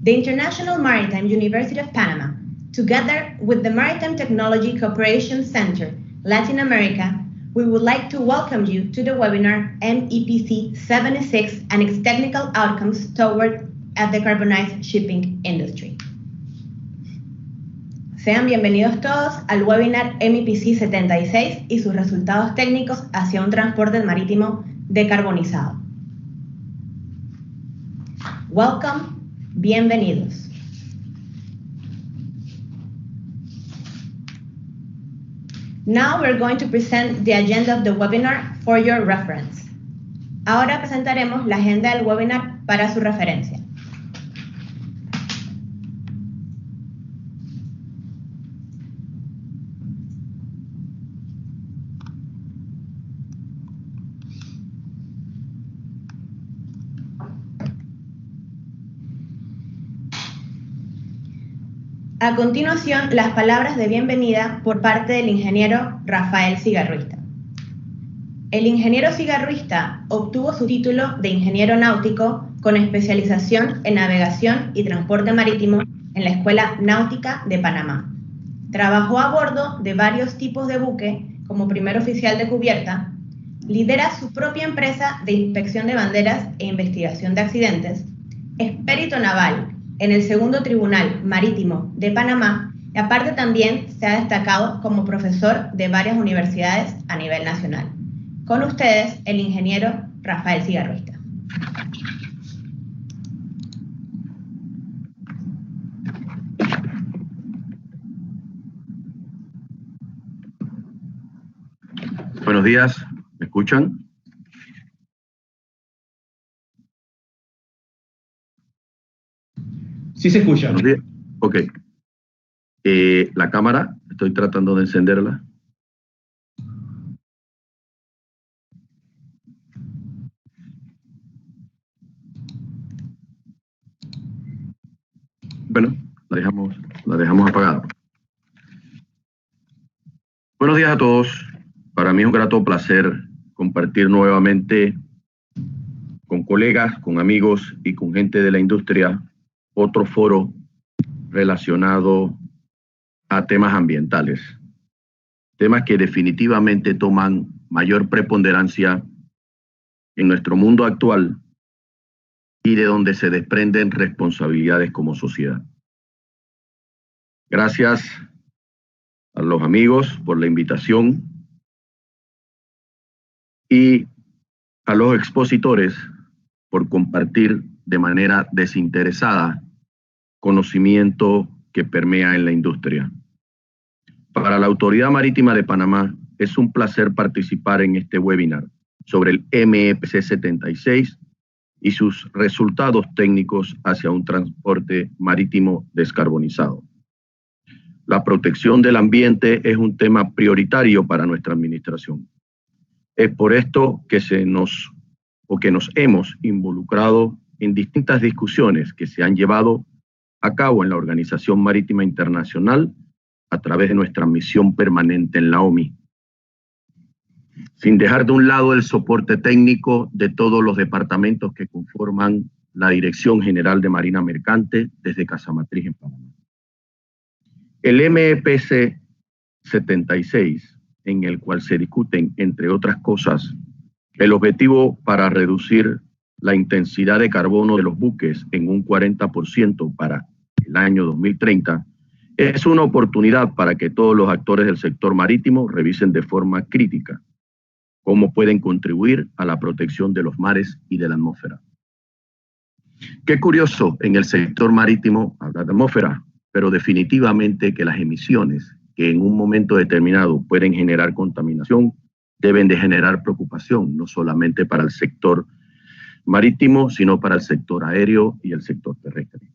The International Maritime University of Panama, together with the Maritime Technology Cooperation Centro, Latin America, we would like to welcome you to the webinar MEPC 76 and its technical outcomes toward a decarbonized shipping industry. Sean bienvenidos todos al webinar MEPC 76 y sus resultados técnicos hacia un transporte marítimo decarbonizado. Welcome, bienvenidos. Now we're going to present the agenda of the webinar for your reference. Ahora presentaremos la agenda del webinar para su referencia. A continuación, las palabras de bienvenida por parte del ingeniero Rafael Cigarruista. El ingeniero Cigarruista obtuvo su título de ingeniero náutico con especialización en navegación y transporte marítimo en la Escuela Náutica de Panamá. Trabajó a bordo de varios tipos de buque como primer oficial de cubierta, lidera su propia empresa de inspección de banderas e investigación de accidentes, es perito naval en el Segundo Tribunal Marítimo de Panamá y aparte también se ha destacado como profesor de varias universidades a nivel nacional. Con ustedes, el ingeniero Rafael Cigarruista. Buenos días, ¿me escuchan? Sí se escucha. Ok. La cámara, estoy tratando de encenderla. Bueno, la dejamos apagada. Buenos días a todos. Para mí es un grato placer compartir nuevamente con colegas, con amigos y con gente de la industria otro foro relacionado a temas ambientales, temas que definitivamente toman mayor preponderancia en nuestro mundo actual y de donde se desprenden responsabilidades como sociedad. Gracias a los amigos por la invitación y a los expositores por compartir de manera desinteresada conocimiento que permea en la industria. Para la Autoridad Marítima de Panamá es un placer participar en este webinar sobre el MEPC 76 y sus resultados técnicos hacia un transporte marítimo descarbonizado. La protección del ambiente es un tema prioritario para nuestra administración. Es por esto que nos hemos involucrado en distintas discusiones que se han llevado a cabo en la Organización Marítima Internacional a través de nuestra misión permanente en la UMIP. Sin dejar de un lado el soporte técnico de todos los departamentos que conforman la Dirección General de Marina Mercante desde Casa Matriz en Panamá. El MEPC 76, en el cual se discuten, entre otras cosas, el objetivo para reducir la intensidad de carbono de los buques en un 40% para el año 2030, es una oportunidad para que todos los actores del sector marítimo revisen de forma crítica cómo pueden contribuir a la protección de los mares y de la atmósfera. Qué curioso, en el sector marítimo hablar de atmósfera, pero definitivamente que las emisiones que en un momento determinado pueden generar contaminación deben de generar preocupación, no solamente para el sector marítimo, sino para el sector aéreo y el sector terrestre.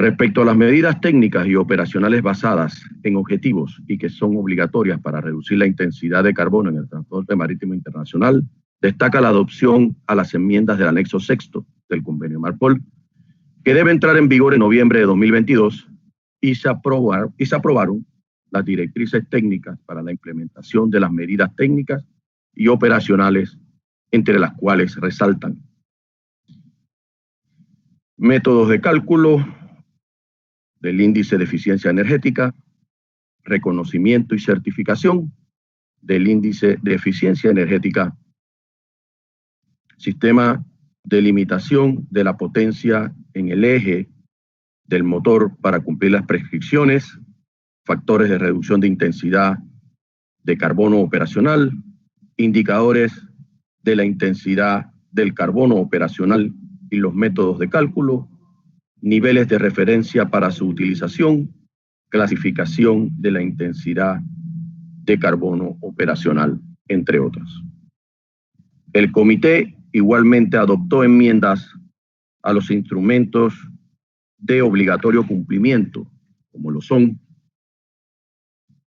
Respecto a las medidas técnicas y operacionales basadas en objetivos y que son obligatorias para reducir la intensidad de carbono en el transporte marítimo internacional, destaca la adopción a las enmiendas del anexo sexto del convenio Marpol, que debe entrar en vigor en noviembre de 2022 y se aprobaron las directrices técnicas para la implementación de las medidas técnicas y operacionales, entre las cuales resaltan métodos de cálculo del índice de eficiencia energética, reconocimiento y certificación del índice de eficiencia energética, sistema de limitación de la potencia en el eje del motor para cumplir las prescripciones, factores de reducción de intensidad de carbono operacional, indicadores de la intensidad del carbono operacional y los métodos de cálculo, niveles de referencia para su utilización, clasificación de la intensidad de carbono operacional, entre otros. El comité igualmente adoptó enmiendas a los instrumentos de obligatorio cumplimiento, como lo son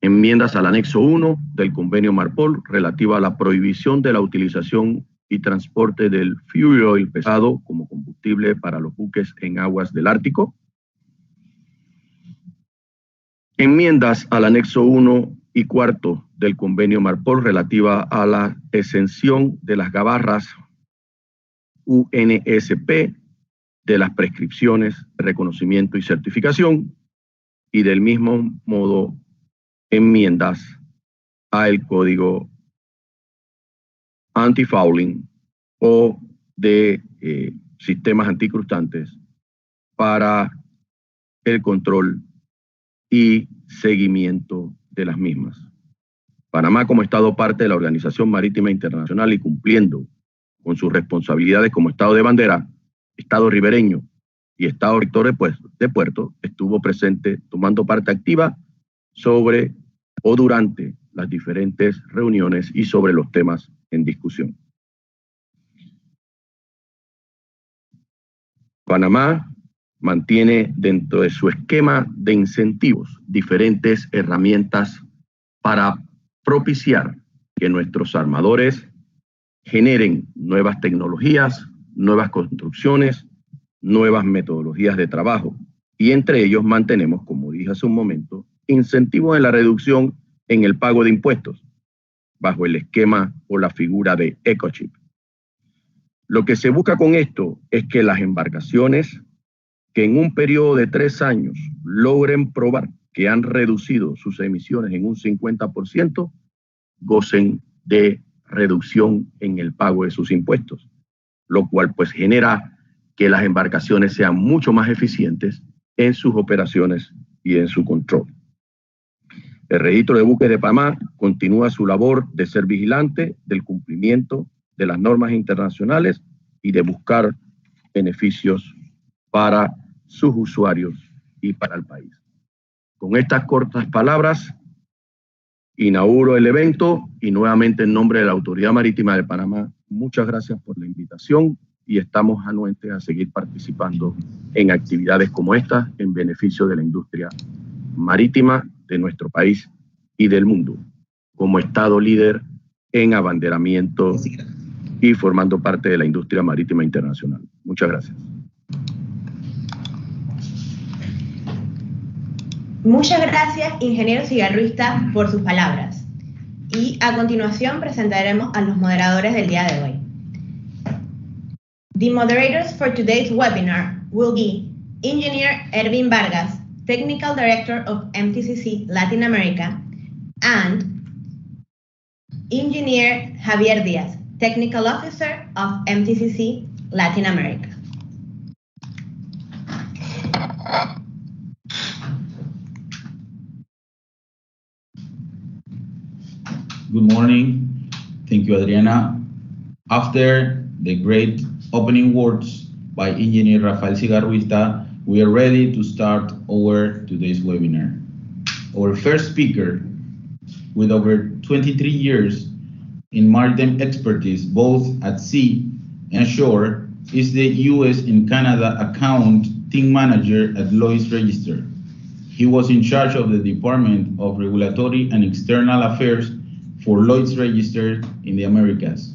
enmiendas al anexo 1 del convenio Marpol relativa a la prohibición de la utilización y transporte del fuel oil pesado como combustible para los buques en aguas del Ártico. Enmiendas al anexo 1 y cuarto del convenio Marpol relativa a la exención de las gabarras UNSP de las prescripciones de reconocimiento y certificación, y del mismo modo enmiendas al código anti-fouling o de sistemas anticrustantes para el control y seguimiento de las mismas. Panamá, como Estado parte de la Organización Marítima Internacional y cumpliendo con sus responsabilidades como Estado de bandera, Estado ribereño y Estado rector de puerto, estuvo presente tomando parte activa sobre o durante las diferentes reuniones y sobre los temas en discusión. Panamá mantiene dentro de su esquema de incentivos diferentes herramientas para propiciar que nuestros armadores generen nuevas tecnologías, nuevas construcciones, nuevas metodologías de trabajo. Y entre ellos mantenemos, como dije hace un momento, incentivos en la reducción en el pago de impuestos, bajo el esquema o la figura de ecochip. Lo que se busca con esto es que las embarcaciones que en un periodo de 3 años logren probar que han reducido sus emisiones en un 50%, gocen de reducción en el pago de sus impuestos, lo cual pues genera que las embarcaciones sean mucho más eficientes en sus operaciones y en su control. El registro de buques de Panamá continúa su labor de ser vigilante del cumplimiento de las normas internacionales y de buscar beneficios para sus usuarios y para el país. Con estas cortas palabras, inauguro el evento y nuevamente en nombre de la Autoridad Marítima de Panamá, muchas gracias por la invitación y estamos anuentes a seguir participando en actividades como esta en beneficio de la industria marítima de nuestro país y del mundo, como Estado líder en abanderamiento y formando parte de la industria marítima internacional. Muchas gracias. Muchas gracias, ingeniero cigarruista, por sus palabras. Y a continuación presentaremos a los moderadores del día de hoy. The moderators for today's webinar will be Engineer Erwin Vargas, Technical Director of MTCC Latin America, and Engineer Javier Díaz, Technical Officer of MTCC Latin America. Good morning. Thank you, Adriana. After the great opening words by Engineer Rafael Cigarruista, we are ready to start our today's webinar. Our first speaker, with over 23 years in maritime expertise both at sea and shore, is the US and Canada account team manager at Lloyd's Register. He was in charge of the Department of Regulatory and External Affairs for Lloyd's Register in the Americas.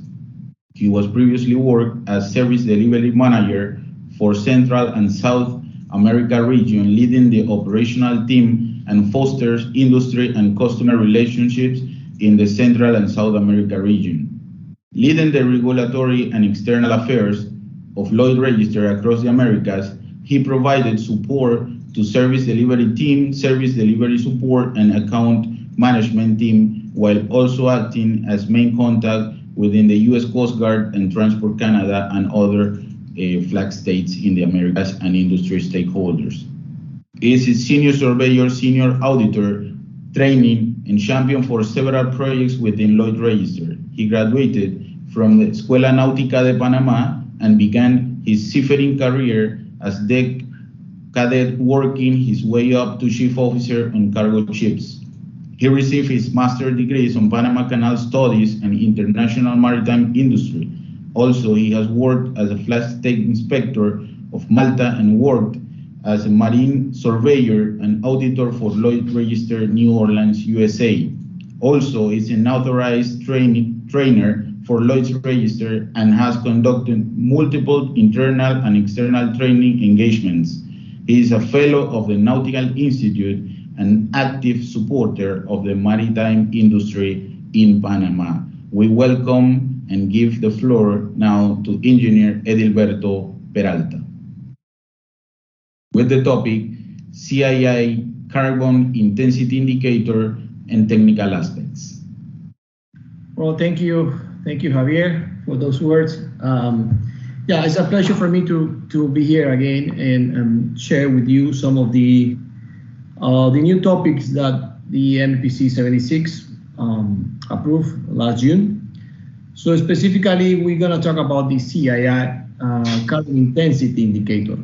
He was previously worked as Service Delivery Manager for Central and South America region, leading the operational team and fosters industry and customer relationships in the Central and South America region. Leading the regulatory and external affairs of Lloyd's Register across the Americas, he provided support to service delivery team, service delivery support, and account management team, while also acting as main contact within the U.S. Coast Guard and Transport Canada and other flag states in the Americas and industry stakeholders. He is a senior surveyor, senior auditor, training, and champion for several projects within Lloyd's Register. He graduated from the Escuela Náutica de Panamá and began his seafaring career as deck cadet, working his way up to chief officer on cargo ships. He received his master's degrees on Panama Canal Studies and International Maritime Industry. Also, he has worked as a flag state inspector of Malta and worked as a marine surveyor and auditor for Lloyd's Register, New Orleans, USA. Also, is an authorized trainer for Lloyd's Register and has conducted multiple internal and external training engagements. He is a fellow of the Nautical Institute and active supporter of the maritime industry in Panama. We welcome and give the floor now to Engineer Edilberto Peralta with the topic CII Carbon Intensity Indicator and Technical Aspects. Well, thank you, Javier, for those words. Yeah, it's a pleasure for me to be here again and share with you some of the new topics that the MEPC 76 approved last June. So specifically, we're going to talk about the CII carbon intensity indicator.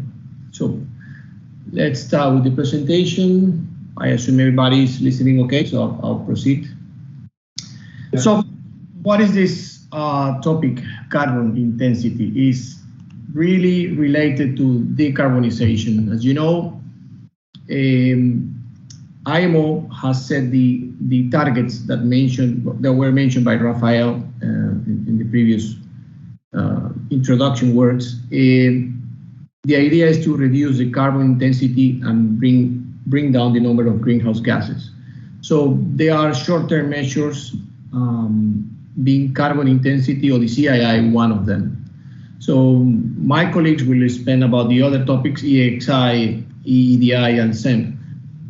So let's start with the presentation. I assume everybody is listening okay, so I'll proceed. Yeah. So what is this topic, carbon intensity? Is really related to decarbonization. As you know, IMO has set the targets that were mentioned by Rafael in the previous introduction words. The idea is to reduce the carbon intensity and bring down the number of greenhouse gases. So there are short-term measures, being carbon intensity or the CII one of them. So my colleagues will spend about the other topics, EXI, EEDI, and SEM.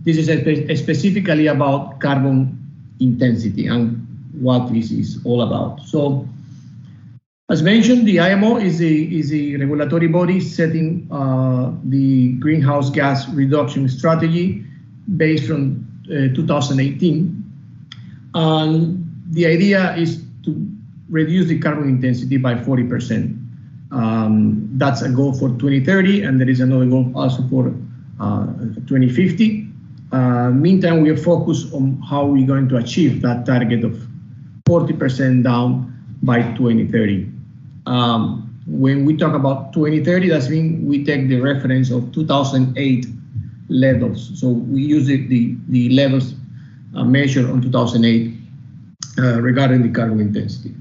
This is specifically about carbon intensity and what this is all about. So, as mentioned, the IMO is a regulatory body setting the greenhouse gas reduction strategy based from 2018. And the idea is to reduce the carbon intensity by 40%. That's a goal for 2030, and there is another goal also for 2050. Meantime, we are focused on how we're going to achieve that target of 40% down by 2030. When we talk about 2030, that means we take the reference of 2008 levels. So we use the levels measured on 2008 regarding the carbon intensity.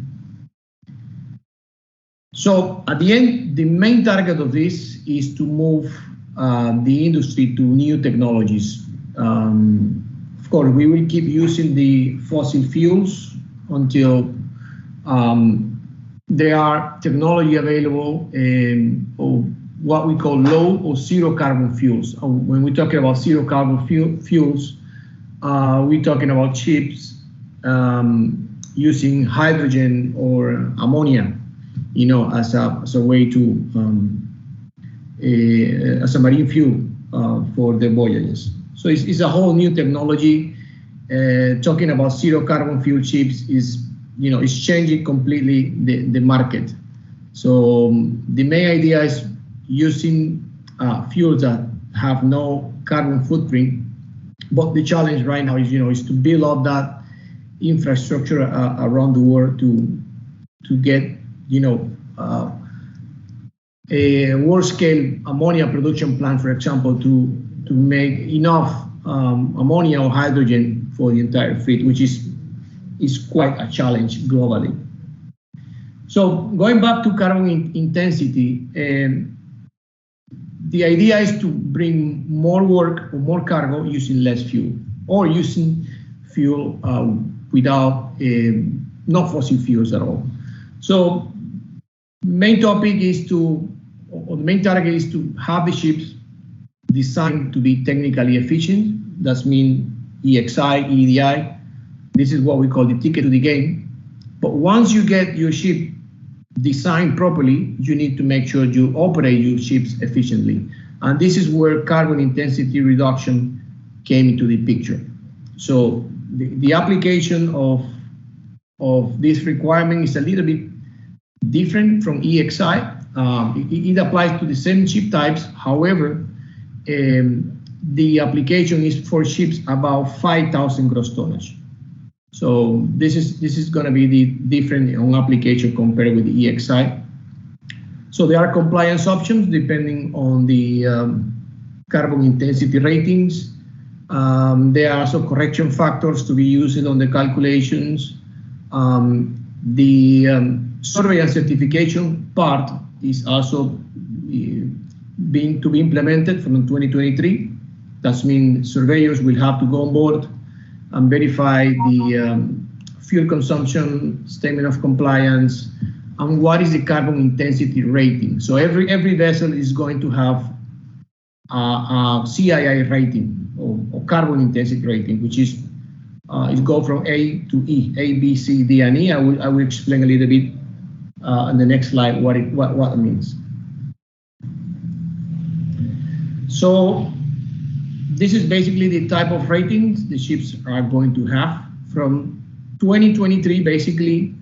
So at the end, the main target of this is to move the industry to new technologies. Of course, we will keep using the fossil fuels until there are technology available or what we call low or zero carbon fuels. When we're talking about zero carbon fuels, we're talking about ships using hydrogen or ammonia, as a way to as a marine fuel for the voyages. So it's a whole new technology. Talking about zero carbon fuel ships is, it's changing completely the market. So the main idea is using fuels that have no carbon footprint. But the challenge right now is to build up that infrastructure around the world to get a world-scale ammonia production plant, for example, to make enough ammonia or hydrogen for the entire fleet, which is quite a challenge globally. So going back to carbon intensity, the idea is to bring more work or more cargo using less fuel, or using fuel without no fossil fuels at all. So main topic is the main target is to have the ships designed to be technically efficient. That means EXI, EDI. This is what we call the ticket to the game. But once you get your ship designed properly, you need to make sure you operate your ships efficiently. And this is where carbon intensity reduction came into the picture. So the application of this requirement is a little bit different from EXI. It applies to the same ship types. However, the application is for ships about 5,000 gross tonnage. So this is going to be the different on application compared with the EXI. So there are compliance options depending on the carbon intensity ratings. There are also correction factors to be used on the calculations. The survey and certification part is also being to be implemented from 2023. That means surveyors will have to go on board and verify the fuel consumption, statement of compliance, and what is the carbon intensity rating. So every vessel is going to have a CII rating or carbon intensity rating, which is it goes from A to E, A, B, C, D, and E. I will explain a little bit on the next slide what it means. So this is basically the type of ratings the ships are going to have. From 2023, basically,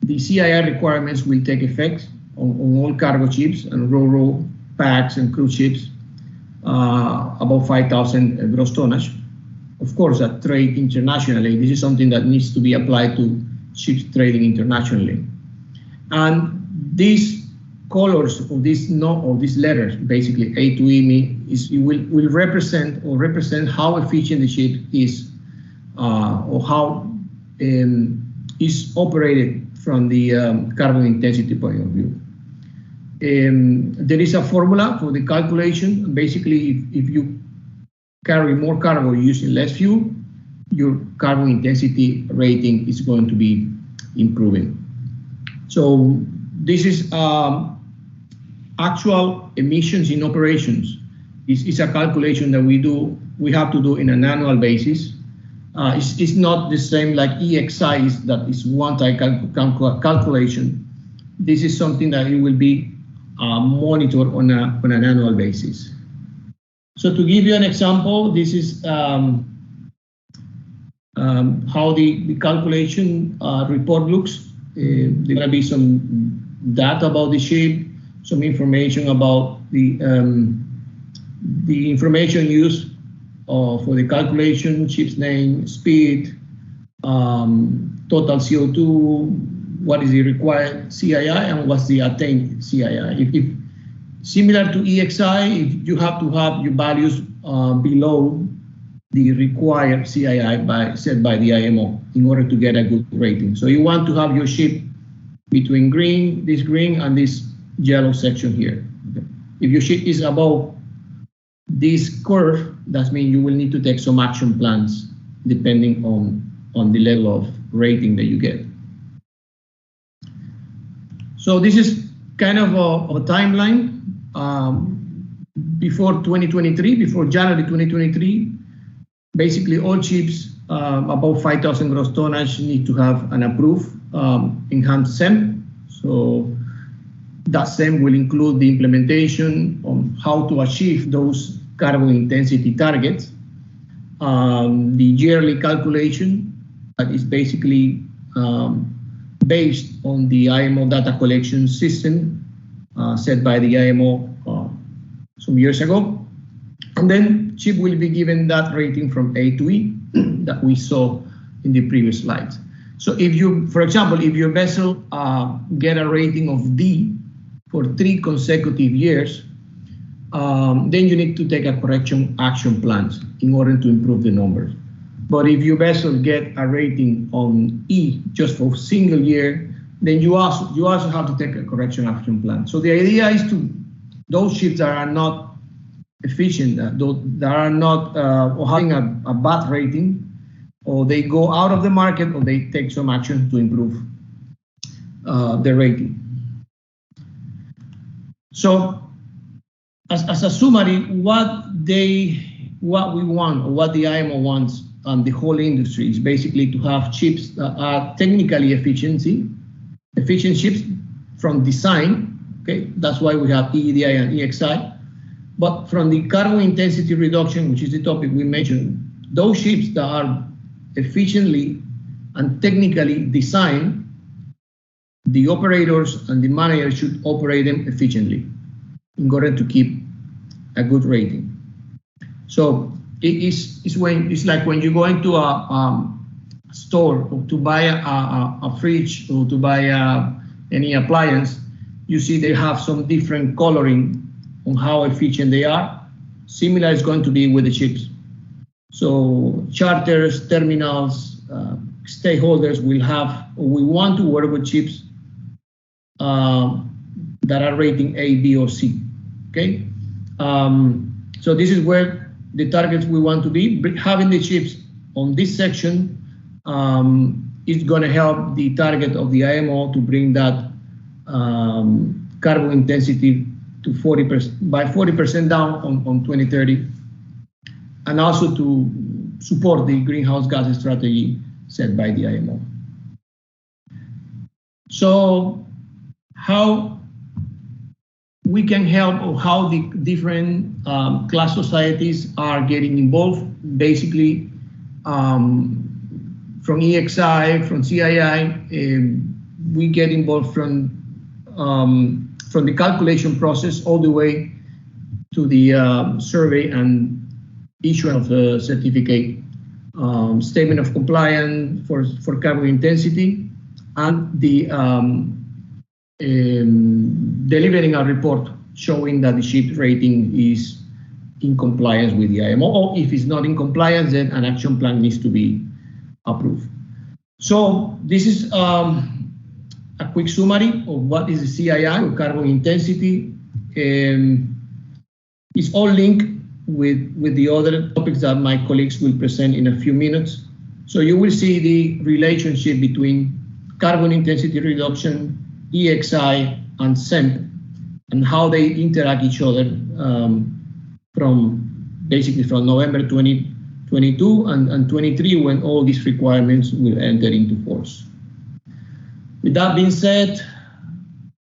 the CII requirements will take effect on all cargo ships and ro-ro, packs, and cruise ships above 5,000 gross tonnage. Of course, that trade internationally. This is something that needs to be applied to ships trading internationally. And these colors of these letters, basically A to E, will represent how efficient the ship is or how is operated from the carbon intensity point of view. There is a formula for the calculation. Basically, if you carry more cargo using less fuel, your carbon intensity rating is going to be improving. So this is actual emissions in operations. It's a calculation that we have to do in an annual basis. It's not the same like EXI, that is one-time calculation. This is something that it will be monitored on an annual basis. So to give you an example, this is how the calculation report looks. There will be some data about the ship, some information about the information used for the calculation, ship's name, speed, total CO2, what is the required CII, and what's the attained CII. If similar to EXI, if you have to have your values below the required CII set by the IMO in order to get a good rating. So you want to have your ship between this green and this yellow section here. If your ship is above this curve, that means you will need to take some action plans depending on the level of rating that you get. So this is kind of a timeline. Before 2023, before January 2023, basically all ships above 5,000 gross tonnage need to have an approved enhanced SEM. So that SEM will include the implementation on how to achieve those carbon intensity targets, the yearly calculation that is basically based on the IMO data collection system set by the IMO some years ago. And then ship will be given that rating from A to E that we saw in the previous slides. So if you, for example, if your vessel get a rating of D for 3 consecutive years, then you need to take a correction action plans in order to improve the numbers. But if your vessel get a rating on E just for a single year, then you also have to take a correction action plan. So the idea is to those ships that are not efficient, that are not or having a bad rating, or they go out of the market, or they take some action to improve the rating. So as a summary, what we want, or what the IMO wants, and the whole industry is basically to have chips that are technically efficient chips from design. Okay, that's why we have EEDI and EXI. But from the carbon intensity reduction, which is the topic we mentioned, those ships that are efficiently and technically designed, the operators and the managers should operate them efficiently in order to keep a good rating. So it's like when you go into a store to buy a fridge or to buy any appliance, you see they have some different coloring on how efficient they are. Similar is going to be with the chips. So charters, terminals, stakeholders will have, or we want to work with chips that are rating A, B, or C. Okay. So this is where the targets we want to be. Having the chips on this section is going to help the target of the IMO to bring that carbon intensity to 40% by 40% down on 2030, and also to support the greenhouse gas strategy set by the IMO. So how we can help, or how the different class societies are getting involved, basically from EXI, from CII, we get involved from the calculation process all the way to the survey and issuance of the certificate, statement of compliance for carbon intensity, and the delivering a report showing that the ship rating is in compliance with the IMO, or if it's not in compliance, then an action plan needs to be approved. So this is a quick summary of what is the CII, or carbon intensity. It's all linked with the other topics that my colleagues will present in a few minutes. So you will see the relationship between carbon intensity reduction, EXI, and SEMP, and how they interact each other basically from November 2022 and 23, when all these requirements will enter into force. With that being said,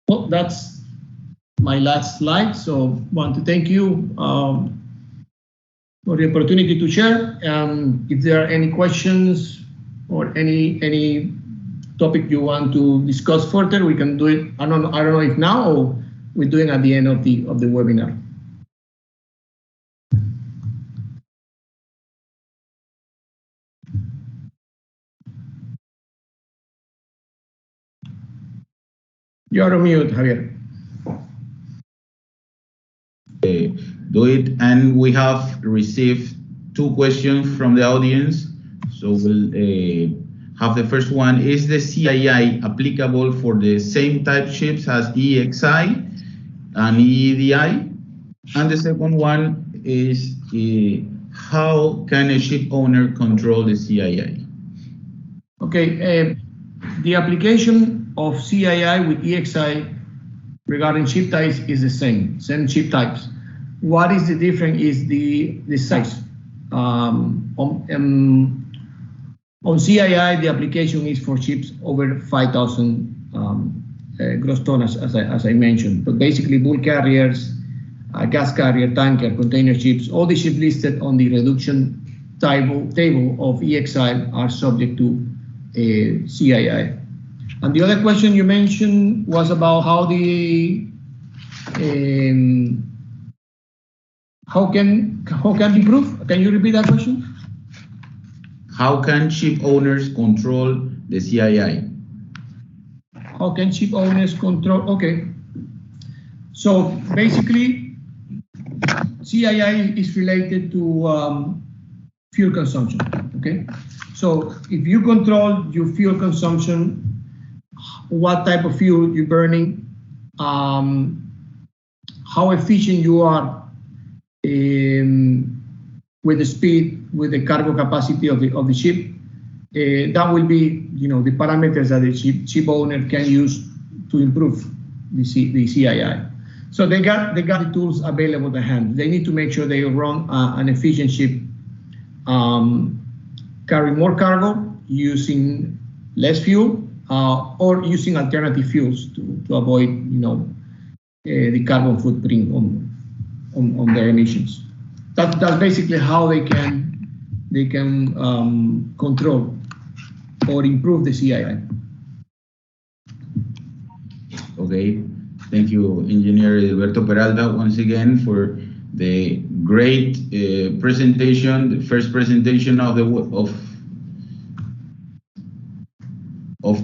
well, that's my last slide. So want to thank you for the opportunity to share. If there are any questions or any topic you want to discuss further, we can do it. I don't know if now or we're doing at the end of the webinar. You're on mute, Javier. Do it, and we have received 2 questions from the audience. So we'll have the first one: is the CII applicable for the same type ships as EXI and EEDI? And the second one is how can a ship owner control the CII? Okay, the application of CII with EXI regarding ship types is the same ship types. What is the difference is the size. On CII, the application is for ships over 5,000 gross tons, as I mentioned. But basically, bulk carriers, gas carrier, tanker, container ships, all the ships listed on the reduction table of EXI are subject to CII. And the other question you mentioned was about how can be improved? Can you repeat that question? How can ship owners control the CII? How can ship owners control? Okay. So basically, CII is related to fuel consumption. Okay. So if you control your fuel consumption, what type of fuel you're burning, how efficient you are with the speed, with the cargo capacity of the ship, that will be, the parameters that the ship owner can use to improve the CII. So they got the tools available to hand. They need to make sure they run an efficient ship, carry more cargo using less fuel, or using alternative fuels to avoid, the carbon footprint on their emissions. That's basically how they can control or improve the CII. Okay, thank you, Engineer Alberto Peralta, once again for the great presentation, the first presentation of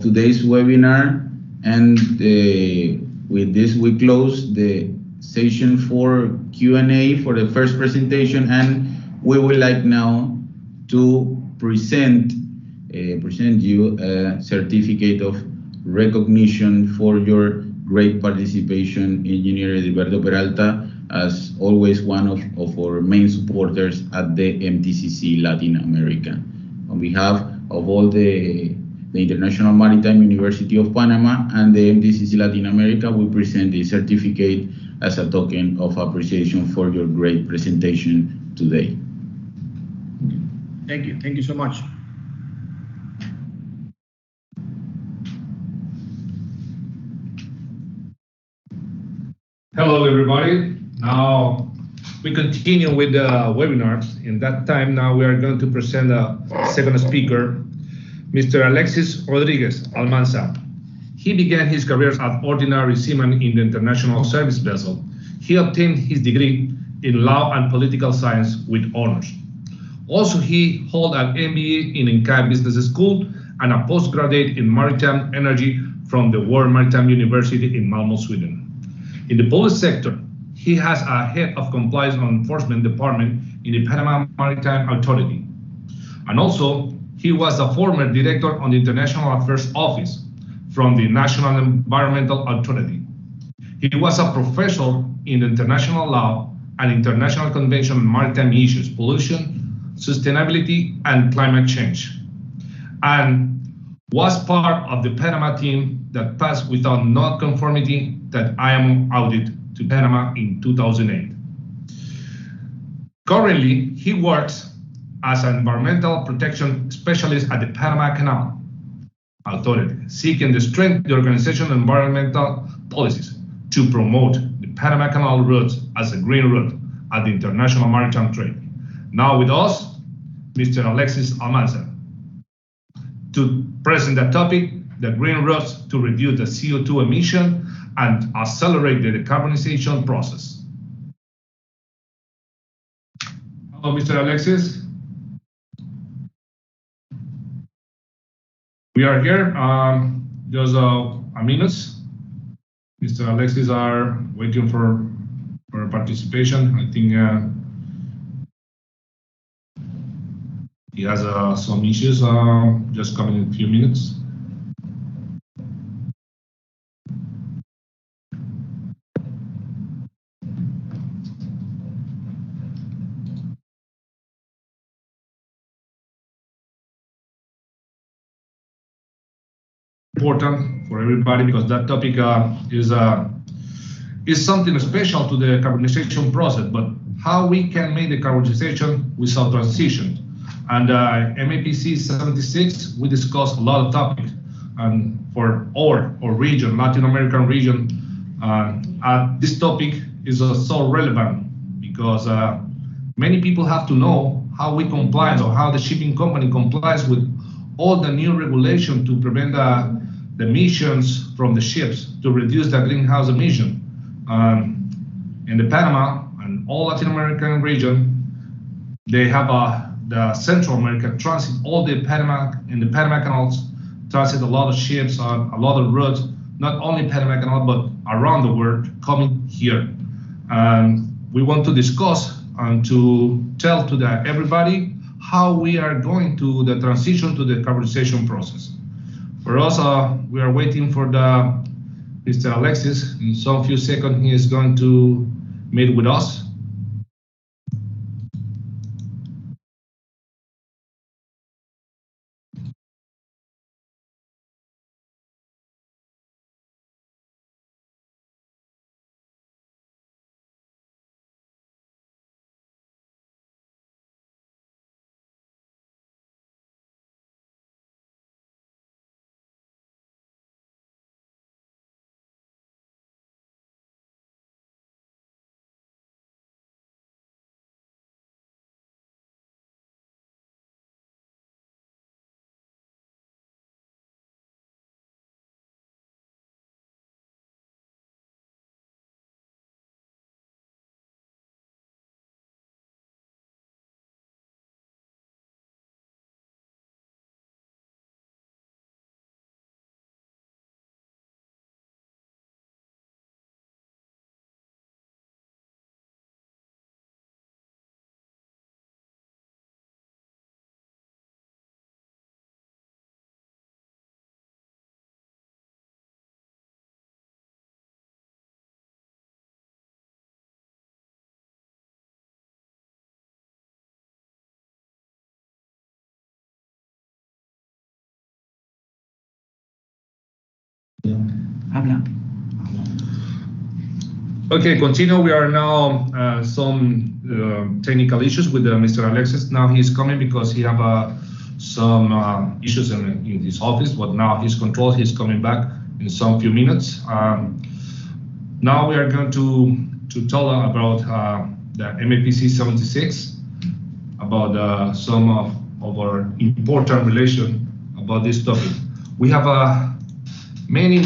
today's webinar. And with this, we close the session for Q&A for the first presentation, and we would like now to present you a certificate of recognition for your great participation, Engineer Alberto Peralta, as always one of our main supporters at the MTCC Latin America. On behalf of all the International Maritime University of Panama and the MTCC Latin America, we present the certificate as a token of appreciation for your great presentation today. Thank you. Thank you so much. Hello, everybody. Now we continue with the webinars. In that time, now we are going to present a second speaker, Mr. Alexis Rodriguez Almanza. He began his career as ordinary seaman in the International service vessel. He obtained his degree in law and political science with honors. Also, he held an MBA in INCAE Business School and a postgraduate in maritime energy from the World Maritime University in Malmö, Sweden. In the public sector, he has a head of compliance and enforcement department in the Panama Maritime Authority. And also, he was the former director on the International Affairs Office from the National Environmental Authority. He was a professor in international law and international convention on maritime issues, pollution, sustainability, and climate change, and was part of the Panama team that passed without non-conformity that IMO audit to Panama in 2008. Currently, he works as an environmental protection specialist at the Panama Canal Authority, seeking to strengthen the organization's environmental policies to promote the Panama Canal route as a green route at the international maritime trade. Now with us, Mr. Alexis Almanza, to present the topic, the green routes to reduce the CO2 emission and accelerate the decarbonization process. Hello, Mr. Alexis. We are here, just a minute. Mr. Alexis are waiting for participation. I think he has some issues, just coming in a few minutes. Important for everybody because that topic is something special to the carbonization process, but how we can make the carbonization without transition. And MEPC 76, we discussed a lot of topics, and for our region, Latin American region, this topic is so relevant because many people have to know how we comply or how the shipping company complies with all the new regulation to prevent the emissions from the ships, to reduce the greenhouse emission. In the Panama and all Latin American region, they have the Central America transit, all the Panama, in the Panama canals, transit a lot of ships on a lot of routes, not only Panama Canal, but around the world coming here. We want to discuss and to tell to everybody how we are going to the transition to the carbonization process. For us, we are waiting for Mr. Alexis. In some few seconds, he is going to meet with us. Habla. Okay, continue. We are now some technical issues with Mr. Alexis. Now he's coming because he have some issues in his office, but now he's controlled. He's coming back in some few minutes. Now we are going to tell about the MEPC 76, about some of our important relation about this topic. We have many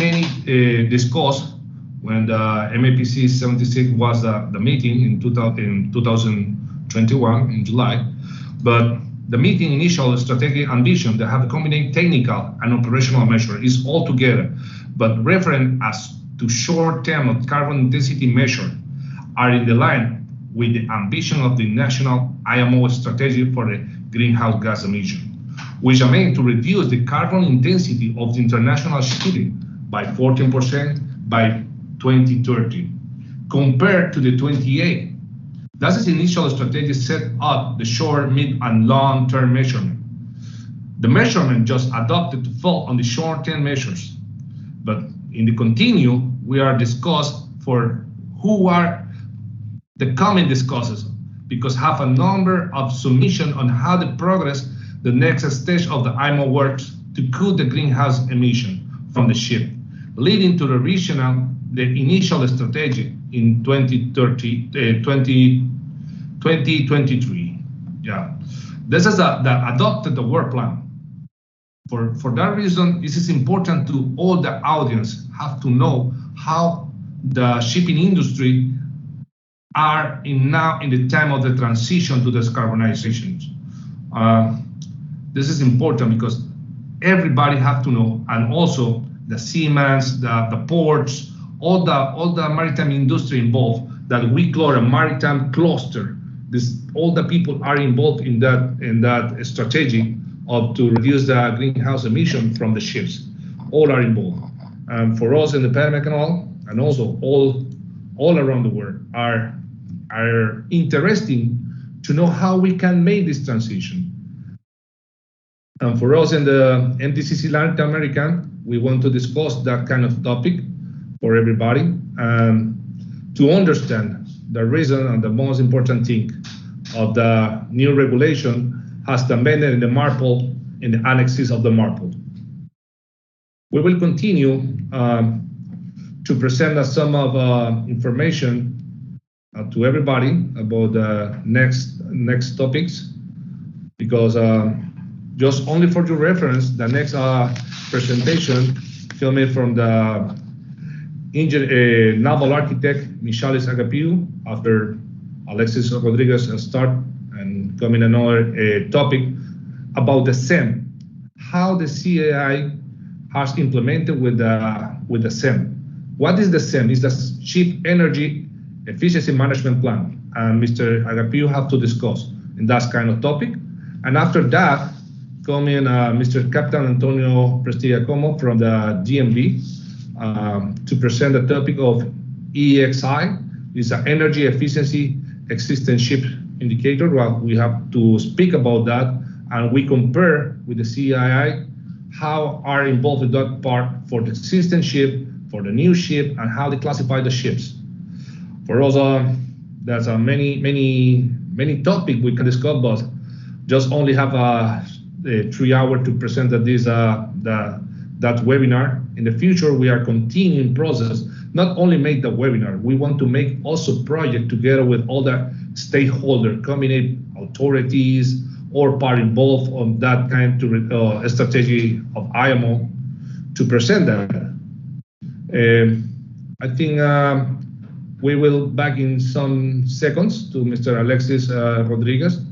discussed when the MEPC 76 was the meeting in 2021 in July, but the meeting initial strategic ambition that have a combined technical and operational measure is all together, but referent as to short-term carbon intensity measure are in the line with the ambition of the national IMO strategy for the greenhouse gas emission, which aim to reduce the carbon intensity of the international shipping by 14% by 2030, compared to the 28. That's the initial strategy set up the short, mid, and long-term measurement. The measurement just adopted to fall on the short-term measures, but in the continue, we are discussed for who are the common discusses, because have a number of submission on how to progress the next stage of the IMO works to cut the greenhouse emission from the ship, leading to the initial strategy in 2023. Yeah, this is the adopted the work plan. For that reason, this is important to all the audience have to know how the shipping industry are now in the time of the transition to descarbonization. This is important because everybody have to know, and also the seamen, the ports, all the maritime industry involved, that we call a maritime cluster. All the people are involved in that strategy to reduce the greenhouse emission from the ships. All are involved. And for us in the Panama Canal, and also all around the world, are interesting to know how we can make this transition. And for us in the MTCC Latin America, we want to discuss that kind of topic for everybody, to understand the reason and the most important thing of the new regulation has the amendment in the MARPOL, in the annexes of the MARPOL. We will continue to present some of information to everybody about the next topics, because just only for your reference, the next presentation coming from the naval architect Michalis Agapiu, after Alexis Rodriguez start, and coming another topic about the SEM, how the CAI has implemented with the SEM. What is the SEM? It's the Ship Energy Efficiency Management Plan, and Mr. Agapiu have to discuss in that kind of topic. And after that, coming Mr. Captain Antonio Prestigiacomo from the DMV to present the topic of EEXI, is an energy efficiency existing ship indicator. Well, we have to speak about that, and we compare with the CII how are involved in that part for the existing ship, for the new ship, and how they classify the ships. For us, there's many topics we can discuss, but just only have 3 hours to present that webinar. In the future, we are continuing process, not only make the webinar, we want to make also project together with all the stakeholders, combined authorities, or part involved on that kind of strategy of IMO to present that. I think we will back in some seconds to Mr. Alexis Rodriguez.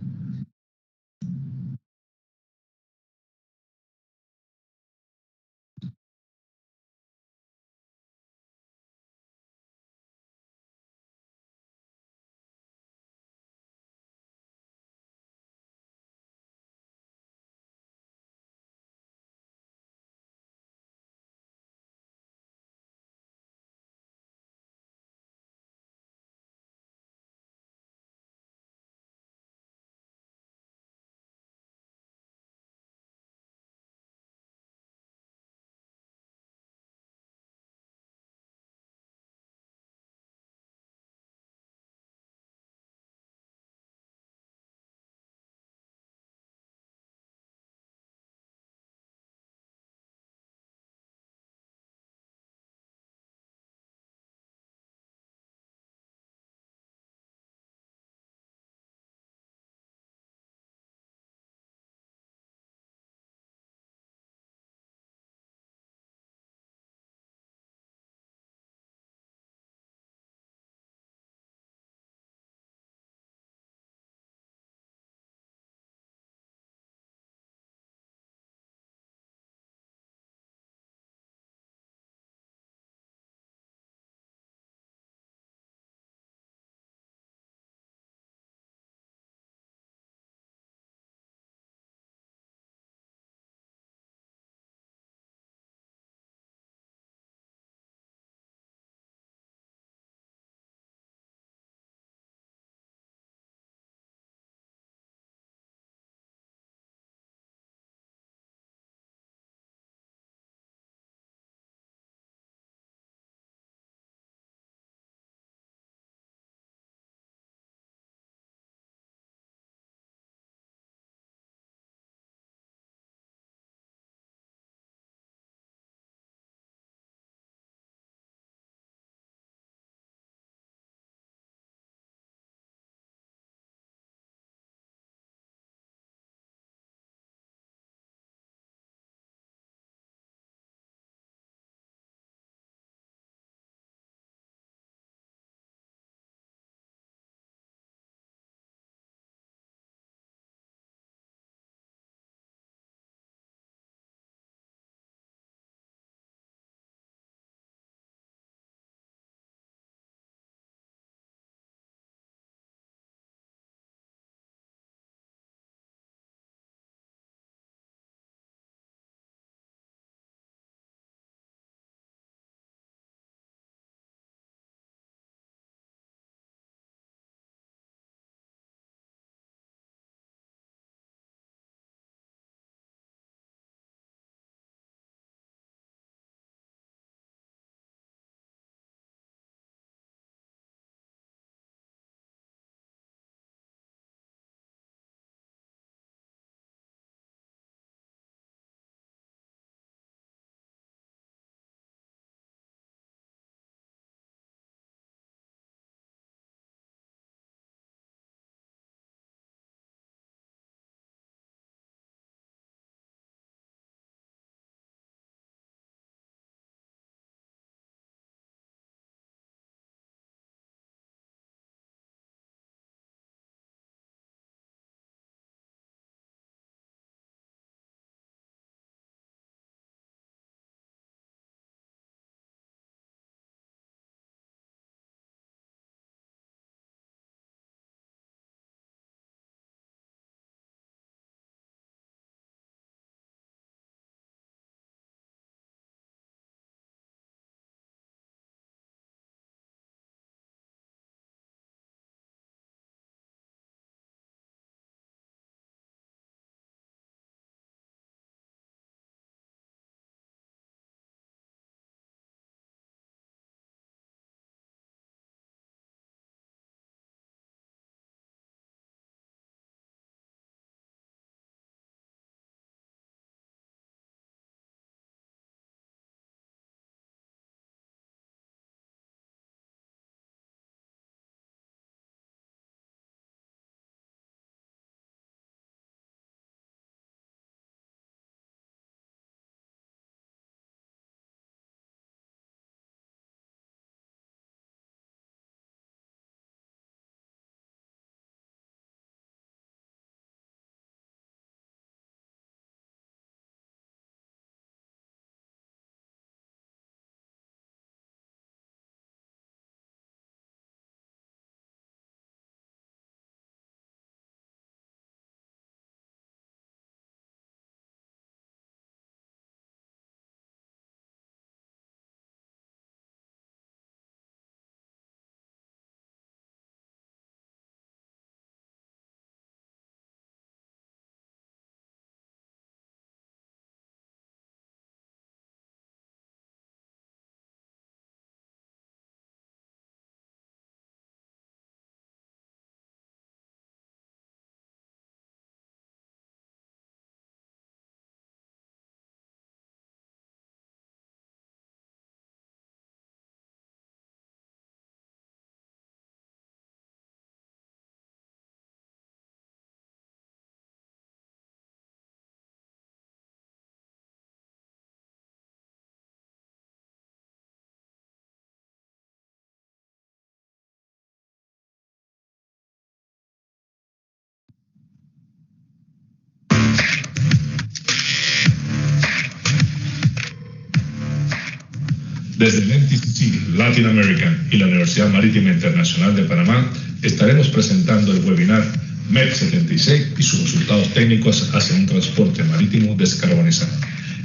Desde el MTCC Latin America y la Universidad Marítima Internacional de Panamá estaremos presentando el webinar MEPC 76 y sus resultados técnicos hacia un transporte marítimo descarbonizado.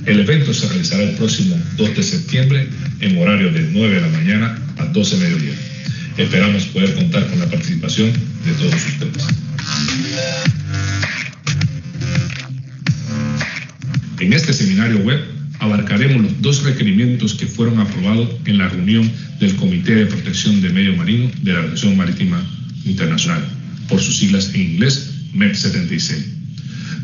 El evento se realizará el próximo 2 de septiembre en horario de 9 de la mañana a 12 de mediodía. Esperamos poder contar con la participación de todos ustedes. En este seminario web abarcaremos los 2 requerimientos que fueron aprobados en la reunión del Comité de Protección de Medio Marino de la Organización Marítima Internacional, por sus siglas en inglés MEPC 76,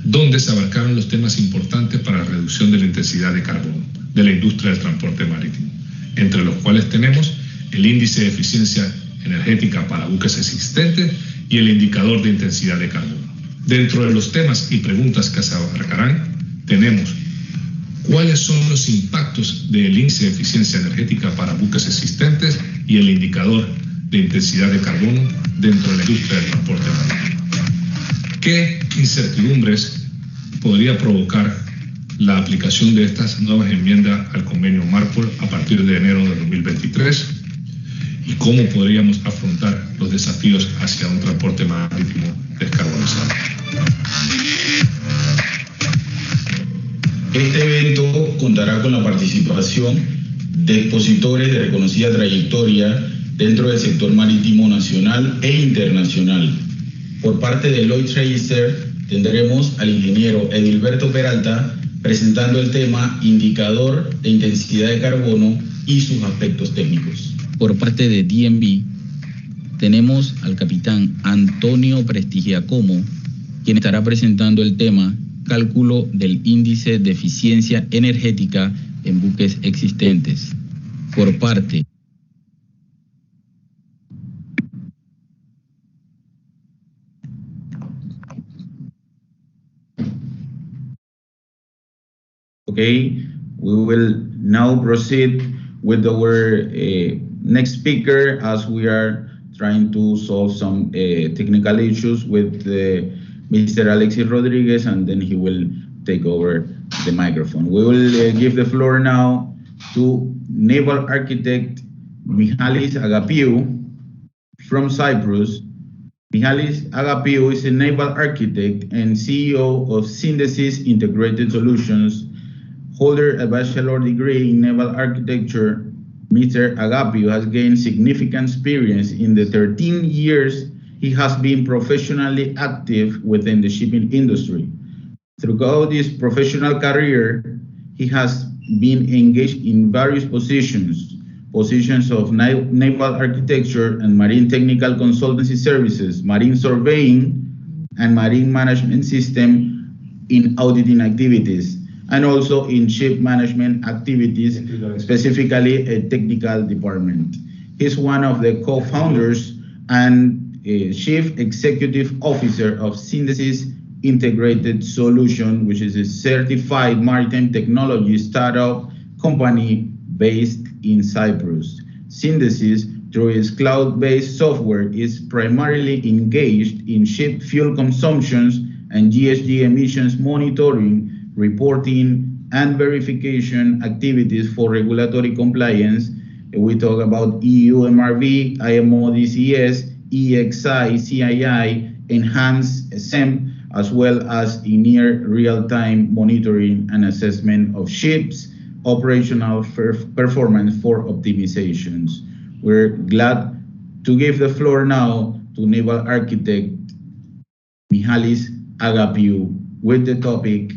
donde se abarcaron los temas importantes para la reducción de la intensidad de carbono de la industria del transporte marítimo, entre los cuales tenemos el índice de eficiencia energética para buques existentes y el indicador de intensidad de carbono. Dentro de los temas y preguntas que se abarcarán, tenemos cuáles son los impactos del índice de eficiencia energética para buques existentes y el indicador de intensidad de carbono dentro de la industria del transporte marítimo. ¿Qué incertidumbres podría provocar la aplicación de estas nuevas enmiendas al convenio Marpol a partir de enero de 2023? ¿Y cómo podríamos afrontar los desafíos hacia un transporte marítimo descarbonizado? Este evento contará con la participación de expositores de reconocida trayectoria dentro del sector marítimo nacional e internacional. Por parte de Lloyd's Register tendremos al ingeniero Edilberto Peralta presentando el tema indicador de intensidad de carbono y sus aspectos técnicos. Por parte de DNB tenemos al capitán Antonio Prestigiacomo, quien estará presentando el tema cálculo del índice de eficiencia energética en buques existentes. Por parte Okay, we will now proceed with our next speaker as we are trying to solve some technical issues with Mr. Alexis Rodriguez, and then he will take over the microphone. We will give the floor now to Naval Architect Michalis Agapiou from Cyprus. Michalis Agapiou is a naval architect and CEO of Synthesis Integrated Solutions, holder a bachelor degree in naval architecture. Mr. Agapiou has gained significant experience in the 13 years he has been professionally active within the shipping industry. Throughout his professional career, he has been engaged in various positions of naval architecture and marine technical consultancy services, marine surveying, and marine management system in auditing activities, and also in ship management activities, specifically a technical department. He's one of the co-founders and Chief Executive Officer of Synthesis Integrated Solution, which is a certified maritime technology startup company based in Cyprus. Synthesis, through its cloud-based software, is primarily engaged in ship fuel consumptions and GHG emissions monitoring, reporting, and verification activities for regulatory compliance. We talk about EU MRV, IMO DCS, EXI, CII, enhanced SEMP, as well as in near real-time monitoring and assessment of ships' operational performance for optimizations. We're glad to give the floor now to Naval Architect Michalis Agapiou with the topic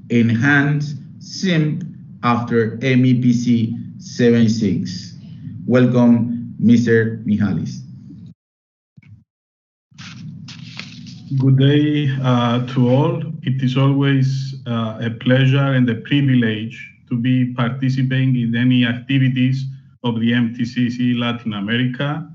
Enhanced SEMP after MEPC 76. Welcome, Mr. Michalis. Good day to all. It is always a pleasure and a privilege to be participating in any activities of the MTCC Latin America.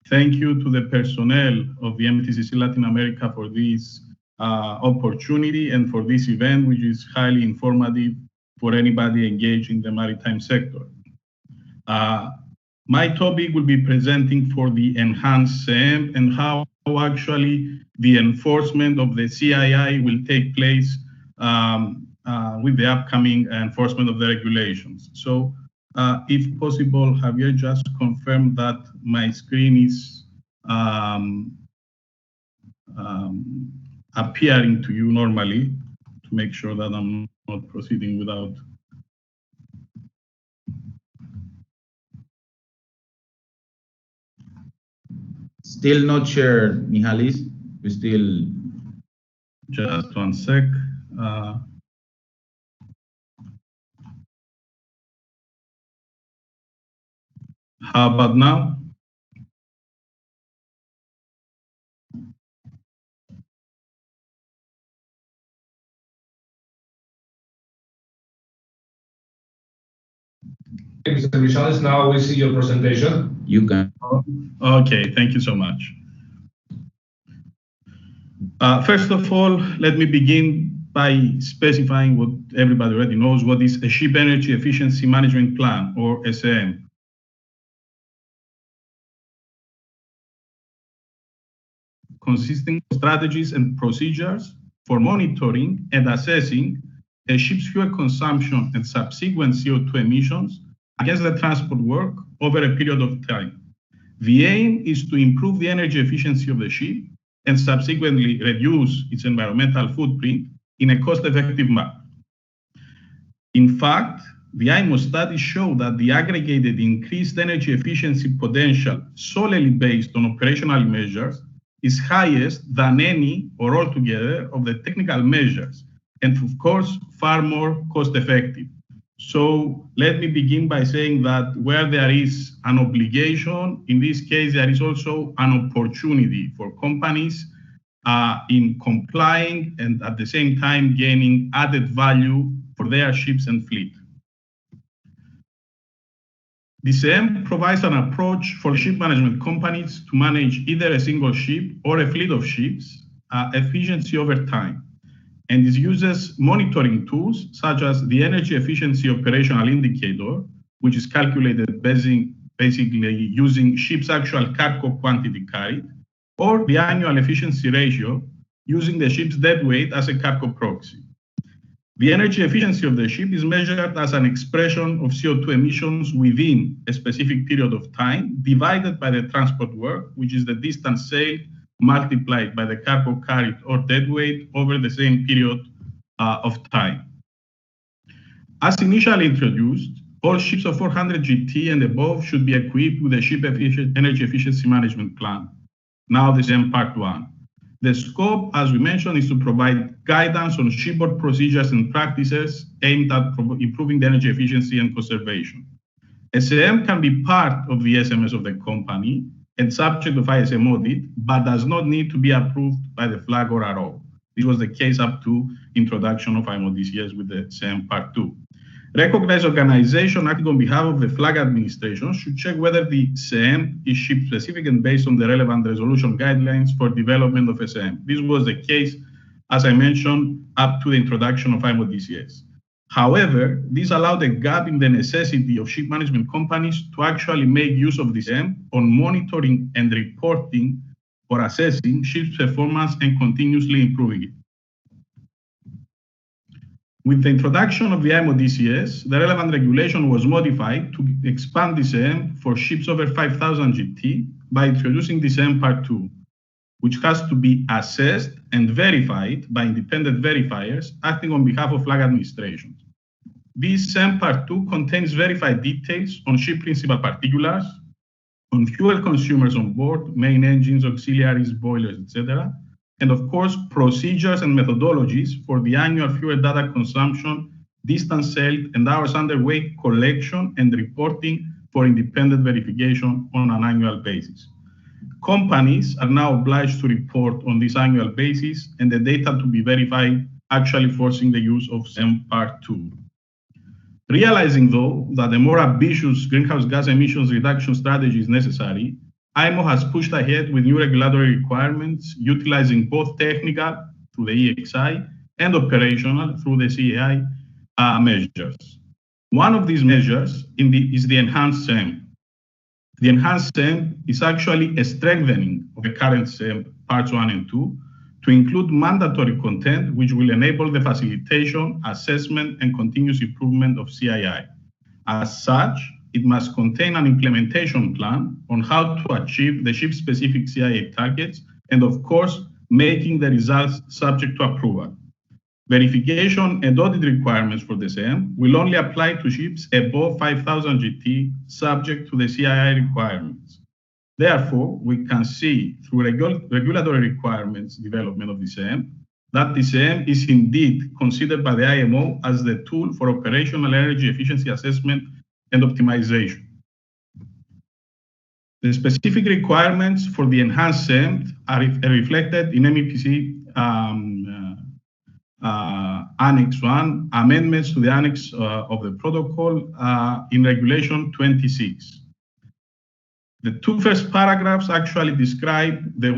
Thank you to the personnel of the MTCC Latin America for this opportunity and for this event, which is highly informative for anybody engaged in the maritime sector. My topic will be presenting for the enhanced SEMP and how actually the enforcement of the CII will take place with the upcoming enforcement of the regulations. So if possible, Javier, just confirm that my screen is appearing to you normally to make sure that I'm not proceeding without. Still not shared, Mihalis. We still. Just one sec. How about now? Mr. Michalis, now we see your presentation. You can. Okay, thank you so much. First of all, let me begin by specifying what everybody already knows, what is a Ship Energy Efficiency Management Plan, or SEM. Consisting of strategies and procedures for monitoring and assessing a ship's fuel consumption and subsequent CO2 emissions against the transport work over a period of time. The aim is to improve the energy efficiency of the ship and subsequently reduce its environmental footprint in a cost-effective manner. In fact, the IMO studies show that the aggregated increased energy efficiency potential solely based on operational measures is highest than any or altogether of the technical measures, and of course, far more cost-effective. So let me begin by saying that where there is an obligation, in this case, there is also an opportunity for companies in complying and at the same time gaining added value for their ships and fleet. The SEM provides an approach for ship management companies to manage either a single ship or a fleet of ships efficiency over time, and it uses monitoring tools such as the Energy Efficiency Operational Indicator, which is calculated basically using ship's actual cargo quantity carried, or the Annual Efficiency Ratio, using the ship's deadweight as a cargo proxy. The energy efficiency of the ship is measured as an expression of CO2 emissions within a specific period of time, divided by the transport work, which is the distance sailed, multiplied by the cargo carried or deadweight over the same period of time. As initially introduced, all ships of 400 GT and above should be equipped with a Ship Energy Efficiency Management Plan. Now the SEM Part 1. The scope, as we mentioned, is to provide guidance on shipboard procedures and practices aimed at improving the energy efficiency and conservation. SEM can be part of the SMS of the company and subject of ISM audit, but does not need to be approved by the flag or RO. This was the case up to introduction of IMO DCS with the SEM Part 2. Recognized organization acting on behalf of the flag administration should check whether the SEM is ship-specific and based on the relevant resolution guidelines for development of SEM. This was the case, as I mentioned, up to the introduction of IMO DCS. However, this allowed a gap in the necessity of ship management companies to actually make use of the SEM on monitoring and reporting or assessing ship's performance and continuously improving it. With the introduction of the IMO DCS, the relevant regulation was modified to expand the SEM for ships over 5,000 GT by introducing the SEM Part 2, which has to be assessed and verified by independent verifiers acting on behalf of flag administration. This SEM Part 2 contains verified details on ship principal particulars, on fuel consumers on board, main engines, auxiliaries, boilers, etc., and of course, procedures and methodologies for the annual fuel data consumption, distance sailed, and hours underway collection and reporting for independent verification on an annual basis. Companies are now obliged to report on this annual basis and the data to be verified, actually forcing the use of SEM Part 2. Realizing, though, that a more ambitious greenhouse gas emissions reduction strategy is necessary, IMO has pushed ahead with new regulatory requirements, utilizing both technical through the EXI and operational through the CAI measures. One of these measures is the enhanced SEM. The enhanced SEM is actually a strengthening of the current SEM Parts 1 and 2 to to include mandatory content which will enable the facilitation, assessment, and continuous improvement of CII. As such, it must contain an implementation plan on how to achieve the ship-specific CII targets and, of course, making the results subject to approval. Verification and audit requirements for the SAM will only apply to ships above 5,000 GT subject to the CII requirements. Therefore, we can see through regulatory requirements development of the SAM that the SAM is indeed considered by the IMO as the tool for operational energy efficiency assessment and optimization. The specific requirements for the enhanced SAM are reflected in MEPC Annex 1, amendments to the Annex of the protocol in Regulation 26. The two first paragraphs actually describe the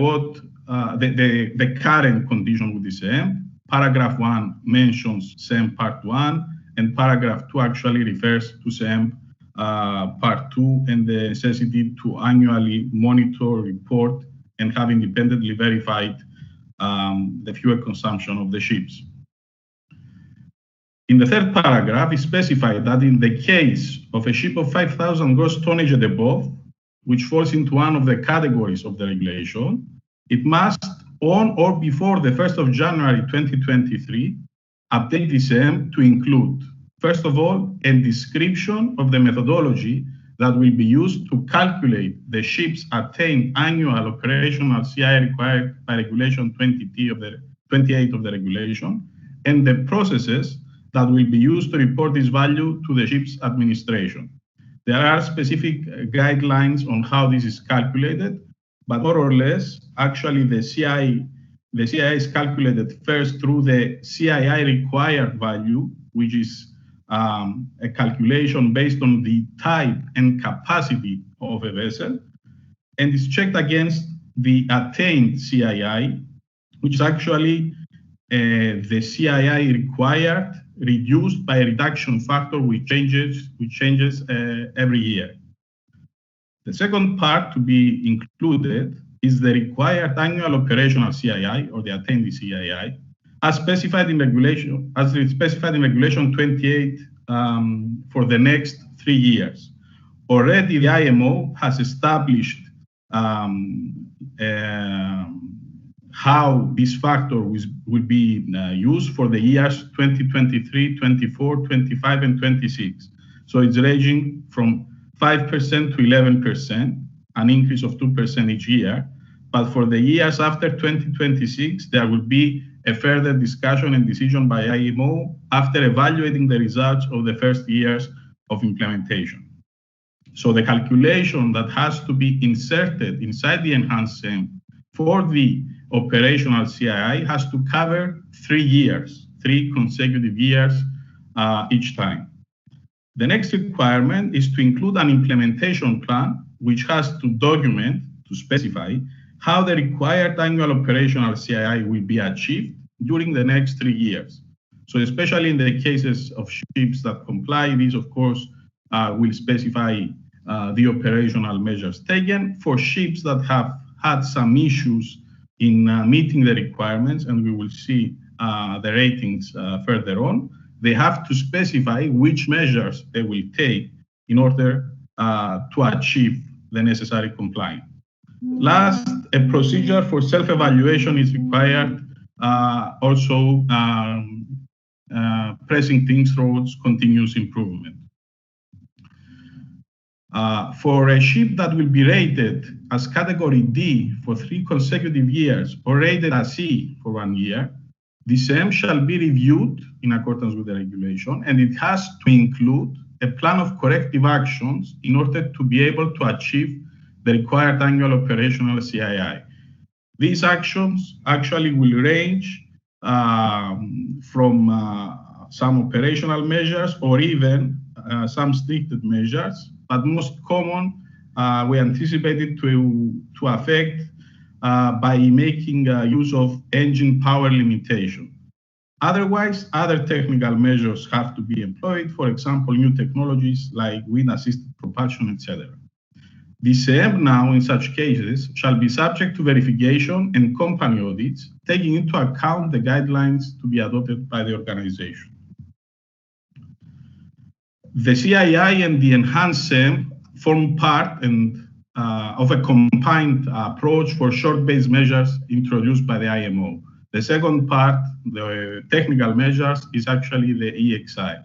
current condition with the SAM. Paragraph 1 mentions SAM Part 1, and paragraph 2 actually refers to SAM Part 2 and the necessity to annually monitor, report, and have independently verified the fuel consumption of the ships. In the third paragraph, it specified that in the case of a ship of 5,000 gross tonnage and above, which falls into one of the categories of the regulation, it must, on or before the 1st of January 2023, update the SAM to include, first of all, a description of the methodology that will be used to calculate the ship's attained annual operational CI required by Regulation 28 of the regulation, and the processes that will be used to report this value to the ship's administration. There are specific guidelines on how this is calculated, but more or less, actually the CI is calculated first through the CII required value, which is a calculation based on the type and capacity of a vessel, and is checked against the attained CII, which is actually the CII required reduced by a reduction factor which changes every year. The second part to be included is the required annual operational CII, or the attained CII, as specified in regulation 28 for the next 3 years. Already the IMO has established how this factor will be used for the years 2023, 24, 25, and 26. So it's ranging from 5% to 11%, an increase of 2% each year. But for the years after 2026, there will be a further discussion and decision by IMO after evaluating the results of the first years of implementation. So the calculation that has to be inserted inside the enhanced SAM for the operational CII has to cover 3 years, 3 consecutive years each time. The next requirement is to include an implementation plan which has to document, to specify, how the required annual operational CII will be achieved during the next 3 years. So especially in the cases of ships that comply, these of course will specify the operational measures taken. For ships that have had some issues in meeting the requirements, and we will see the ratings further on, they have to specify which measures they will take in order to achieve the necessary compliance. Last, a procedure for self-evaluation is required, also pressing things towards continuous improvement. For a ship that will be rated as category D for 3 consecutive years or rated as C for 1 year, the SAM shall be reviewed in accordance with the regulation, and it has to include a plan of corrective actions in order to be able to achieve the required annual operational CII. These actions actually will range from some operational measures or even some stricter measures, but most common we anticipated to affect by making use of engine power limitation. Otherwise, other technical measures have to be employed, for example, new technologies like wind-assisted propulsion, etc. DCM now, in such cases, shall be subject to verification and company audits, taking into account the guidelines to be adopted by the organization. The CII and the enhanced SEM form part of a combined approach for short-based measures introduced by the IMO. The second part, the technical measures, is actually the EXI.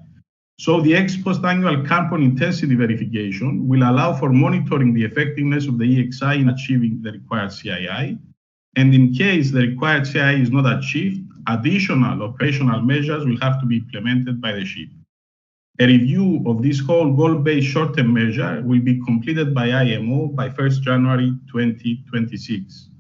So the ex-post annual carbon intensity verification will allow for monitoring the effectiveness of the EXI in achieving the required CII. And in case the required CII is not achieved, additional operational measures will have to be implemented by the ship. A review of this whole goal-based short-term measure will be completed by IMO by 1st January 2026.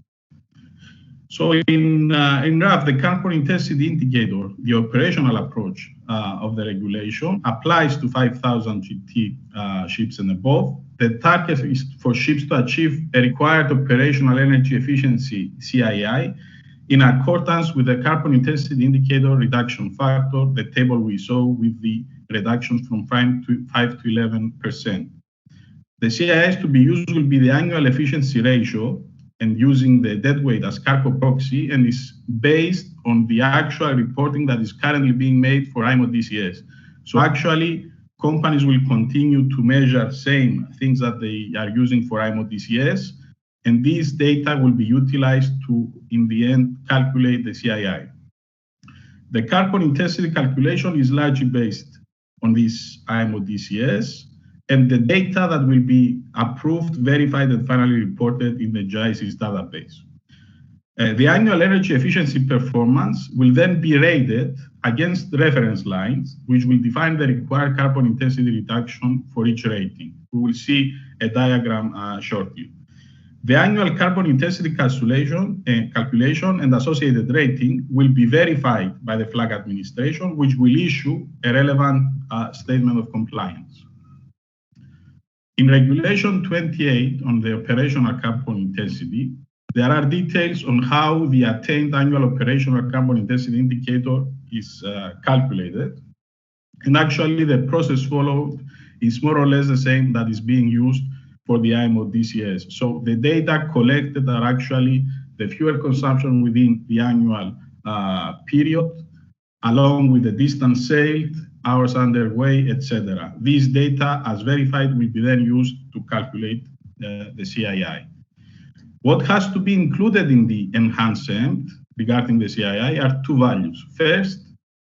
So in RAF, the carbon intensity indicator, the operational approach of the regulation, applies to 5,000 GT ships and above. The target is for ships to achieve a required operational energy efficiency CII in accordance with the carbon intensity indicator reduction factor, the table we saw with the reduction from 5 to 11%. The CIIs to be used will be the annual efficiency ratio, and using the deadweight as cargo proxy, and is based on the actual reporting that is currently being made for IMO DCS. So actually, companies will continue to measure same things that they are using for IMO DCS, and these data will be utilized to, in the end, calculate the CII. The carbon intensity calculation is largely based on this IMO DCS, and the data that will be approved, verified, and finally reported in the GISIS database. The annual energy efficiency performance will then be rated against reference lines, which will define the required carbon intensity reduction for each rating. We will see a diagram shortly. The annual carbon intensity calculation and associated rating will be verified by the flag administration, which will issue a relevant statement of compliance. In Regulation 28 on the operational carbon intensity, there are details on how the attained annual operational carbon intensity indicator is calculated. And actually, the process followed is more or less the same that is being used for the IMO DCS. So the data collected are actually the fuel consumption within the annual period, along with the distance sailed, hours underway, etc. These data, as verified, will be then used to calculate the CII. What has to be included in the enhanced SEM regarding the CII are two values. First,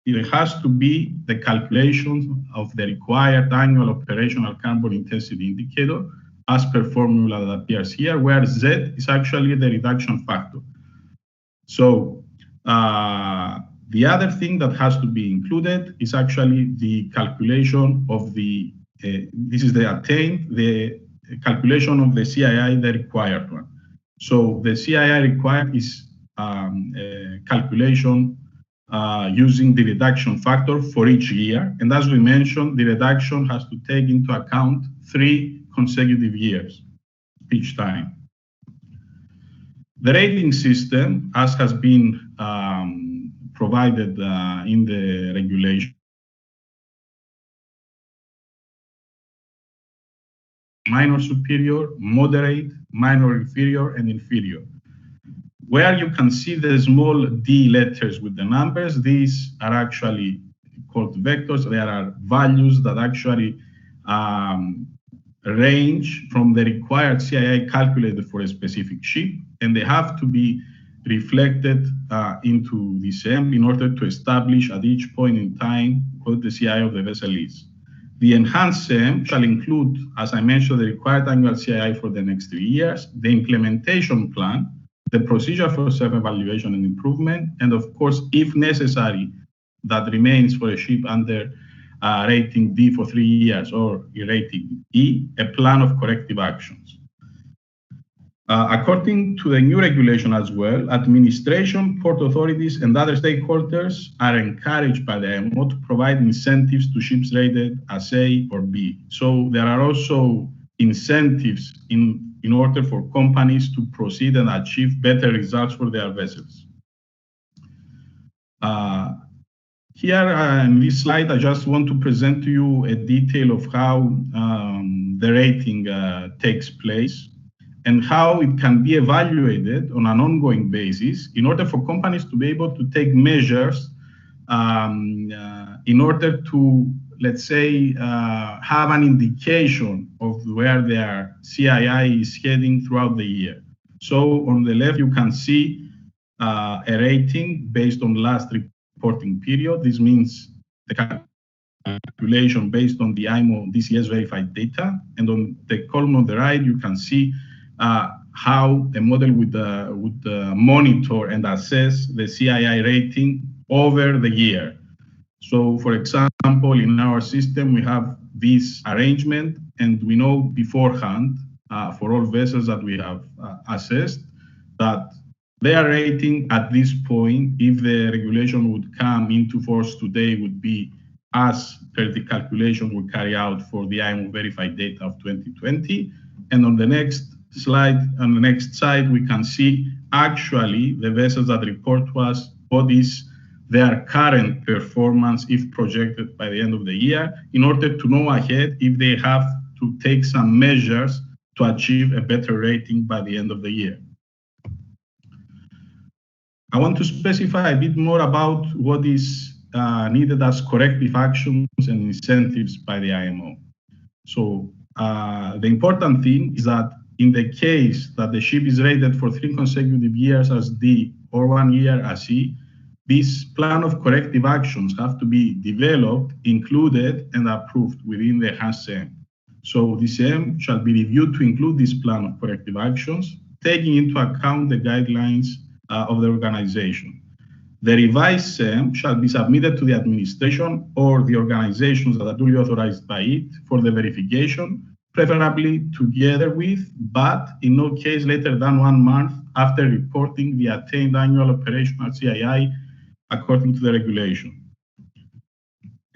it has to be the calculation of the required annual operational carbon intensity indicator as per formula that appears here, where Z is actually the reduction factor. So the other thing that has to be included is actually the calculation of the, this is the attained, the calculation of the CII, the required one. So the CII required is calculation using the reduction factor for each year. And as we mentioned, the reduction has to take into account 3 consecutive years each time. The rating system, as has been provided in the regulation, minor superior, moderate, minor inferior, and inferior. Where you can see the small d letters with the numbers, these are actually called vectors. There are values that actually range from the required CII calculated for a specific ship, and they have to be reflected into the SEM in order to establish at each point in time what the CII of the vessel is. The enhanced SEM shall include, as I mentioned, the required annual CII for the next 3 years, the implementation plan, the procedure for self-evaluation and improvement, and of course, if necessary, that remains for a ship under rating D for 3 years or rating E, a plan of corrective actions. According to the new regulation as well, administration, port authorities, and other stakeholders are encouraged by the IMO to provide incentives to ships rated as A or B. So there are also incentives in order for companies to proceed and achieve better results for their vessels. Here in this slide, I just want to present to you a detail of how the rating takes place, and how it can be evaluated on an ongoing basis in order for companies to be able to take measures in order to, let's say, have an indication of where their CII is heading throughout the year. So on the left, you can see a rating based on last reporting period. This means the calculation based on the IMO DCS verified data. And on the column on the right, you can see how the model would monitor and assess the CII rating over the year. So, for example, in our system, we have this arrangement, and we know beforehand for all vessels that we have assessed that their rating at this point, if the regulation would come into force today, would be as per the calculation we carry out for the IMO verified data of 2020. And on the next slide, on the next side, we can see actually the vessels that report to us what is their current performance if projected by the end of the year, in order to know ahead if they have to take some measures to achieve a better rating by the end of the year. I want to specify a bit more about what is needed as corrective actions and incentives by the IMO. So the important thing is that in the case that the ship is rated for 3 consecutive years as D or 1 year as E, this plan of corrective actions have to be developed, included, and approved within the enhanced CM. So the CM shall be reviewed to include this plan of corrective actions, taking into account the guidelines of the organization. The revised CM shall be submitted to the administration or the organizations that are duly authorized by it for the verification, preferably together with, but in no case later than 1 month after reporting the attained annual operational CII according to the regulation.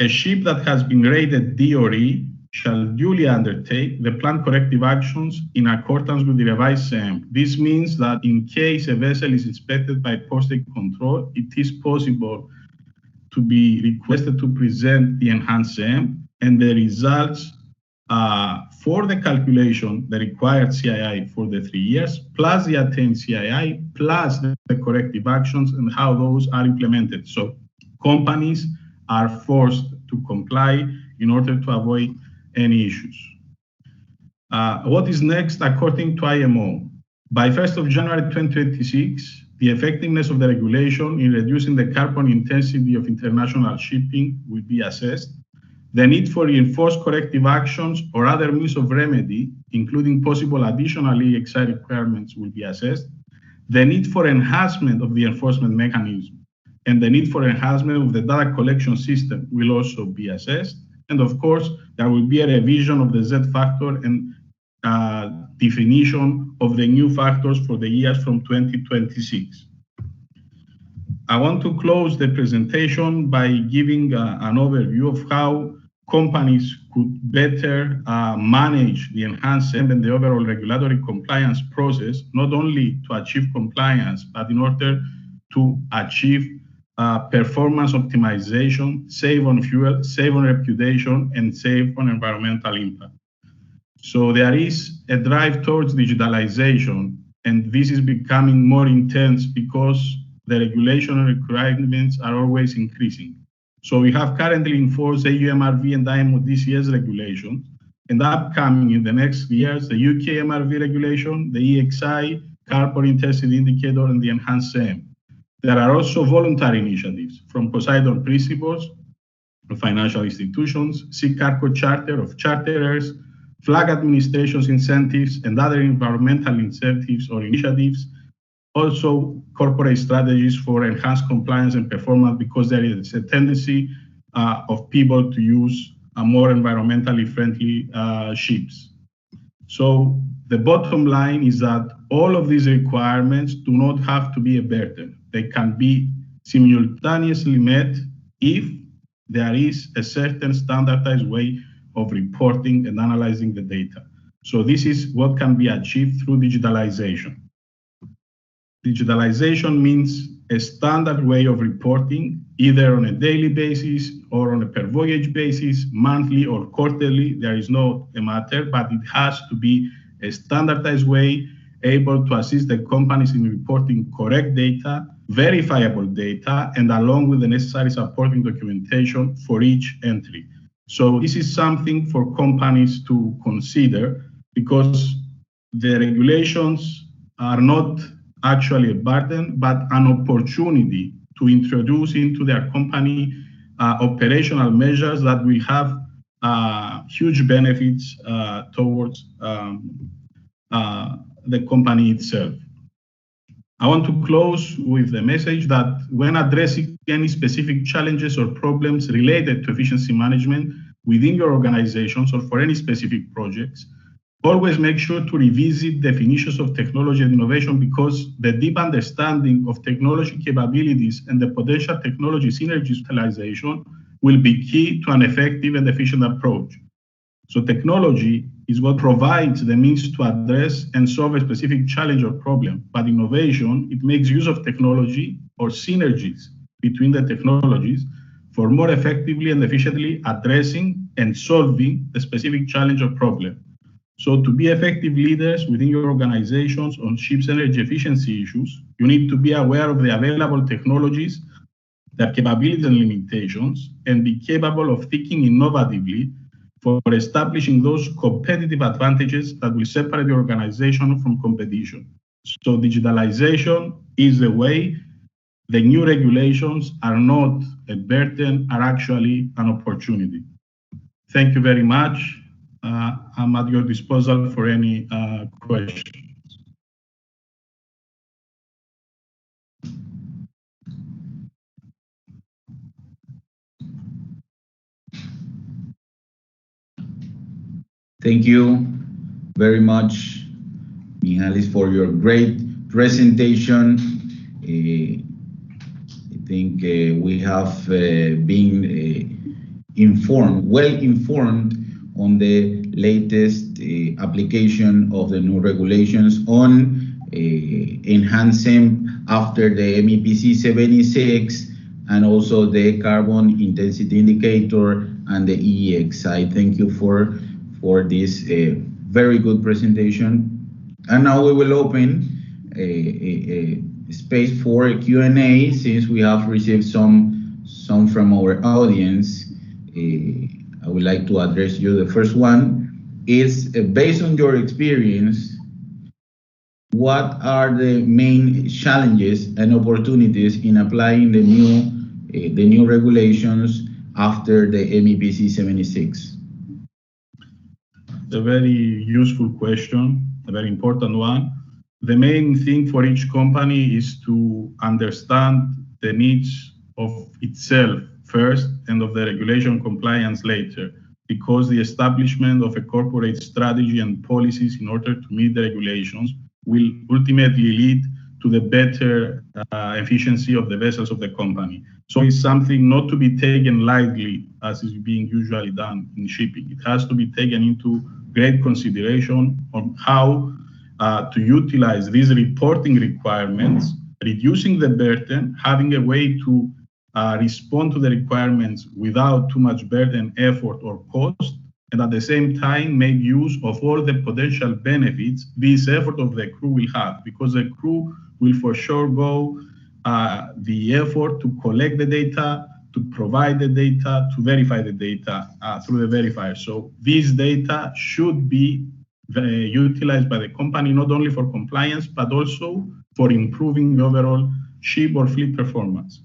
A ship that has been rated D or E shall duly undertake the planned corrective actions in accordance with the revised CM. This means that in case a vessel is inspected by post-take control, it is possible to be requested to present the enhanced CM and the results for the calculation, the required CII for the 3 years, plus the attained CII, plus the corrective actions and how those are implemented. So companies are forced to comply in order to avoid any issues. What is next according to IMO? By 1st of January 2026, the effectiveness of the regulation in reducing the carbon intensity of international shipping will be assessed. The need for reinforced corrective actions or other means of remedy, including possible additional EEXI requirements, will be assessed. The need for enhancement of the enforcement mechanism and the need for enhancement of the data collection system will also be assessed. And of course, there will be a revision of the Z factor and definition of the new factors for the years from 2026. I want to close the presentation by giving an overview of how companies could better manage the enhanced CM and the overall regulatory compliance process, not only to achieve compliance, but in order to achieve performance optimization, save on fuel, save on reputation, and save on environmental impact. So there is a drive towards digitalization, and this is becoming more intense because the regulation and requirements are always increasing. So we have currently enforced AUMRV and IMO DCS regulations, and upcoming in the next years, the UK MRV regulation, the EEXI, carbon intensity indicator, and the enhanced CM. There are also voluntary initiatives from Poseidon Principles of financial institutions, Untitled Chapter of charterers, flag administration's incentives, and other environmental incentives or initiatives. Also, corporate strategies for enhanced compliance and performance, because there is a tendency of people to use more environmentally friendly ships. So the bottom line is that all of these requirements do not have to be a burden. They can be simultaneously met if there is a certain standardized way of reporting and analyzing the data. So this is what can be achieved through digitalization. Digitalization means a standard way of reporting, either on a daily basis or on a per voyage basis, monthly or quarterly. There is no matter, but it has to be a standardized way able to assist the companies in reporting correct data, verifiable data, and along with the necessary supporting documentation for each entry. So this is something for companies to consider, because the regulations are not actually a burden, but an opportunity to introduce into their company operational measures that will have huge benefits towards the company itself. I want to close with the message that when addressing any specific challenges or problems related to efficiency management within your organizations or for any specific projects, always make sure to revisit definitions of technology and innovation, because the deep understanding of technology capabilities and the potential technology synergy utilization will be key to an effective and efficient approach. So technology is what provides the means to address and solve a specific challenge or problem. But innovation, it makes use of technology or synergies between the technologies for more effectively and efficiently addressing and solving the specific challenge or problem. So to be effective leaders within your organizations on ships' energy efficiency issues, you need to be aware of the available technologies, their capabilities and limitations, and be capable of thinking innovatively for establishing those competitive advantages that will separate the organization from competition. So digitalization is the way. The new regulations are not a burden, are actually an opportunity. Thank you very much. I'm at your disposal for any questions. Thank you very much, Mihalis, for your great presentation. I think we have been well informed on the latest application of the new regulations on enhancing after the MEPC 76 and also the carbon intensity indicator and the EEXI. Thank you for this very good presentation. And now we will open a space for a Q&A, since we have received some from our audience. I would like to address you. The first one is, based on your experience, what are the main challenges and opportunities in applying the new regulations after the MEPC 76? A very useful question, a very important one. The main thing for each company is to understand the needs of itself first and of the regulation compliance later, because the establishment of a corporate strategy and policies in order to meet the regulations will ultimately lead to the better efficiency of the vessels of the company. So it's something not to be taken lightly, as is being usually done in shipping. It has to be taken into great consideration on how to utilize these reporting requirements, reducing the burden, having a way to respond to the requirements without too much burden, effort, or cost, and at the same time make use of all the potential benefits this effort of the crew will have, because the crew will for sure go the effort to collect the data, to provide the data, to verify the data through the verifier. So this data should be utilized by the company not only for compliance, but also for improving the overall ship or fleet performance.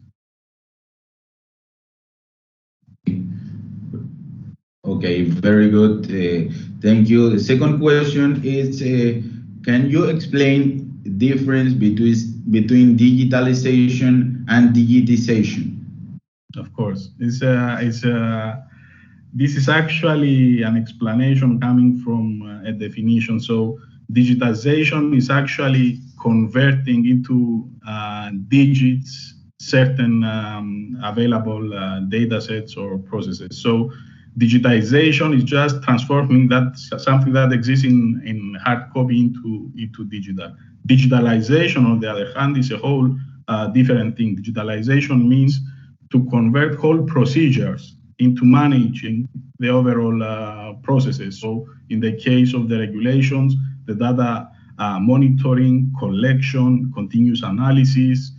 Okay, very good. Thank you. The second question is, can you explain the difference between digitalization and digitization? Of course. This is actually an explanation coming from a definition. So digitization is actually converting into digits certain available data sets or processes. So digitization is just transforming that something that exists in hard copy into digital. Digitalization, on the other hand, is a whole different things. Digitalization means to convert whole procedures into managing the overall processes. So in the case of the regulations, the data monitoring, collection, continuous analysis,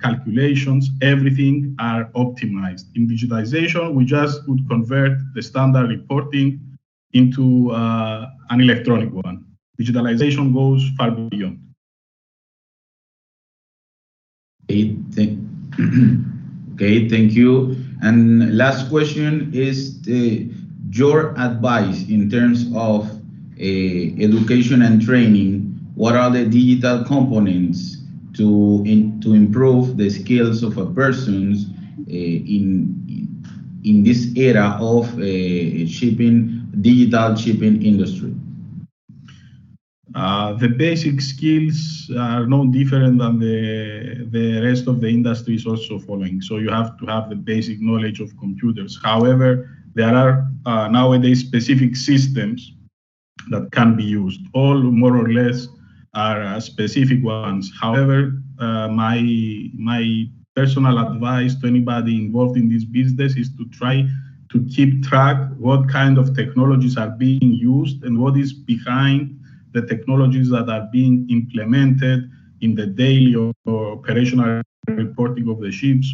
calculations, everything are optimized. In digitization, we just would convert the standard reporting into an electronic one. Digitalization goes far beyond. Okay, thank you. And last question is your advice in terms of education and training. What are the digital components to improve the skills of a person in this era of digital shipping industry? The basic skills are no different than the rest of the industry is also following. So you have to have the basic knowledge of computers. However, there are nowadays specific systems that can be used. All more or less are specific ones. However, my personal advice to anybody involved in this business is to try to keep track what kind of technologies are being used and what is behind the technologies that are being implemented in the daily or operational reporting of the ships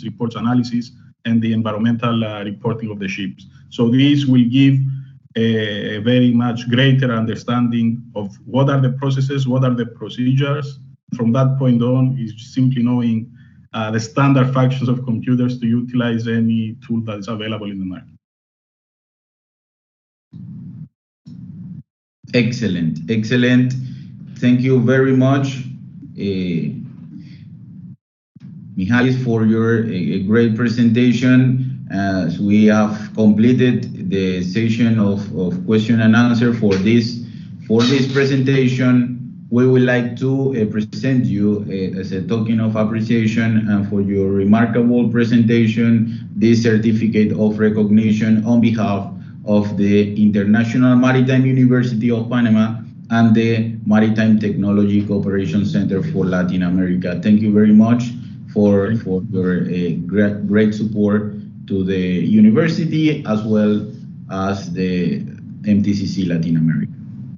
reports analysis, and the environmental reporting of the ships. So this will give a very much greater understanding of what are the processes, what are the procedures. From that point on, is simply knowing the standard functions of computers to utilize any tool that is available in the market. Excellent, excellent. Thank you very much, Mihalis, for your great presentation. As we have completed the session of question and answer for this presentation, we would like to present you as a token of appreciation and for your remarkable presentation, this certificate of recognition on behalf of the International Maritime University of Panama and the Maritime Technology Cooperación Center for Latin America. Thank you very much for your great support to the university as well as the MTCC Latin America.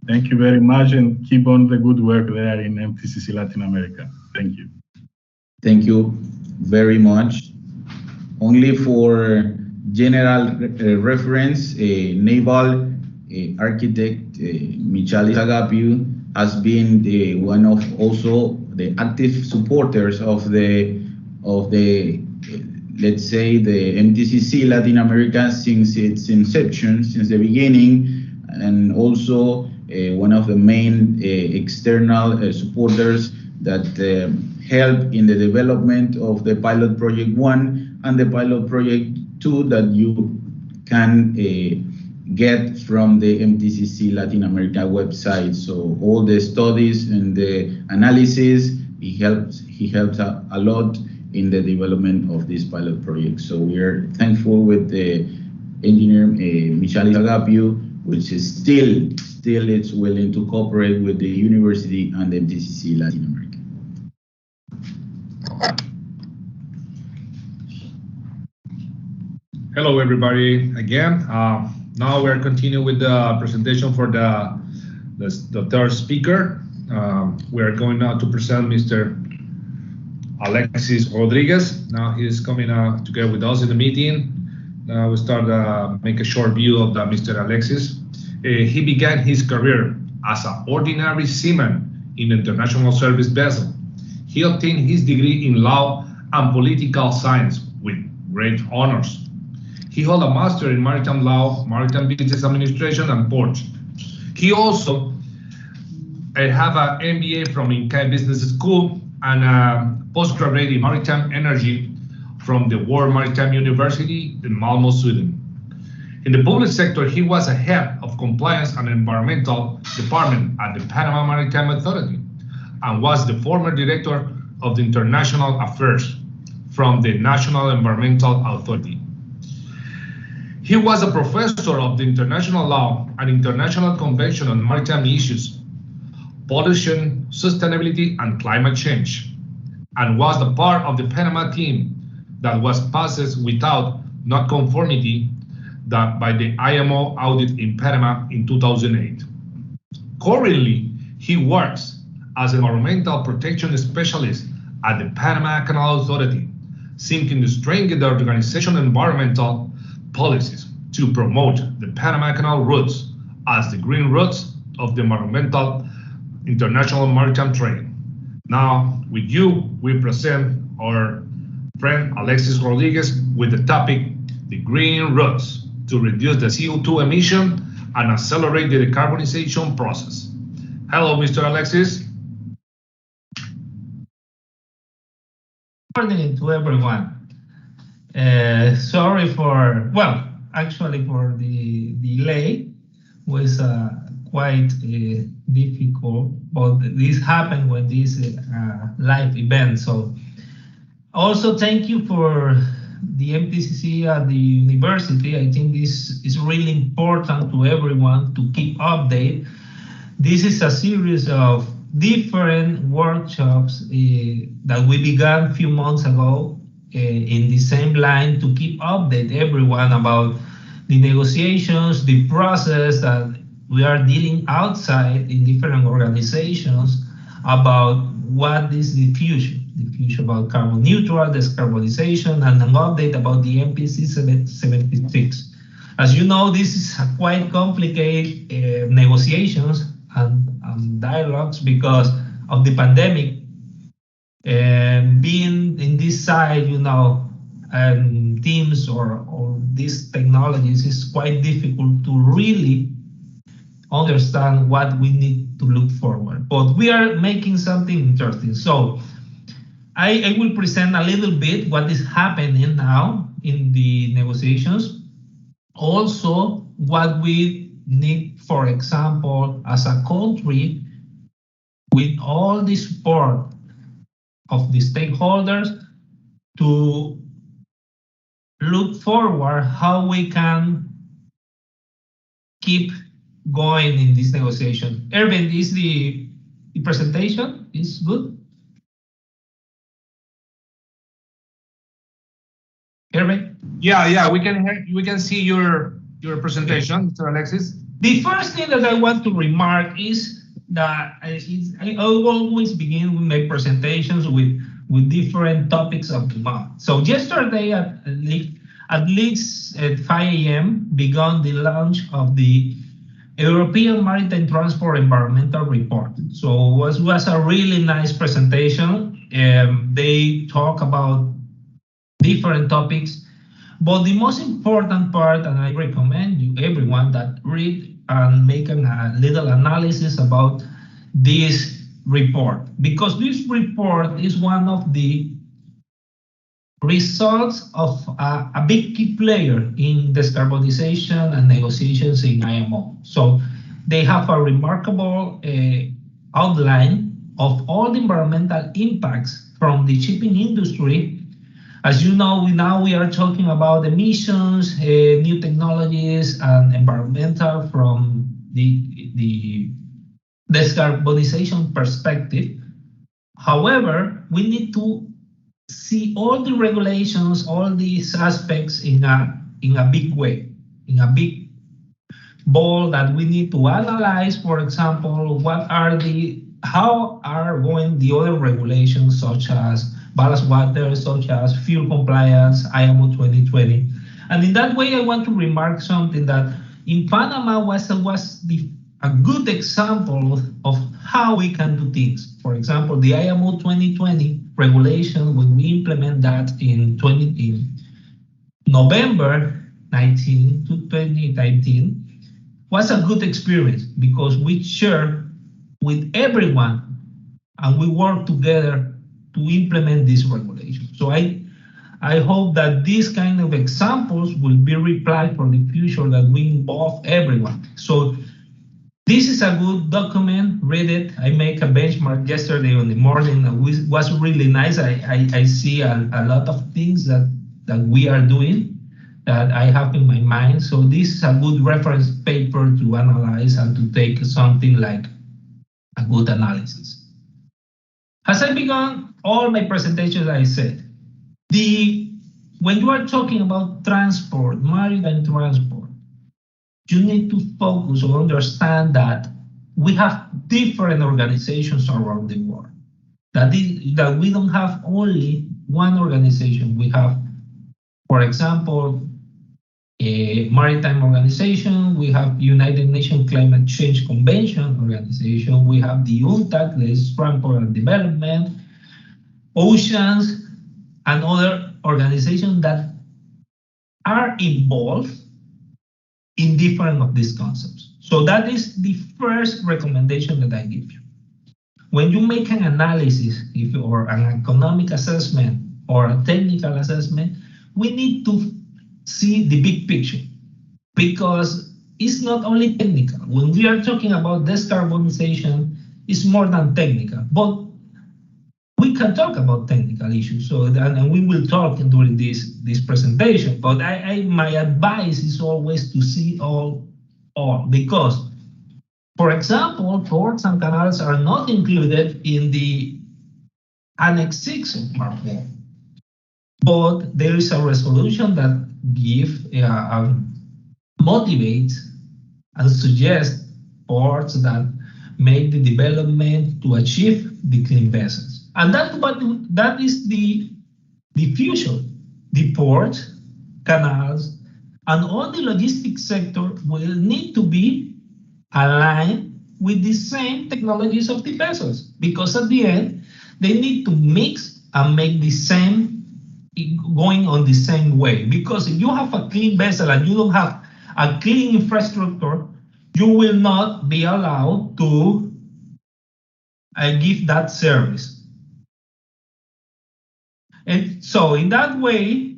Thank you very much, and keep on the good work there in MTCC Latin America. Thank you. Thank you very much. Only for general reference, naval architect Michalis Agapiou has been one of also the active supporters of the let's say the MTCC Latin America since its inception, since the beginning, and also one of the main external supporters that help in the development of the pilot project 1 and the pilot project 2 that you can get from the MTCC Latin America website. So all the studies and the analysis, he helps a lot in the development of this pilot project. So we are thankful with the engineer Michalis Agapiou, which is still it's willing to cooperate with the university and the MTCC Latin America. Hello, everybody, again. Now we're continuing with the presentation for the third speaker. We're going now to present Mr. Alexis Rodriguez. Now he's coming together with us in the meeting. Now we start make a short view of Mr. Alexis. He began his career as an ordinary seaman in an international service vessel. He obtained his degree in law and political science with great honors. He held a master in maritime law, maritime business administration, and ports. He also have an MBA from INCAE Business School and a postgraduate in maritime energy from the World Maritime University in Malmö, Sweden. In the public sector, he was a head of compliance and environmental department at the Panama Maritime Authority and was the former director of the International Affairs from the National Environmental Authority. He was a professor of the international law and international convention on maritime issues, pollution, sustainability, and climate change, and was the part of the Panama team that was passed without not conformity by the IMO audit in Panama in 2008. Currently, he works as an environmental protection specialist at the Panama Canal Authority, seeking to strengthen the organization's environmental policies to promote the Panama Canal routes as the green routes of the environmental international maritime trade. Now, with you, we present our friend Alexis Rodriguez with the topic, the green routes to reduce the CO2 emission and accelerate the decarbonization process. Hello, Mr. Alexis. Good morning to everyone. Sorry for, well, actually for the delay. Was quite difficult, but this happened when this live event. So also thank you for the MTCC at the university. I think this is really important to everyone to keep updated. This is a series of different workshops that we began a few months ago in the same line to keep update everyone about the negotiations, the process that we are dealing outside in different organizations about what is the future about carbon neutral, descarbonization, and an update about the MEPC 76. As you know, this is a quite complicated negotiations and dialogues because of the pandemic. And being in this side, you know, teams or these technologies is quite difficult to really understand what we need to look forward. But we are making something interesting. So I will present a little bit what is happening now in the negotiations. Also, what we need, for example, as a country, with all the support of the stakeholders to look forward how we can keep going in this negotiation. Erwin, is the presentation is good? Erwin? Yeah, we can see your presentation, Mr. Alexis. The first thing that I want to remark is that I always begin with my presentations with different topics of the month. So yesterday at least at 5 a.m. began the launch of the European Maritime Transport Environmental Report. So it was a really nice presentation. They talk about different topics, but the most important part, and I recommend you everyone that read and make a little analysis about this report, because this report is one of the results of a big key player in descarbonization and negotiations in IMO. So they have a remarkable outline of all the environmental impacts from the shipping industry. As you know, now we are talking about emissions, new technologies, and environmental from the descarbonization perspective. However, we need to see all the regulations, all these aspects in a big way, in a big ball that we need to analyze. For example, how are going the other regulations such as ballast water, such as fuel compliance, IMO 2020. And in that way, I want to remark something that in Panama was a good example of how we can do things. For example, the IMO 2020 regulation, when we implement that in November 19 to 2019, was a good experience because we share with everyone and we work together to implement this regulation. So I hope that these kind of examples will be replied for the future, that we involve everyone. So this is a good document, read it. I make a benchmark yesterday in the morning. It was really nice. I see a lot of things that we are doing that I have in my mind. So this is a good reference paper to analyze and to take something like a good analysis. As I began all my presentations I said, when you are talking about transport, maritime transport, you need to focus or understand that we have different organizations around the world. That we don't have only one organization. We have, for example, a maritime organization, we have United Nations Climate Change Convention organization, we have the UNTAC, the Transport and Development, Oceans, and other organizations that are involved in different of these concepts. So that is the first recommendation that I give you. When you make an analysis, or an economic assessment or a technical assessment, we need to see the big picture, because it's not only technical. When we are talking about descarbonization, it's more than technical, but we can talk about technical issues. So, and we will talk during this presentation, but my advice is always to see all, because, for example, ports and canals are not included in the Annex 6 of Part 1, but there is a resolution that motivates and suggests ports that make the development to achieve the clean vessels. And that is the future. The ports, canals, and all the logistics sector will need to be aligned with the same technologies of the vessels, because at the end, they need to mix and make the same, going on the same way. Because if you have a clean vessel and you don't have a clean infrastructure, you will not be allowed to give that service. And so in that way,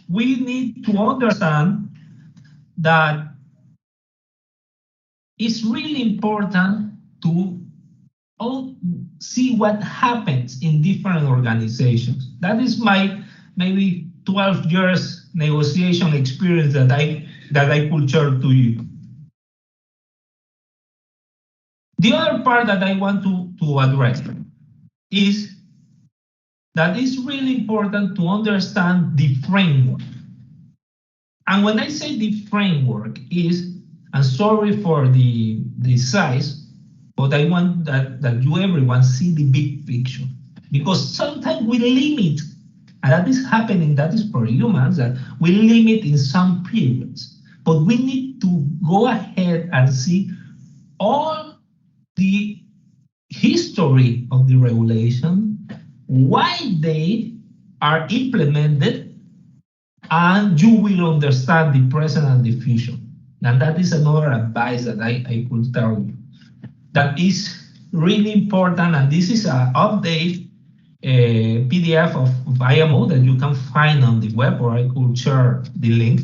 we need to understand that it's really important to see what happens in different organizations. That is my maybe 12 years negotiation experience that I could share to you. The other part that I want to address is that it's really important to understand the framework. And when I say the framework is, I'm sorry for the size, but I want that everyone see the big picture. Because sometimes we limit, and that is happening, that is for humans, that we limit in some periods. But we need to go ahead and see all the history of the regulation, why they are implemented, and you will understand the present and the future. And that is another advice that I could tell you. That is really important, and this is an update PDF of IMO that you can find on the web, or I could share the link,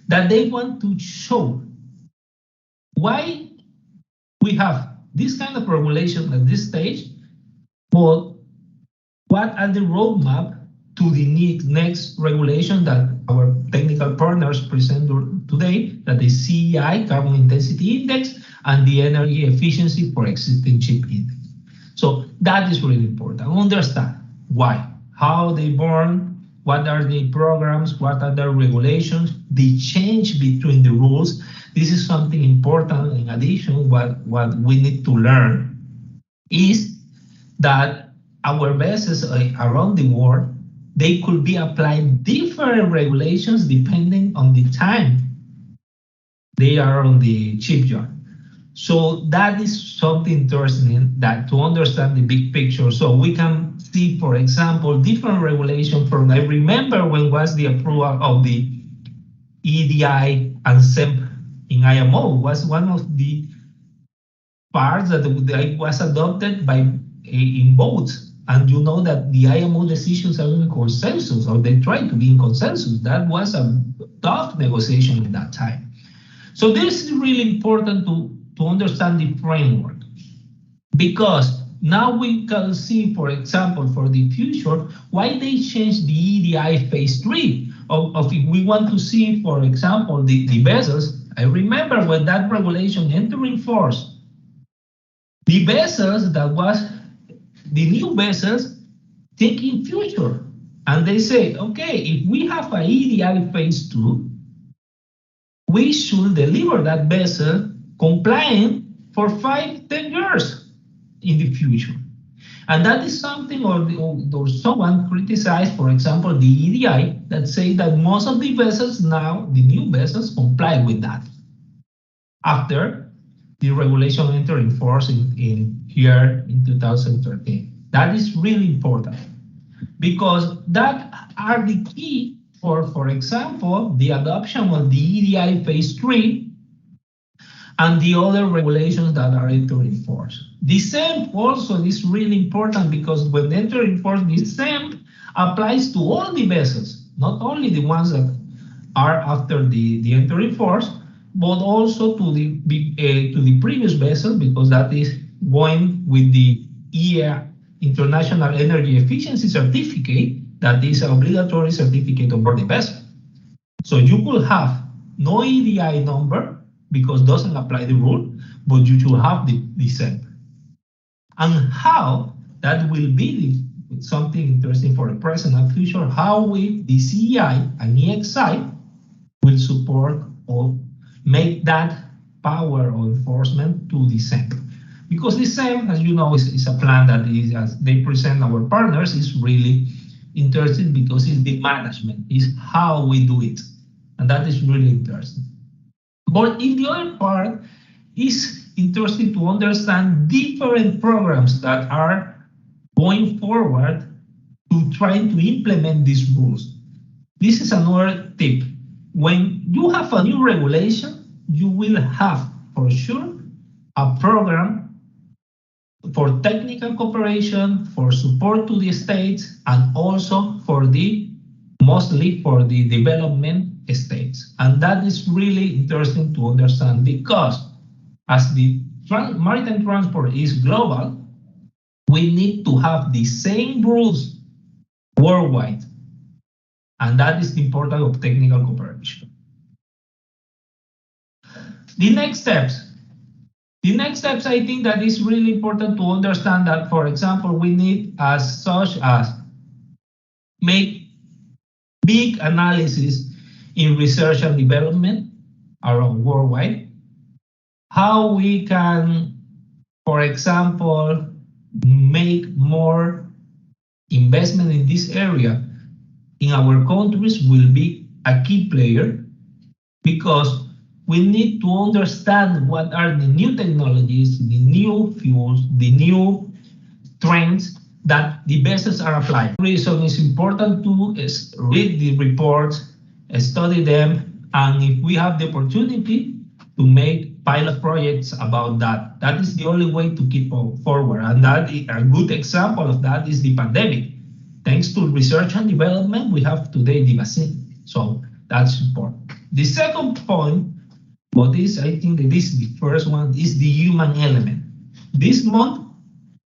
that they want to show why we have this kind of regulation at this stage, but what are the roadmap to the next regulation that our technical partners present today, that the CEI, Carbon Intensity Index, and the Energy Efficiency for Existing Ship Index. So that is really important. Understand why, how they burn, what are the programs, what are the regulations, the change between the rules. This is something important. In addition, what we need to learn is that our vessels around the world, they could be applied different regulations depending on the time they are on the shipyard. So that is something interesting, that to understand the big picture. So we can see, for example, different regulation from, I remember when was the approval of the EDI and SEP in IMO, was one of the parts that was adopted in boats. And you know that the IMO decisions are in consensus, or they try to be in consensus. That was a tough negotiation at that time. So this is really important to understand the framework, because now we can see, for example, for the future, why they changed the EDI phase 3 of if we want to see, for example, the vessels. I remember when that regulation entered in force, the vessels that was the new vessels think in future. And they say, okay, if we have a EDI phase 2, we should deliver that vessel compliant for 5-10 years in the future. And that is something, or someone criticized, for example, the EDI, that say that most of the vessels now, the new vessels, comply with that. After the regulation entered in force here in 2013. That is really important, because that are the key for example, the adoption of the EDI phase 3 and the other regulations that are entering in force. The same also is really important, because when entering in force, the same applies to all the vessels, not only the ones that are after the entry in force, but also to the previous vessel, because that is going with the IEA International Energy Efficiency Certificate, that is an obligatory certificate on board the vessel. So you could have no EDI number because it doesn't apply the rule, but you should have the same. And how that will be something interesting for the present and future, how the CEI and EXI will support or make that power of enforcement to the same. Because the same, as you know, is a plan that is, as they present our partners, is really interesting, because it's the management, is how we do it. And that is really interesting. But in the other part, it's interesting to understand different programs that are going forward to try to implement these rules. This is another tip. When you have a new regulation, you will have, for sure, a program for technical cooperation, for support to the states, and also mostly for the development states. And that is really interesting to understand, because as the maritime transport is global, we need to have the same rules worldwide. And that is the importance of technical cooperation. The next steps, I think that is really important to understand that, for example, we need as make big analysis in research and development around worldwide. How we can, for example, make more investment in this area in our countries will be a key player, because we need to understand what are the new technologies, the new fuels, the new trends that the vessels are applying. The reason it's important to read the reports, study them, and if we have the opportunity to make pilot projects about that, that is the only way to keep forward. And that a good example of that is the pandemic. Thanks to research and development, we have today the vaccine. So that's important. The second point, but this, I think that this is the first one, is the human element. This month,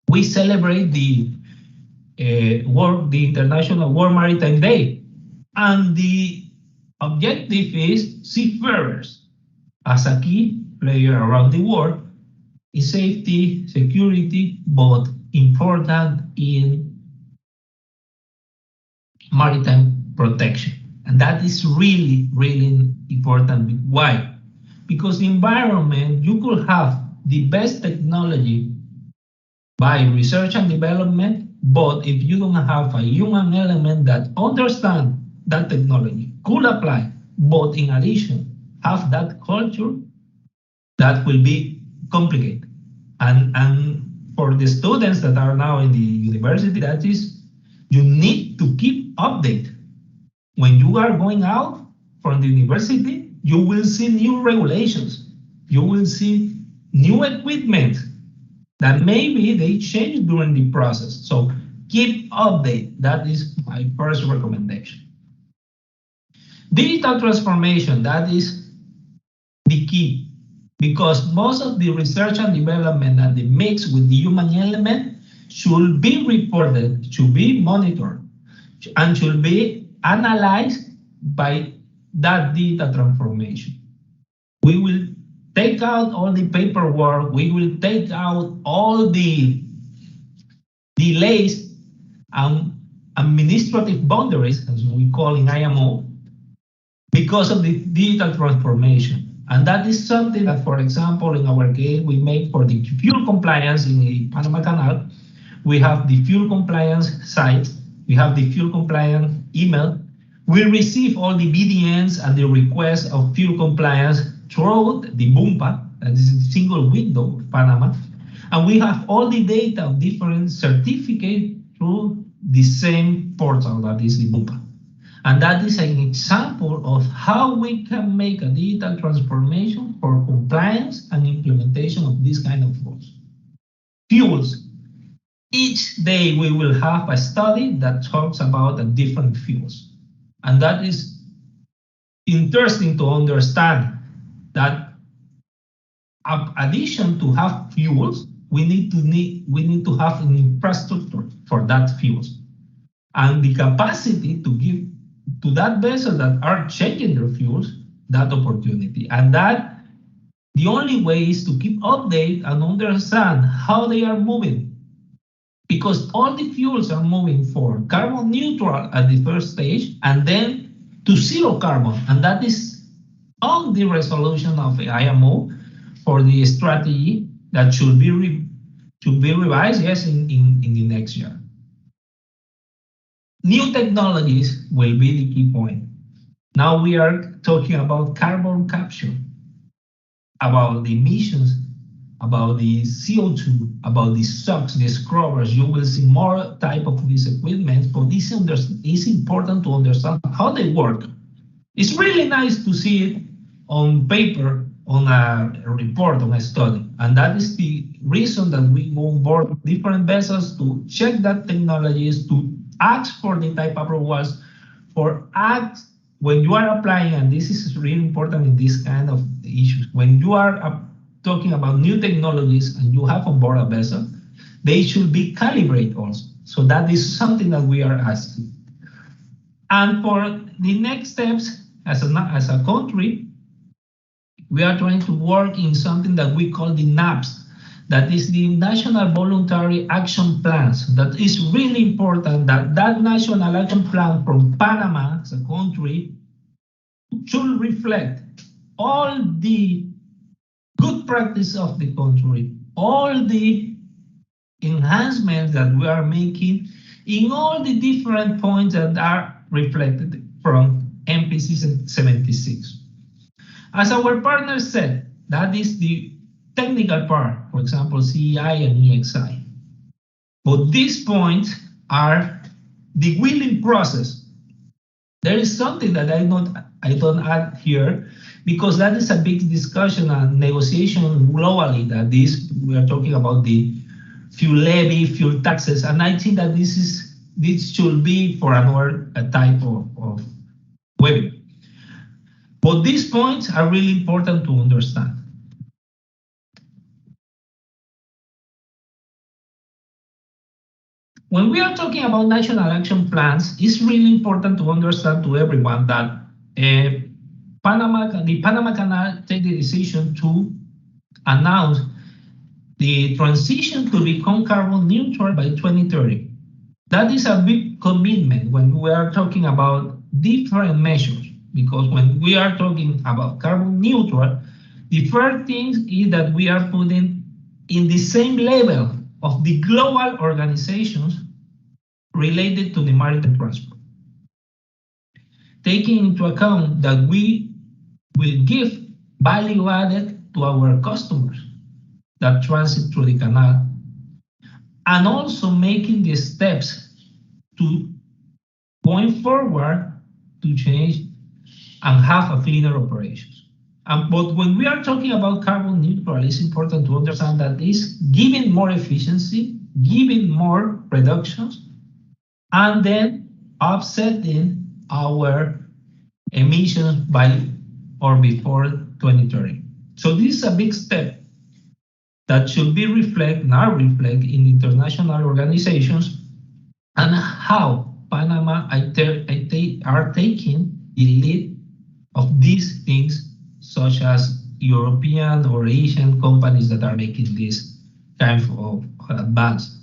we celebrate the International World Maritime Day. And the objective is seafarers as a key player around the world in safety, security, but important in maritime protection. And that is really, really important. Why? Because the environment, you could have the best technology by research and development, but if you don't have a human element that understands that technology, could apply, but in addition, have that culture, that will be complicated. And for the students that are now in the university, that is, you need to keep update. When you are going out from the university, you will see new regulations. You will see new equipment that maybe they change during the process. So keep update. That is my first recommendation. Digital transformation, that is the key, because most of the research and development and the mix with the human element should be reported, should be monitored, and should be analyzed by that data transformation. We will take out all the paperwork, we will take out all the delays and administrative boundaries, as we call in IMO, because of the digital transformation. And that is something that, for example, in our case, we make for the fuel compliance in the Panama Canal. We have the fuel compliance site, we have the fuel compliance email. We receive all the BDNs and the requests of fuel compliance through the BUMPA, that is a single window of Panama. And we have all the data of different certificates through the same portal that is the BUMPA. And that is an example of how we can make a digital transformation for compliance and implementation of this kind of rules. Fuels. Each day we will have a study that talks about the different fuels. And that is interesting to understand that in addition to have fuels, we need to have an infrastructure for that fuels and the capacity to give to that vessel that are changing their fuels that opportunity. And that the only way is to keep update and understand how they are moving, because all the fuels are moving for carbon neutral at the first stage and then to zero carbon. And that is on the resolution of the IMO for the strategy that should be revised, yes, in the next year. New technologies will be the key point. Now we are talking about carbon capture, about the emissions, about the CO2, about the SOx, the scrubbers. You will see more type of this equipment, but this is important to understand how they work. It's really nice to see it on paper, on a report, on a study. And that is the reason that we go on board different vessels to check that technologies, to ask for the type approvals, for ask when you are applying, and this is really important in this kind of issues. When you are talking about new technologies and you have on board a vessel, they should be calibrated also. So that is something that we are asking. And for the next steps, as a country, we are trying to work in something that we call the NAPs. That is the National Voluntary Action Plans. That is really important that that National Action Plan from Panama as a country should reflect all the good practice of the country, all the enhancements that we are making in all the different points that are reflected from MEPC 76. As our partner said, that is the technical part, for example, CEI and EXI. But these points are the willing process. There is something that I don't add here, because that is a big discussion and negotiation globally, that we are talking about the fuel levy, fuel taxes, and I think that this should be for another type of webinar. But these points are really important to understand. When we are talking about national action plans, it's really important to understand to everyone that the Panama Canal take the decision to announce the transition to become carbon neutral by 2030. That is a big commitment when we are talking about different measures, because when we are talking about carbon neutral, the first thing is that we are putting in the same level of the global organizations related to the maritime transport, taking into account that we will give value added to our customers that transit through the canal, and also making the steps to going forward to change and have a cleaner operations. But when we are talking about carbon neutral, it's important to understand that it's giving more efficiency, giving more reductions, and then offsetting our emissions by or before 2030. So this is a big step that should be reflected in international organizations, and how Panama are taking the lead of these things, such as European or Asian companies that are making this kind of advance.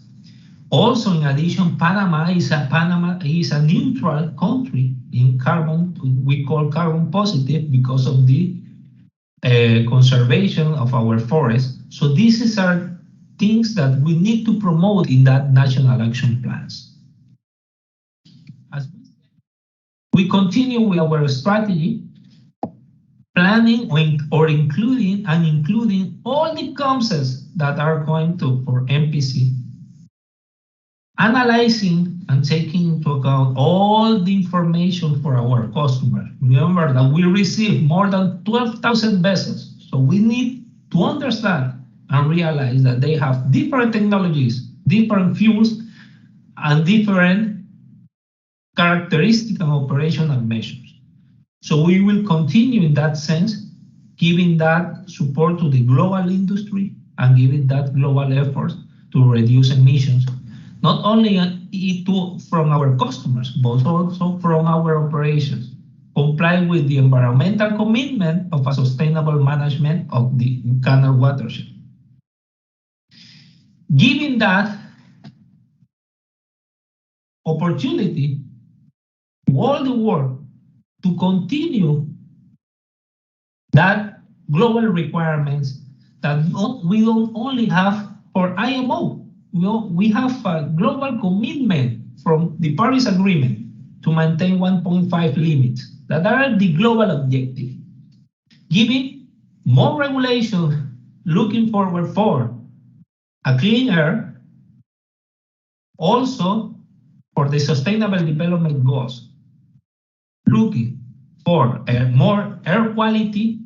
Also, in addition, Panama is a neutral country in carbon. We call carbon positive because of the conservation of our forests. So these are things that we need to promote in that national action plans. As we continue with our strategy, planning or including all the concepts that are going to for MPC, analyzing and taking into account all the information for our customers. Remember that we receive more than 12,000 vessels, so we need to understand and realize that they have different technologies, different fuels, and different characteristics and operational measures. So we will continue in that sense, giving that support to the global industry and giving that global effort to reduce emissions, not only from our customers, but also from our operations, comply with the environmental commitment of a sustainable management of the canal watershed. Given that opportunity to all the world to continue that global requirements that we don't only have for IMO. We have a global commitment from the Paris Agreement to maintain 1.5 limits that are the global objective. Giving more regulation, looking forward for a clean air, also for the sustainable development goals, looking for more air quality,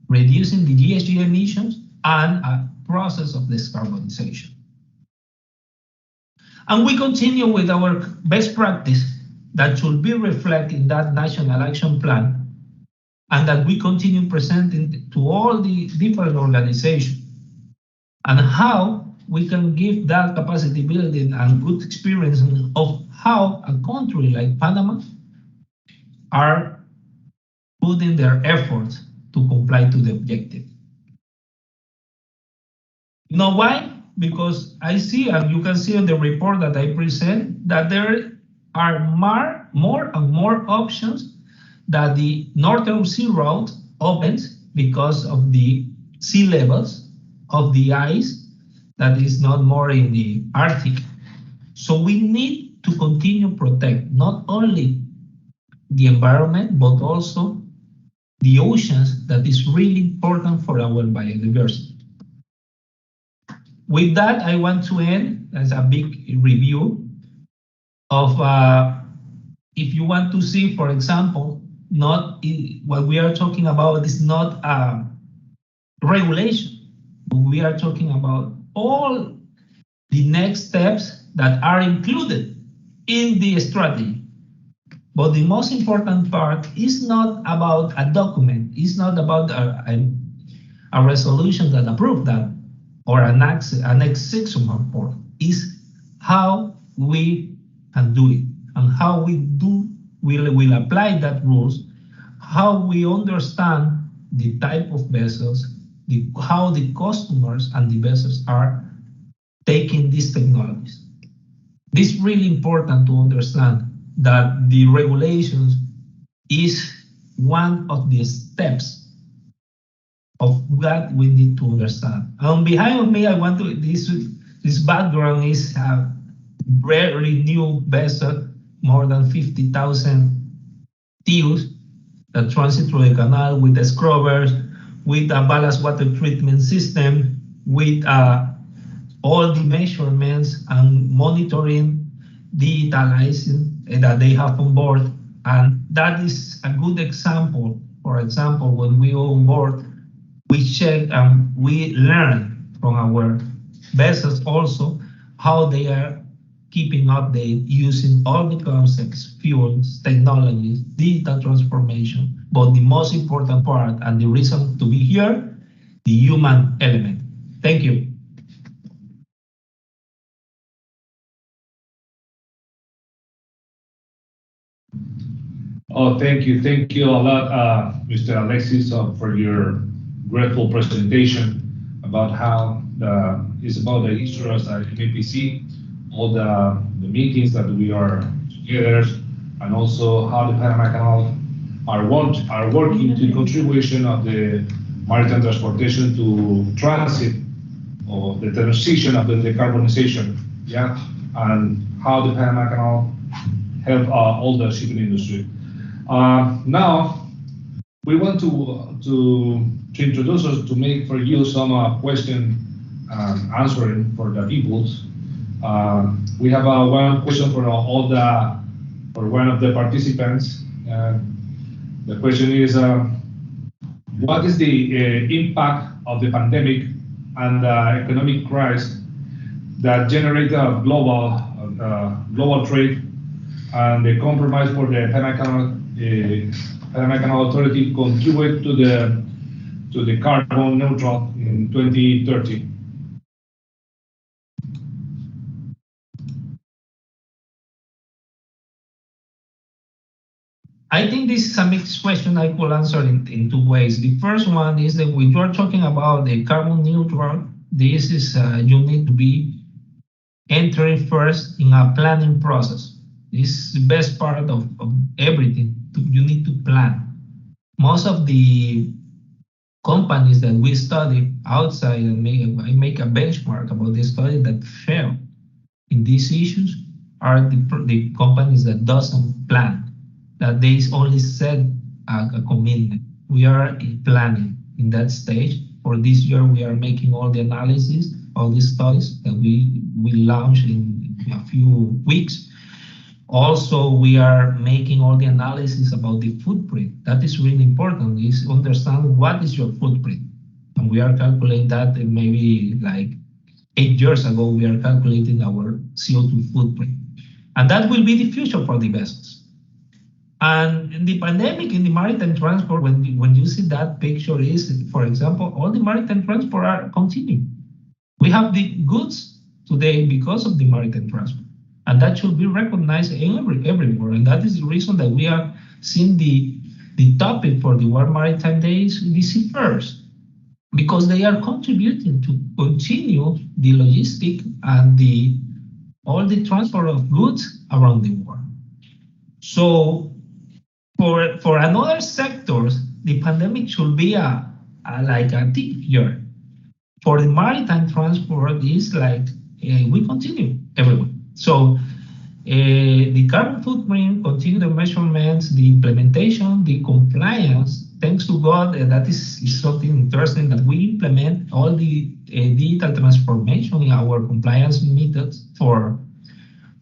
reducing the GHG emissions, and a process of descarbonization. And we continue with our best practice that should be reflected in that national action plan, and that we continue presenting to all the different organizations, and how we can give that capacity building and good experience of how a country like Panama are putting their efforts to comply to the objective. You know why? Because I see, and you can see in the report that I present, that there are more and more options that the Northern Sea Route opens because of the sea levels of the ice that is not more in the Arctic. So we need to continue to protect not only the environment, but also the oceans, that is really important for our biodiversity. With that, I want to end as a big review of if you want to see, for example, what we are talking about is not a regulation, but we are talking about all the next steps that are included in the strategy. But the most important part is not about a document, it's not about a resolution that approves that, or an Annex 6 report. Is how we can do it, and how we'll apply that rules, how we understand the type of vessels, how the customers and the vessels are taking these technologies. This is really important to understand that the regulations is one of the steps of what we need to understand. And behind me, I want to, this background is a very new vessel, more than 50,000 TEUs that transit through the canal with the scrubbers, with a ballast water treatment system, with all the measurements and monitoring, digitalizing that they have on board. And that is a good example. For example, when we go on board, we check and we learn from our vessels also how they are keeping update using all the concepts, fuels, technologies, digital transformation. But the most important part and the reason to be here, the human element. Thank you. Oh, thank you a lot, Mr. Alexis, for your grateful presentation about how it's about the issuers at MEPC all the meetings that we are together, and also how the Panama Canal are working to contribution of the maritime transportation to transit or the transition of the decarbonization, yeah, and how the Panama Canal help all the shipping industry. Now we want to introduce us to make for you some question answering for the peoples. We have one question for one of the participants. The question is, what is the impact of the pandemic and the economic crisis that generate a global trade and the compromise for the Panama Canal Authority contribute to the carbon neutral in 2030? I think this is a mixed question. I could answer in two ways. The first one is that when you're talking about the carbon neutral, this is you need to be entering first in a planning process. This is the best part of everything. You need to plan. Most of the companies that we study outside and make a benchmark about the study that fail in these issues are the companies that doesn't plan, that they only set a commitment. We are planning in that stage. For this year, we are making all the analysis, all the studies that we launch in a few weeks. Also, we are making all the analysis about the footprint. That is really important, is understand what is your footprint. And we are calculating that maybe like 8 years ago, we are calculating our CO2 footprint. And that will be the future for the vessels. And in the pandemic, in the maritime transport, when you see that picture is, for example, all the maritime transport are continuing. We have the goods today because of the maritime transport. And that should be recognized everywhere. And that is the reason that we are seeing the topic for the World Maritime Days, the seafarers, because they are contributing to continue the logistic and all the transport of goods around the world. So for another sectors, the pandemic should be like a tip year. For the maritime transport, is like we continue everywhere. So the carbon footprint, continue the measurements, the implementation, the compliance. Thanks to God, that is something interesting that we implement all the digital transformation in our compliance methods for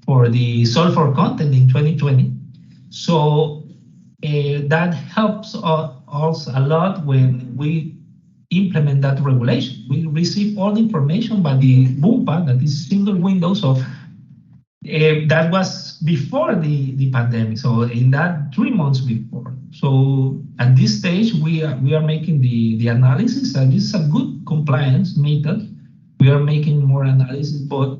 the sulfur content in 2020. So that helps us a lot when we implement that regulation. We receive all the information by the BUMPA, that is single window. So that was before the pandemic. So in that 3 months before. So at this stage, we are making the analysis, and this is a good compliance method. We are making more analysis, but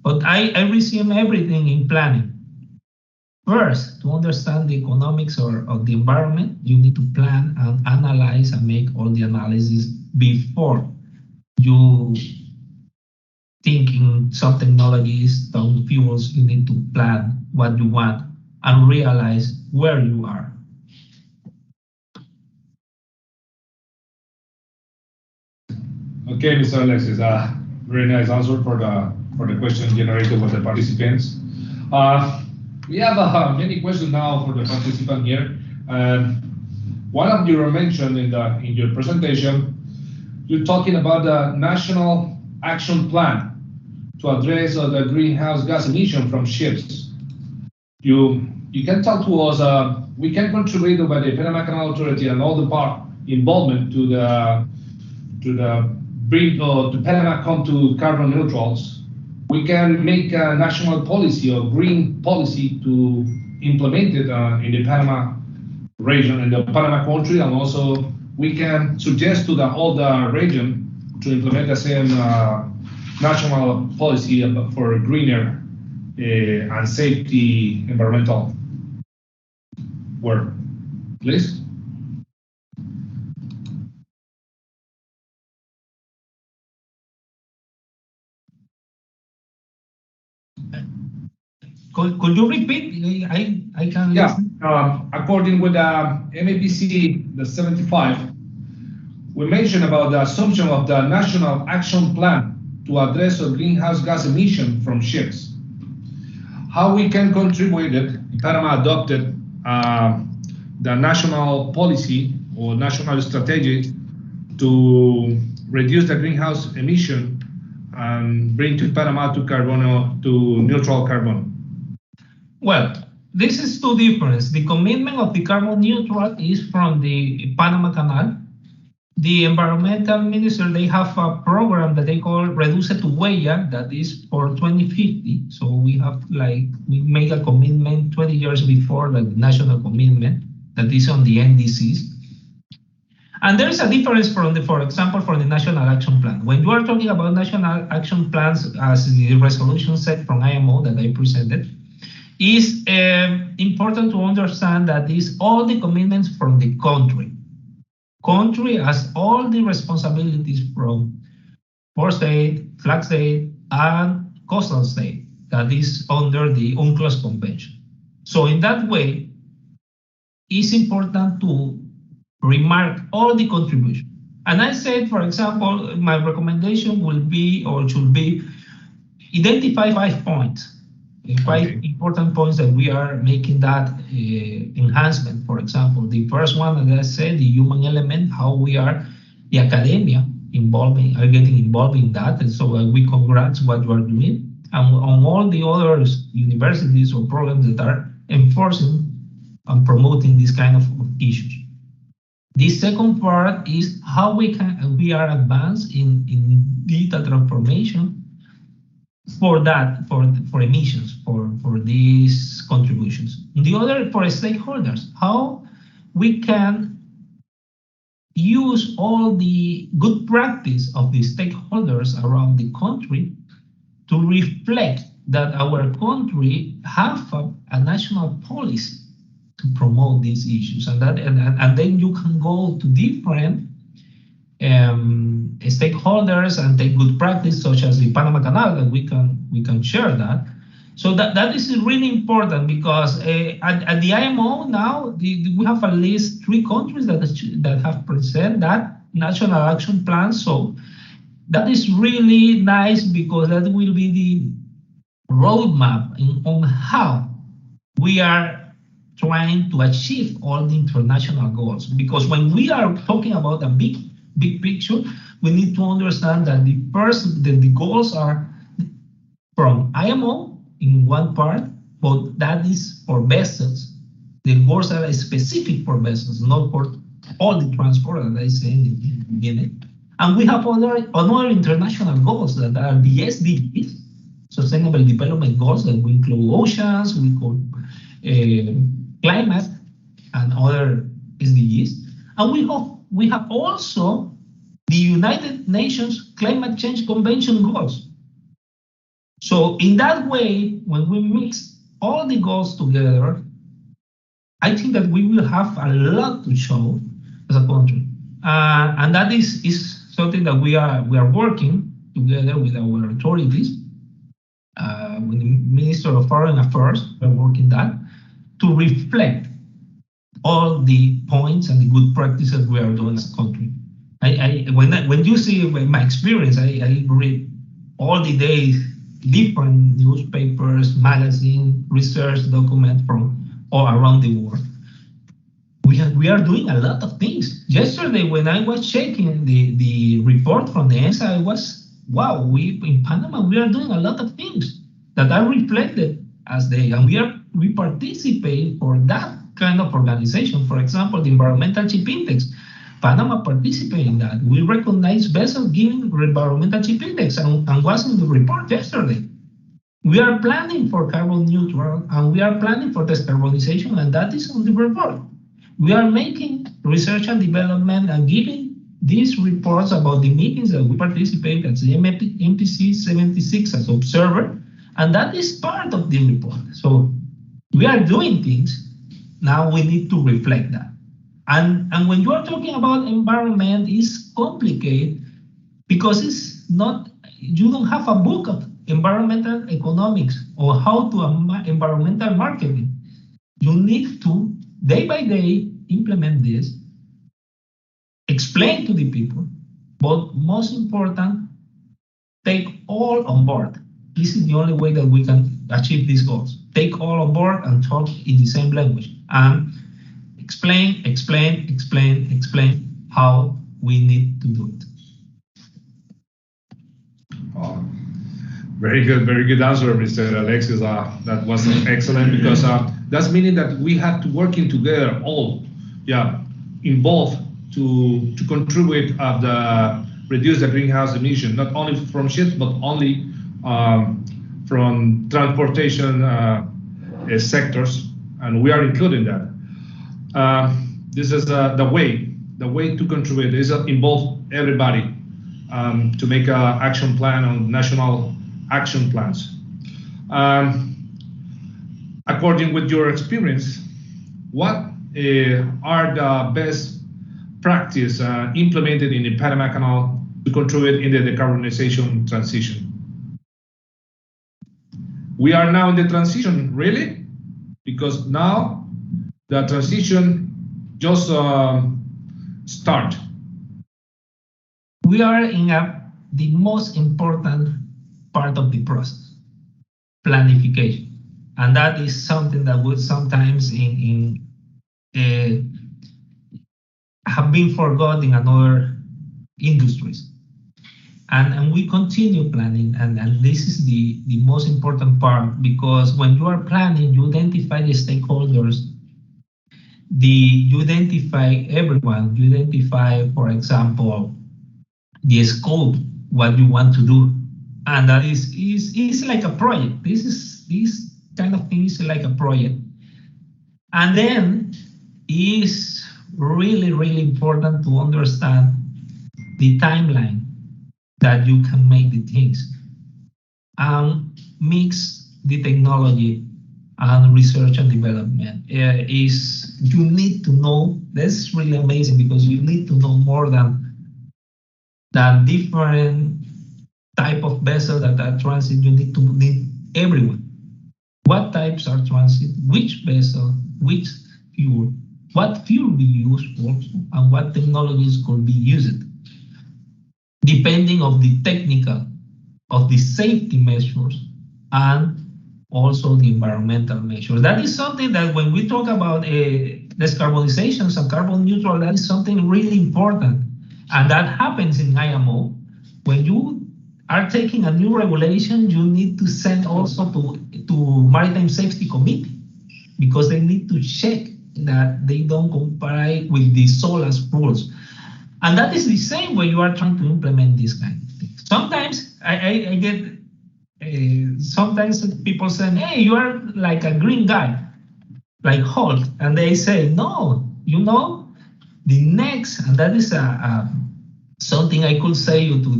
I resume everything in planning. First, to understand the economics of the environment, you need to plan and analyze and make all the analysis before you think in some technologies, some fuels. You need to plan what you want and realize where you are. Okay, Mr. Alexis, very nice answer for the question generated by the participants. We have many questions now for the participant here. One of you mentioned in your presentation, you're talking about the National Action Plan to address the greenhouse gas emission from ships. You can talk to us. We can contribute by the Panama Canal Authority and all the part involvement to bring to Panama come to carbon neutrals. We can make a national policy or green policy to implement it in the Panama region, in the Panama country, and also we can suggest to the whole region to implement the same national policy for greener and safety environmental work. Please. Could you repeat? I can listen. According with MEPC, the 75, we mentioned about the assumption of the National Action Plan to address the greenhouse gas emission from ships. How we can contribute it? Panama adopted the national policy or national strategy to reduce the greenhouse emission and bring to Panama to neutral carbon. Well, this is two different. The commitment of the carbon neutral is from the Panama Canal. The environmental minister, they have a program that they call Reduce tu Huella, that is for 2050. So we have we make a commitment 20 years before the national commitment that is on the NDCs. And there is a difference from for example, for the National Action Plan. When you are talking about National Action Plans, as the resolution said from IMO that I presented, is important to understand that these all the commitments from the country. Country has all the responsibilities from port state, flag state, and coastal state that is under the UNCLOS Convention. So in that way, it's important to remark all the contributions. And I said, for example, my recommendation will be or should be identify 5 points. Quite important points that we are making that enhancement. For example, the first one, as I said, the human element, how we are, the academia are getting involved in that. And so we congrats what you are doing. And on all the other universities or programs that are enforcing and promoting this kind of issues. The second part is how we are advanced in digital transformation for that, for emissions, for these contributions. The other for stakeholders, how we can use all the good practice of the stakeholders around the country to reflect that our country have a national policy to promote these issues, and then you can go to different stakeholders and take good practice, such as the Panama Canal, and we can share that. So that is really important because at the IMO now we have at least 3 countries that have presented that national action plan. So that is really nice because that will be the roadmap on how we are trying to achieve all the international goals. Because when we are talking about a big picture, we need to understand that the goals are from IMO in one part, but that is for vessels. The goals are specific for vessels, not for all the transport, as I said in the beginning. And we have other international goals that are the SDGs, Sustainable Development Goals, that we include oceans, we include climate, and other SDGs. And we have also the United Nations Climate Change Convention goals. So in that way, when we mix all the goals together, I think that we will have a lot to show as a country. And that is something that we are working together with our authorities, with the Minister of Foreign Affairs, we're working that to reflect all the points and the good practices we are doing as a country. When you see my experience, I read all the days different newspapers, magazines, research documents from all around the world. We are doing a lot of things. Yesterday, when I was checking the report from the ENSA, I was, wow, in Panama, we are doing a lot of things that are reflected and we participate for that kind of organization. For example, the Environmental Chip Index. Panama participated in that. We recognize vessels giving environmental chip index and was in the report yesterday. We are planning for carbon neutral and we are planning for descarbonization, and that is on the report. We are making research and development and giving these reports about the meetings that we participate at the MEPC 76 as observer, and that is part of the report. So we are doing things. Now we need to reflect that. And when you are talking about environment, it's complicated because it's not, you don't have a book environmental economics or how to environmental marketing. You need to, day by day, implement this, explain to the people, but most important, take all on board. This is the only way that we can achieve these goals. Take all on board and talk in the same language and explain how we need to do it. Very good answer, Mr. Alexis. That was excellent, because that's meaning that we have to working together, all, involved to contribute at the reduce the greenhouse emission, not only from ships but only from transportation sectors, and we are including that. This is the way to contribute is involve everybody to make an action plan on national action plans. According with your experience, what are the best practice implemented in the Panama Canal to contribute in the decarbonization transition? We are now in the transition, really? Because now the transition just start. We are in the most important part of the process, planification. And that is something that would sometimes have been forgotten in other industries. And we continue planning, and this is the most important part, because when you are planning, you identify the stakeholders, you identify everyone, you identify, for example, the scope, what you want to do. And that is like a project. This kind of thing is like a project. And then it's really, really important to understand the timeline that you can make the things and mix the technology and research and development. You need to know, that's really amazing, because you need to know more than different type of vessel that are transit. You need to need everyone. What types are transit, which vessel, which fuel, what fuel we use also, and what technologies could be used, depending on the technical, of the safety measures, and also the environmental measures. That is something that when we talk about descarbonizations and carbon neutral, that is something really important. And that happens in IMO. When you are taking a new regulation, you need to send also to Maritime Safety Committee, because they need to check that they don't comply with the SOLAS rules. And that is the same when you are trying to implement this kind of thing. Sometimes I get, sometimes people say, hey, you are like a green guy, like Hulk. And they say, no, you know, the next, and that is something I could say to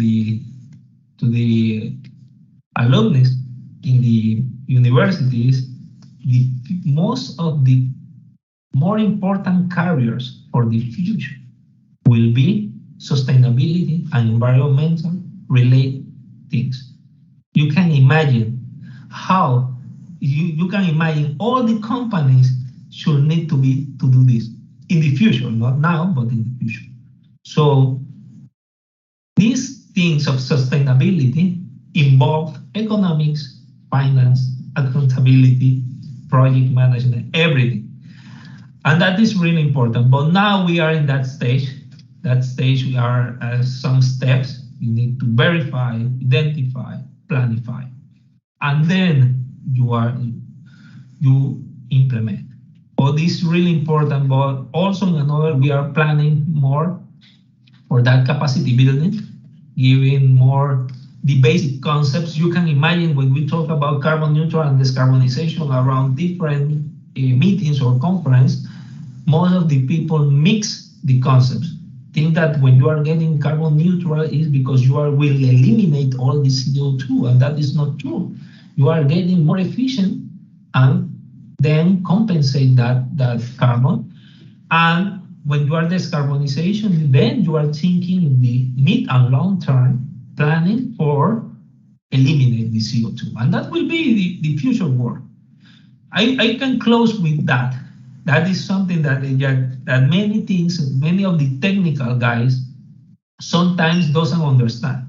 the alumni in the universities, most of the more important carriers for the future will be sustainability and environmental related things. You can imagine how you can imagine all the companies should need to do this in the future, not now, but in the future. So these things of sustainability involve economics, finance, accountability, project management, everything. And that is really important. But now we are in that stage. That stage, we are some steps. You need to verify, identify, planify, and then you implement. But this is really important. But also in another, we are planning more for that capacity building, giving more the basic concepts. You can imagine when we talk about carbon neutral and decarbonization around different meetings or conference, most of the people mix the concepts. Think that when you are getting carbon neutral is because you will eliminate all the CO2, and that is not true. You are getting more efficient and then compensate that carbon. And when you are decarbonization, then you are thinking in the mid and long term planning for eliminate the CO2, and that will be the future work. I can close with that. That is something that many things, many of the technical guys sometimes doesn't understand.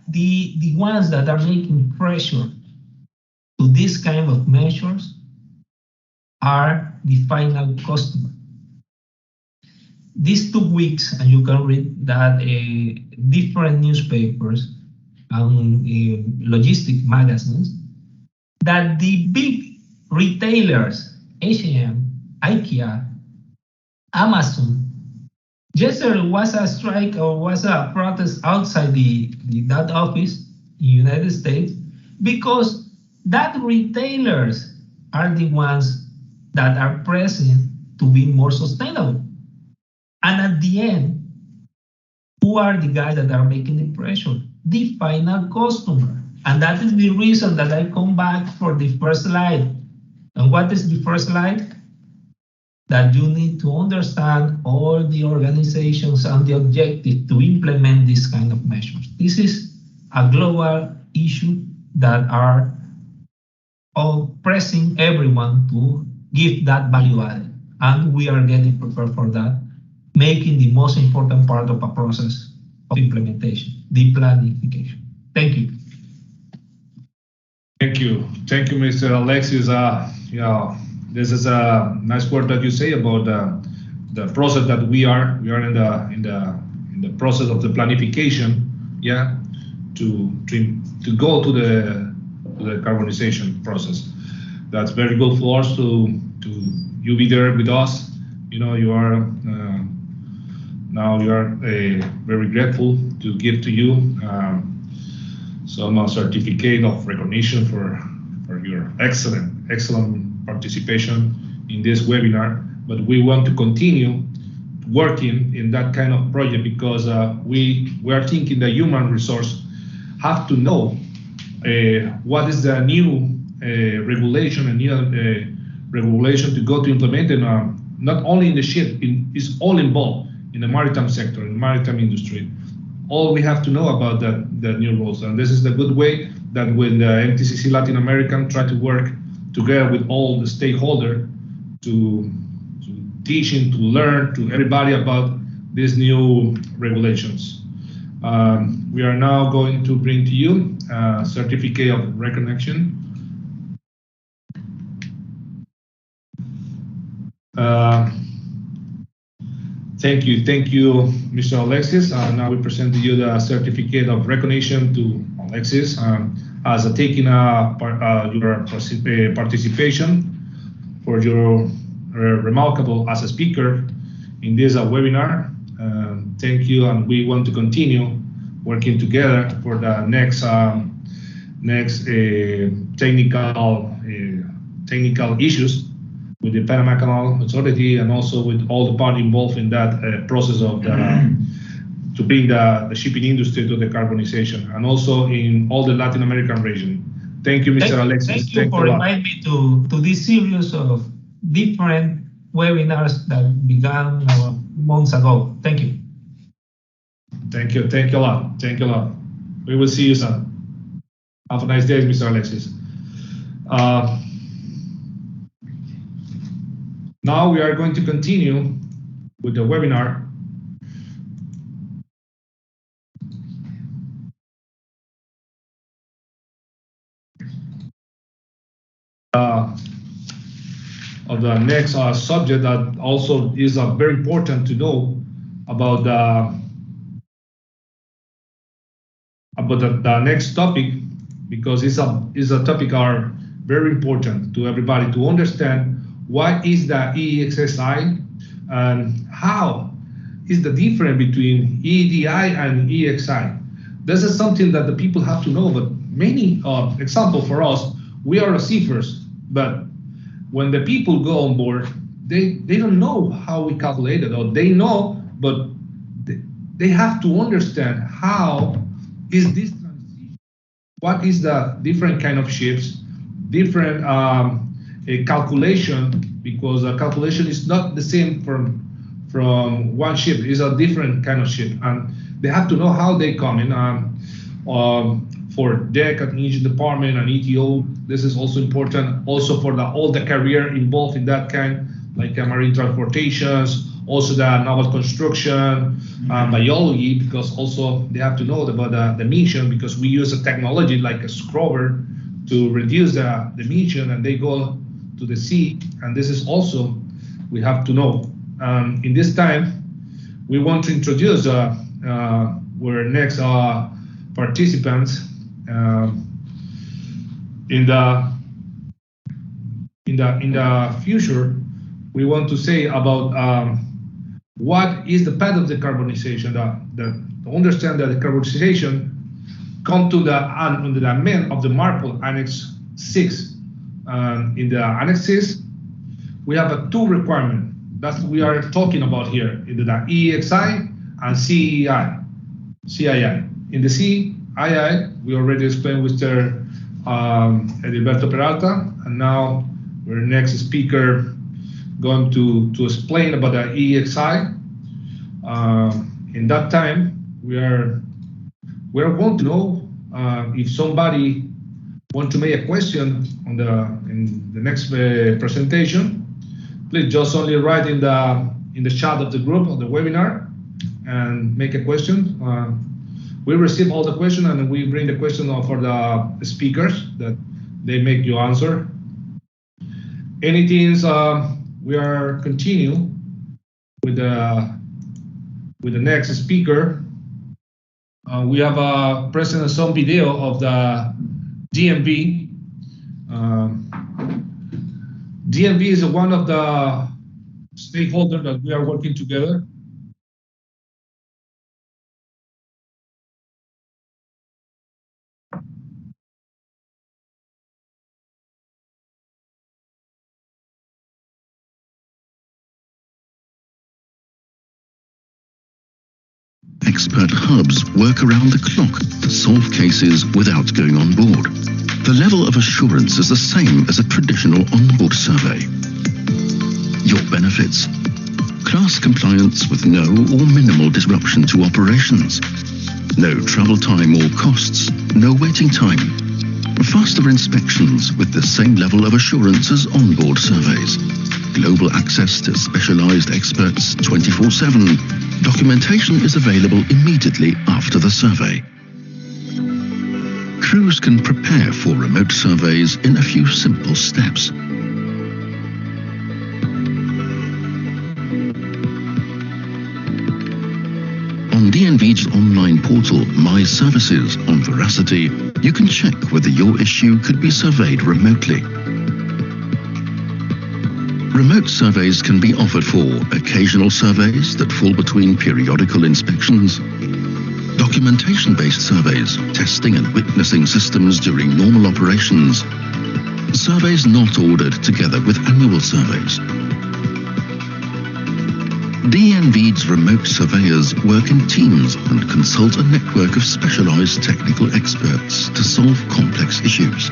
The ones that are making pressure to this kind of measures are the final customer. These 2 weeks, and you can read that different newspapers and logistic magazines, that the big retailers, H&M, IKEA, Amazon, yesterday was a strike or was a protest outside that office in the United States, because that retailers are the ones that are pressing to be more sustainable. And at the end, who are the guys that are making the pressure? The final customer. And that is the reason that I come back for the first slide. And what is the first slide? That you need to understand all the organizations and the objective to implement this kind of measures. This is a global issue that are all pressing everyone to give that value added. And we are getting prepared for that, making the most important part of a process of implementation, the planification. Thank you. Thank you, Mr. Alexis. This is a nice word that you say about the process that we are in the process of the planification, yeah, to go to the carbonization process. That's very good for us to you be there with us. You know, you are now you are very grateful to give to you some certificate of recognition for your excellent participation in this webinar. But we want to continue working in that kind of project because we are thinking the human resource have to know what is the new regulation and new regulation to go to implement it. Not only in the ship, it's all involved in the maritime sector, in the maritime industry. All we have to know about the new rules, and this is the good way that when the MTCC Latin America try to work together with all the stakeholders to teach and to learn to everybody about these new regulations. We are now going to bring to you a certificate of recognition. Thank you, Mr. Alexis. Now we present to you the certificate of recognition to Alexis as taking your participation for your remarkable as a speaker in this webinar. Thank you, and we want to continue working together for the next technical issues with the Panama Canal Authority and also with all the parties involved in that process of to bring the shipping industry to the carbonization, and also in all the Latin American region. Thank you, Mr. Alexis. Thank you for inviting me to this series of different webinars that began months ago. Thank you. Thank you a lot. We will see you soon. Have a nice day, Mr. Alexis. Now we are going to continue with the webinar. Of the next subject that also is very important to know about the next topic, because it's a topic are very important to everybody to understand what is the EEXI and how is the difference between EEDI and EEXI. This is something that the people have to know, but many example for us, we are seafarers, but when the people go on board, they don't know how we calculate it, or they know, but they have to understand how is this transition, what is the different kind of ships, different calculation, because a calculation is not the same from one ship, it's a different kind of ship, and they have to know how they come in. For deck and engine department and ETO, this is also important. Also for all the career involved in that kind, like marine transportations, also the naval construction, biology, because also they have to know about the emission, because we use a technology like a scrubber to reduce the emission, and they go to the sea, and this is also we have to know. In this time, we want to introduce our next participants in the future. We want to say about what is the path of decarbonization. To understand that decarbonization come to under the amendment of the MARPOL Annex 6. In the Annex 6, we have two requirements that we are talking about here, in the EEXI and CII. In the CII, we already explained with Edilberto Peralta, and now our next speaker going to explain about the EEXI. In that time, we are going to know if somebody want to make a question in the next presentation. Please just only write in the chat of the group of the webinar and make a question. We receive all the questions and we bring the question for the speakers that they make you answer. Anything we are continue with the next speaker. We have present some video of the DMV. DMV is one of the stakeholders that we are working together. Expert hubs work around the clock to solve cases without going on board. The level of assurance is the same as a traditional onboard survey. Your benefits: class compliance with no or minimal disruption to operations, no travel time or costs, no waiting time, faster inspections with the same level of assurance as onboard surveys, global access to specialized experts 24/7. Documentation is available immediately after the survey. Crews can prepare for remote surveys in a few simple steps. On DNV's online portal, My Services on Veracity, you can check whether your issue could be surveyed remotely. Remote surveys can be offered for occasional surveys that fall between periodical inspections, documentation-based surveys, testing and witnessing systems during normal operations, surveys not ordered together with annual surveys. DNV's remote surveyors work in teams and consult a network of specialized technical experts to solve complex issues.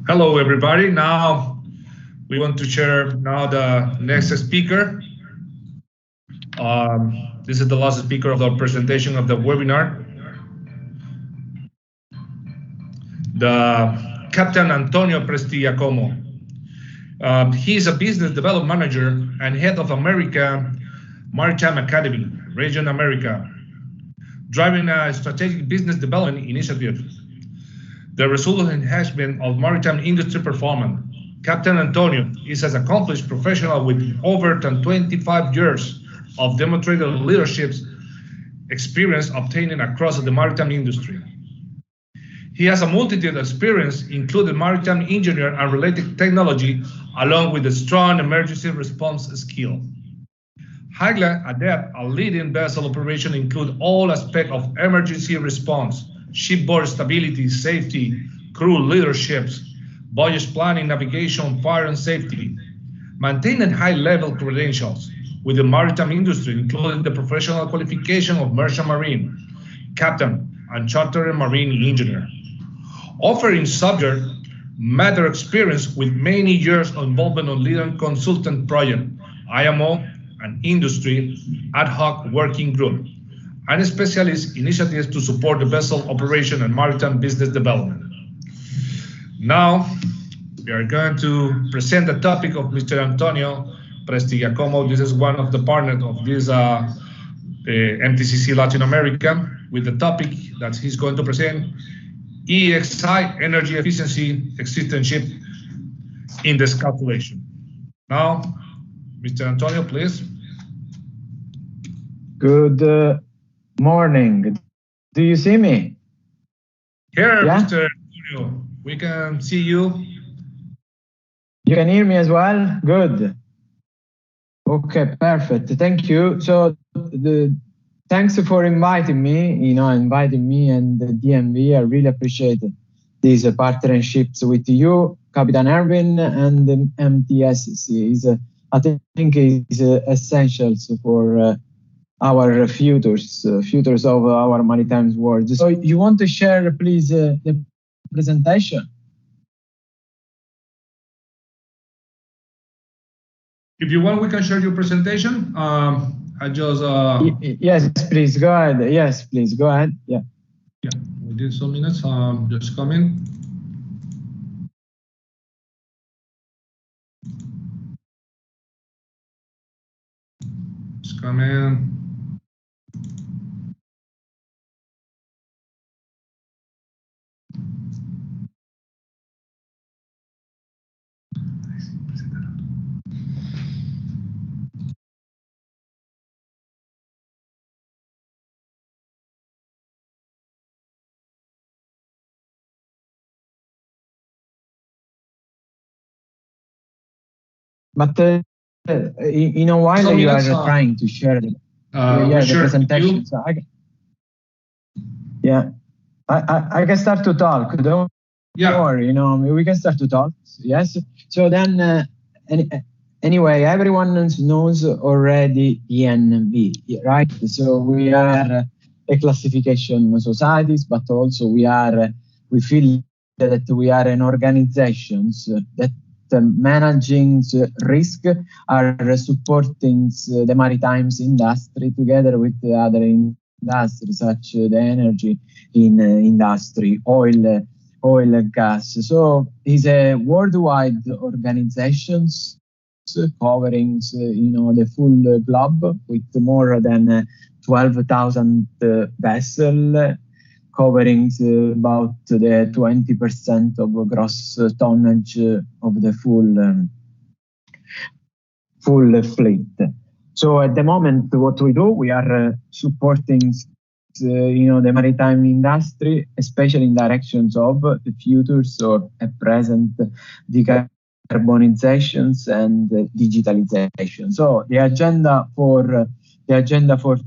Hello, everybody. Now we want to share now the next speaker. This is the last speaker of the presentation of the webinar. The Captain Antonio Prestigiacomo. He is a business development manager and head of America Maritime Academy, Region America, driving a strategic business development initiative. The resultant enhancement of maritime industry performance. Captain Antonio is an accomplished professional with over 25 years of demonstrated leadership experience obtaining across the maritime industry. He has a multitude of experience, including maritime engineer and related technology, along with a strong emergency response skill. Highly adept at leading vessel operation include all aspects of emergency response, shipboard stability, safety, crew leaderships, voyage planning, navigation, fire and safety, maintaining high-level credentials with the maritime industry, including the professional qualification of merchant marine, captain, and chartered marine engineer. Offering subject matter experience with many years of involvement on leading consultant project, IMO, and industry ad hoc working group, and specialist initiatives to support the vessel operation and maritime business development. Now, we are going to present the topic of Mr. Antonio Prestigiacomo. This is one of the partners of this MTCC Latin America, with the topic that he's going to present, EEXI, energy efficiency existing ship index calculation. Now, Mr. Antonio, please. Good morning. Do you see me? Here, yeah? Mr. Antonio, we can see you. You can hear me as well? Good. Okay, perfect. Thank you. So thanks for inviting me, and the DMV. I really appreciate these partnerships with you, Captain Erwin, and the MTCC. I think is essential for our futures of our maritime world. So you want to share, please, the presentation? If you want, we can share your presentation. I just yes, please go ahead. Yes, please go ahead. Yeah. Yeah, within some minutes. Just coming. Just coming. But in a while you are trying to share the presentation. So I can start to talk. Don't worry, we can start to talk. Yes. So then, anyway, everyone knows already ENV, right? So we are a classification societies, but also we feel that we are an organization that managing risk, are supporting the maritime industry together with the other industries, such as the energy industry, oil and gas. So it's a worldwide organization covering the full globe with more than 12,000 vessels, covering about the 20% of gross tonnage of the full fleet. So at the moment, what we do, we are supporting the maritime industry, especially in directions of the futures or at present decarbonizations and digitalization. So the agenda for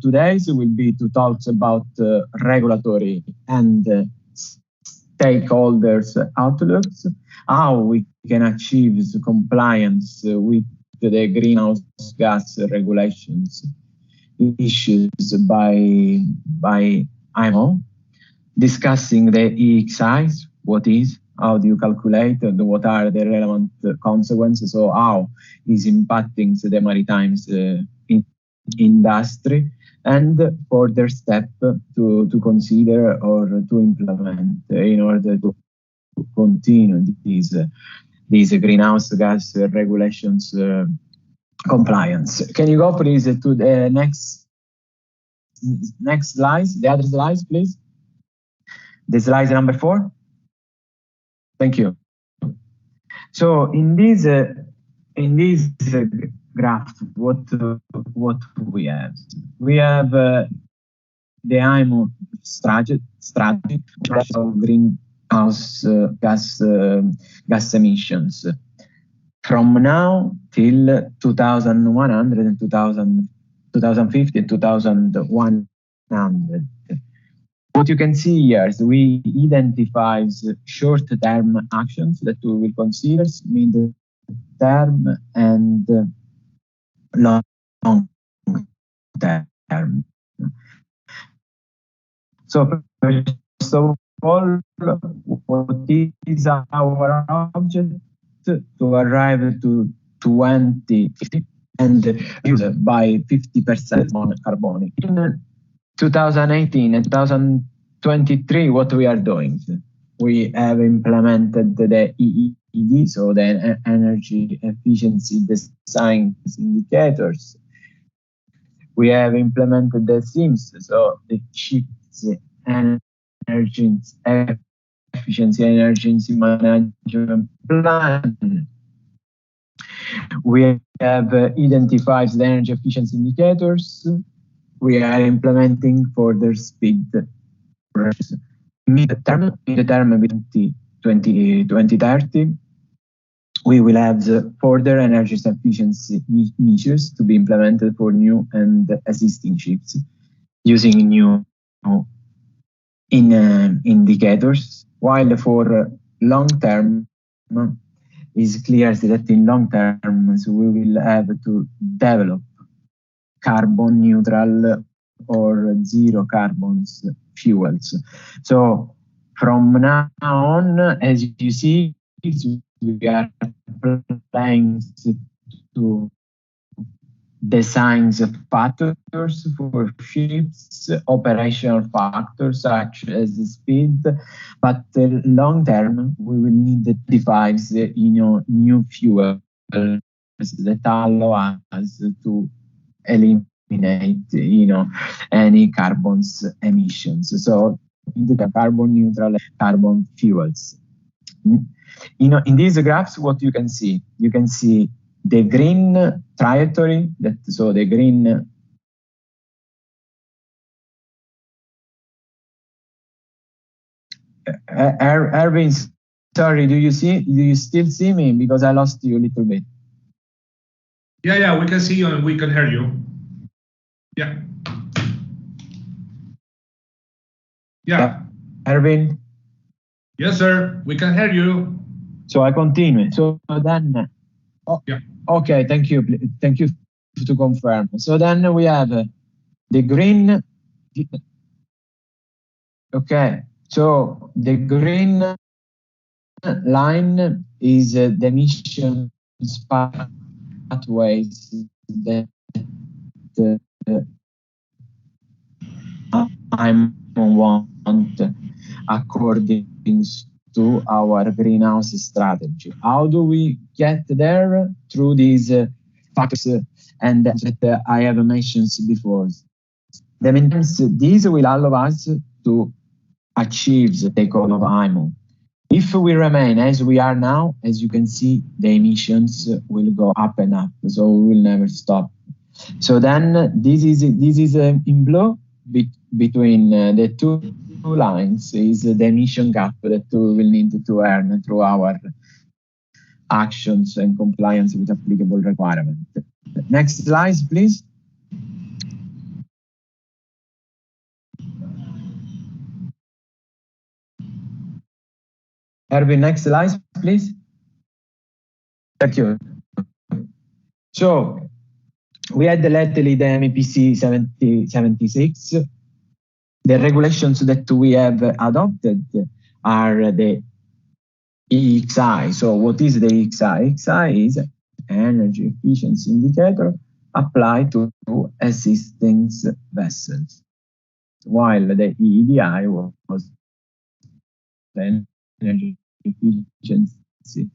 today will be to talk about regulatory and stakeholders outlooks, how we can achieve compliance with the greenhouse gas regulations issued by IMO, discussing the EEXIs, what is, How do you calculate? What are the relevant consequences? So how is impacting the maritime industry? And further step to consider or to implement in order to continue these greenhouse gas regulations compliance. Can you go please to the next slides, the other slides, please? The slide number 4. Thank you. So in this graph, what we have? We have the IMO strategy of greenhouse gas emissions from now till 2100 and 2050 and 2100. What you can see here is we identify short-term actions that we will consider, mid-term and long-term. So first of all, what is our object? To arrive to 2050 and use by 50% on carbon. In 2018 and 2023, what we are doing? We have implemented the EED, so the energy efficiency design indicators. We have implemented the SIMS, so the shifts energy efficiency energy management plan. We have identified the energy efficiency indicators. We are implementing further speed. Mid-term 2030, we will have the further energy efficiency measures to be implemented for new and existing ships using new indicators. While for long term, it's clear that in long term we will have to develop carbon neutral or zero carbons fuels. So from now on, as you see, we are planning to design factors for ships, operational factors such as speed, but long term we will need to devise new fuels that allow us to eliminate any carbon emissions. So into the carbon neutral carbon fuels. In these graphs, what you can see the green trajectory, so the green Erwin, sorry, do you still see me? Because I lost you a little bit. Yeah, we can see you and we can hear you. Yeah. Erwin? Yes, sir, we can hear you. So I continue. So then, okay, thank you to confirm. So then we have the green. Okay, so the green line is the emission pathways that I want according to our greenhouse strategy. How do we get there? Through these factors and that I have mentioned before. That means these will allow us to achieve the goal of IMO. If we remain as we are now, as you can see, the emissions will go up and up, so we will never stop. So then this is in blue between the two lines is the emission gap that we will need to earn through our actions and compliance with applicable requirements. Next slide, please. Erwin, next slide, please. Thank you. So we had lately the MEPC 76. The regulations that we have adopted are the EXI. So what is the EXI? EXI is energy efficiency indicator applied to existing vessels, while the EEDI was the energy efficiency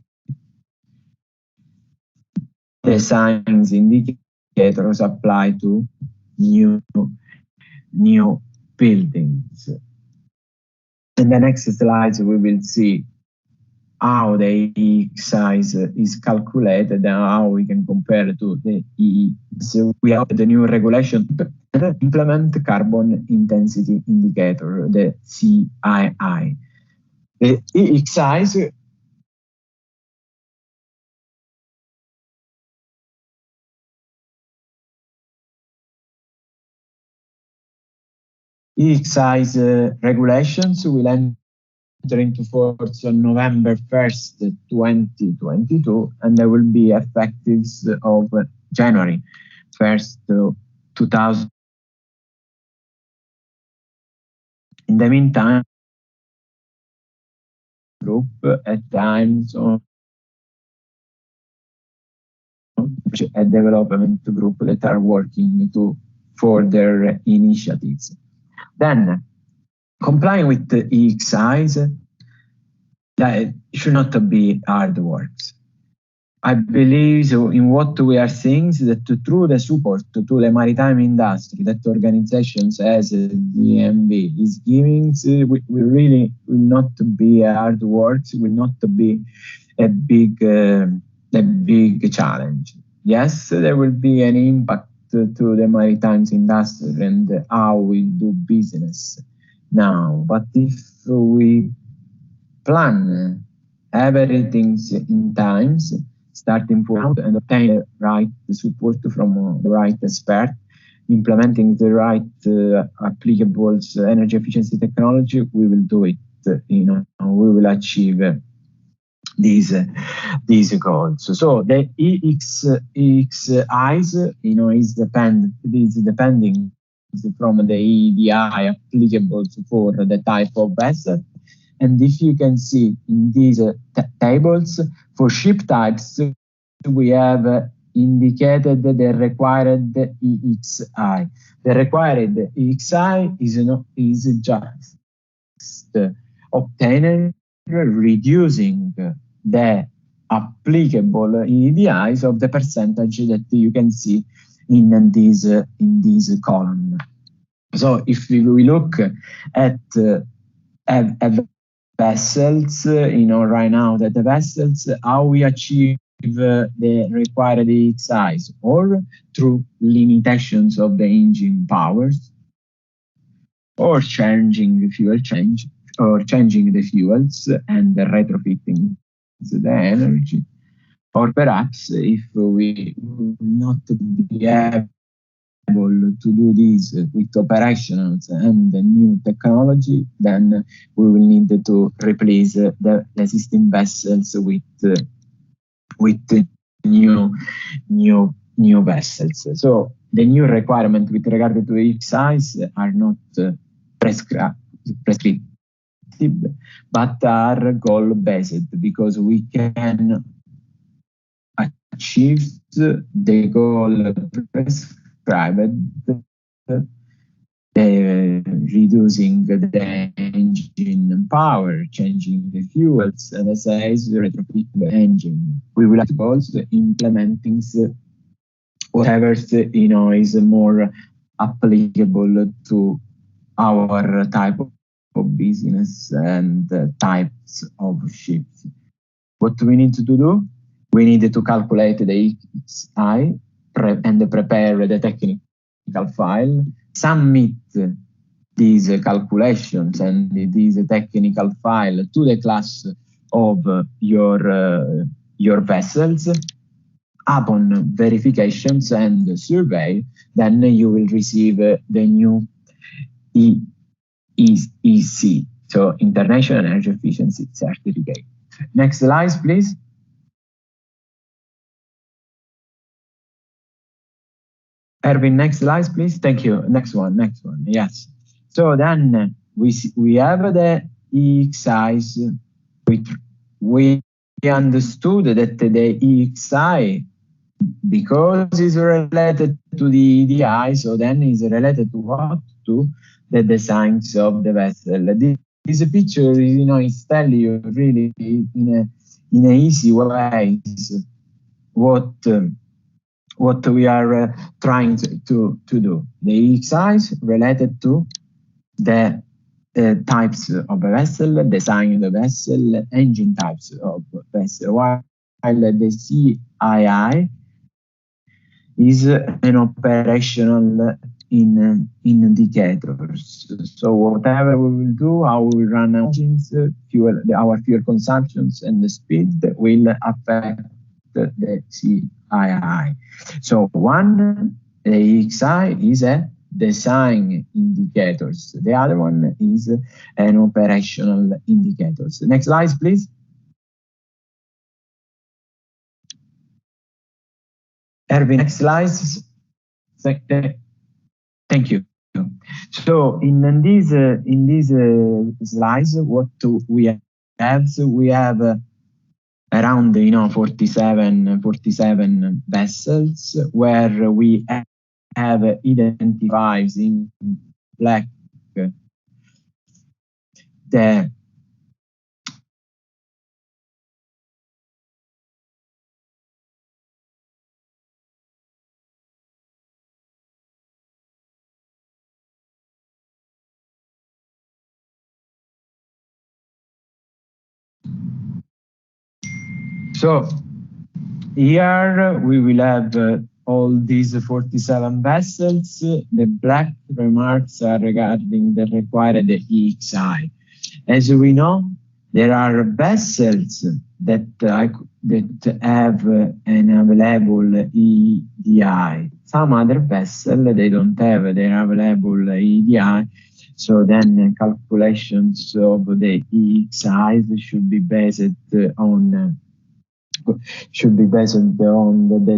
designs indicators applied to new buildings. In the next slides, we will see how the EEXI is calculated and how we can compare it to the EE. So we have the new regulation to implement carbon intensity indicator, the CII. The EEXI regulations will enter into force on November 1st, 2022, and they will be effective of January 1st, 2000. In the meantime, group at times on a development group that are working to further initiatives. Then, complying with the EEXI, that should not be hard works. I believe in what we are seeing is that through the support to the maritime industry that organizations as the DMV is giving, we really will not be hard works, will not be a big challenge. Yes, there will be an impact to the maritime industry and how we do business now. But if we plan everything in times, starting from and obtain the right support from the right expert, implementing the right applicable energy efficiency technology, we will do it. We will achieve these goals. So the EEXIs, is depending from the EEDI applicable for the type of vessel. And if you can see in these tables, for ship types, we have indicated the required EEXI. The required EEXI is just obtaining, reducing the applicable EEDIs of the percentage that you can see in this column. So if we look at vessels, right now that the vessels, how we achieve the required EEXIs, or through limitations of the engine powers, or changing the fuels and retrofitting the energy, or perhaps if we will not be able to do this with operations and the new technology, then we will need to replace the existing vessels with new vessels. So the new requirement with regard to EEXIs are not prescriptive, but are goal-based, because we can achieve the goal prescribed, reducing the engine power, changing the fuels, and as I said, retrofit the engine. We will have goals implementing whatever is more applicable to our type of business and types of ships. What do we need to do? We need to calculate the EEXI and prepare the technical file, submit these calculations and this technical file to the class of your vessels. Upon verifications and survey, then you will receive the new EEC, so International Energy Efficiency Certificate. Next slide, please. Erwin, next slide, please. Thank you. Next one. Yes. So then we have the EEXIs we understood that the EXI, because it's related to the EDI, so then is related to what? To the designs of the vessel. This picture, is telling you really in a easy way what we are trying to do. The EXI is related to the types of a vessel, design of the vessel, engine types of vessel, while the CII is an operational indicators. So whatever we will do, how we run engines, our fuel consumptions, and the speed will affect the CII. So one, the EXI is a design indicators. The other one is an operational indicators. Next slide, please. Erwin, next slide. Thank you. So in these slides, what we have around 47 vessels where we have identified in black the So here we will have all these 47 vessels. The black remarks are regarding the required EXI. As we know, there are vessels that have an available EDI. Some other vessels, they don't have their available EDI. So then calculations of the EXI should be based on the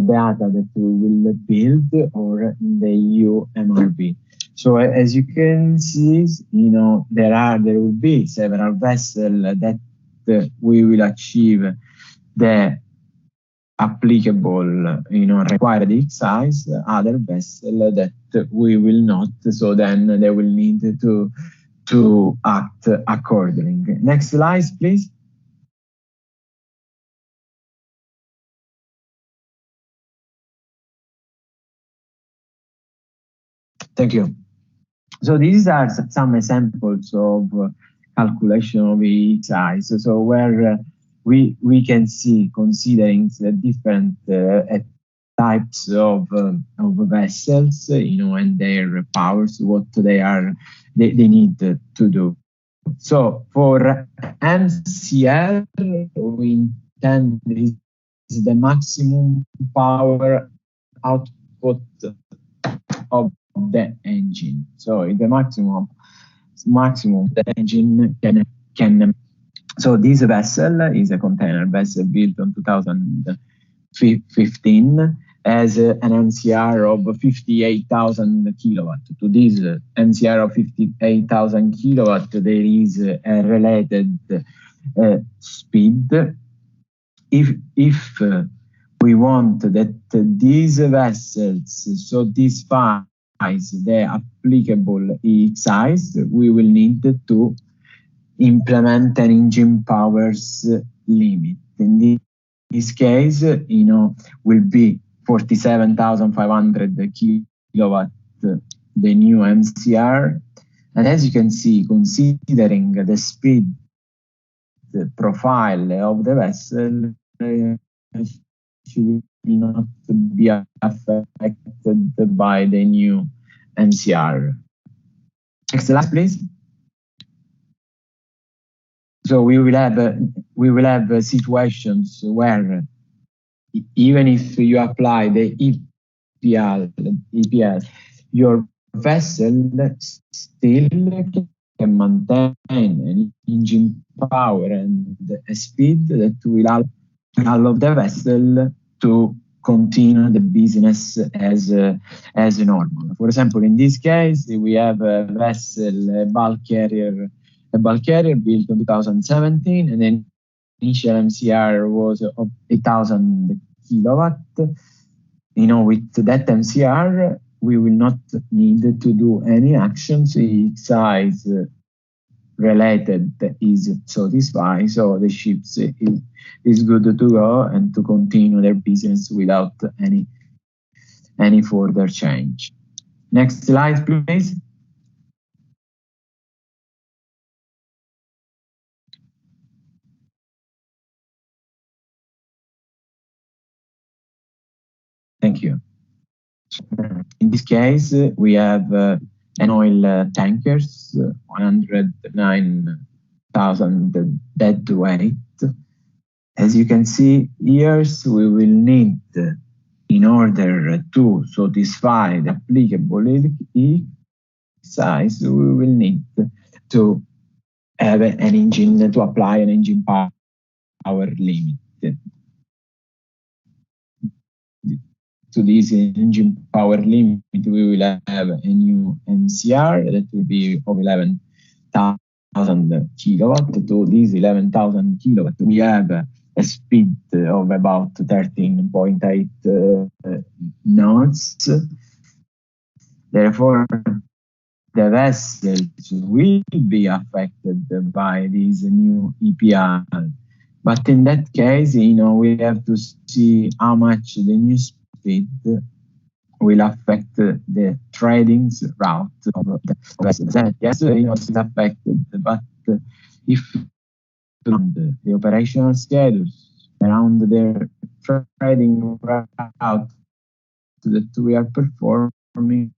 data that we will build or in the EU MRB. So as you can see, there will be several vessels that we will achieve the applicable, required size, other vessels that we will not. So then they will need to act accordingly. Next slide, please. Thank you. So these are some examples of calculation of EEXI size. So where we can see, considering the different types of vessels, and their powers, what they need to do. So for MCR, we intend is the maximum power output of the engine. So the maximum the engine can. So this vessel is a container vessel built in 2015 as an MCR of 58,000 kilowatt. To this MCR of 58,000 kilowatt, there is a related speed. If we want that these vessels, so these five, the applicable size, we will need to implement an engine powers limit. In this case, will be 47,500 kilowatt, the new MCR. And as you can see, considering the speed profile of the vessel, she will not be affected by the new MCR. Next slide, please. So we will have situations where even if you apply the EPL, your vessel still can maintain an engine power and a speed that will allow the vessel to continue the business as normal. For example, in this case, we have a vessel, a bulk carrier built in 2017, and then initial MCR was of 8,000 kilowatt. With that MCR, we will not need to do any actions. The size related is satisfied, so the ships is good to go and to continue their business without any further change. Next slide, please. Thank you. In this case, we have an oil tankers, 109,000 deadweight. As you can see, years we will need in order to satisfy the applicable size, we will need to have an engine, to apply an engine power limit. To this engine power limit, we will have a new MCR that will be of 11,000 kilowatt. To this 11,000 kilowatt, we have a speed of about 13.8 knots. Therefore, the vessels will be affected by this new EPR. But in that case, we have to see how much the new speed will affect the trading route of the vessels. Yes, it's affected, but if the operational schedules around their trading route that we are performing,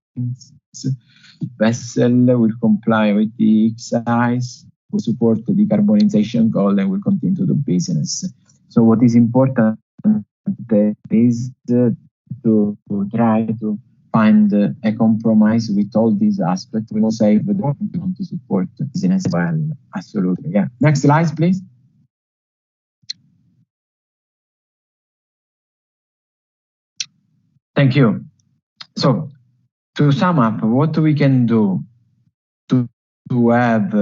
vessel will comply with the size, will support the decarbonization goal, and will continue to do business. So what is important is to try to find a compromise with all these aspects. We will save the want to support business well. Absolutely. Yeah. Next slide, please. Thank you. So to sum up, what we can do to have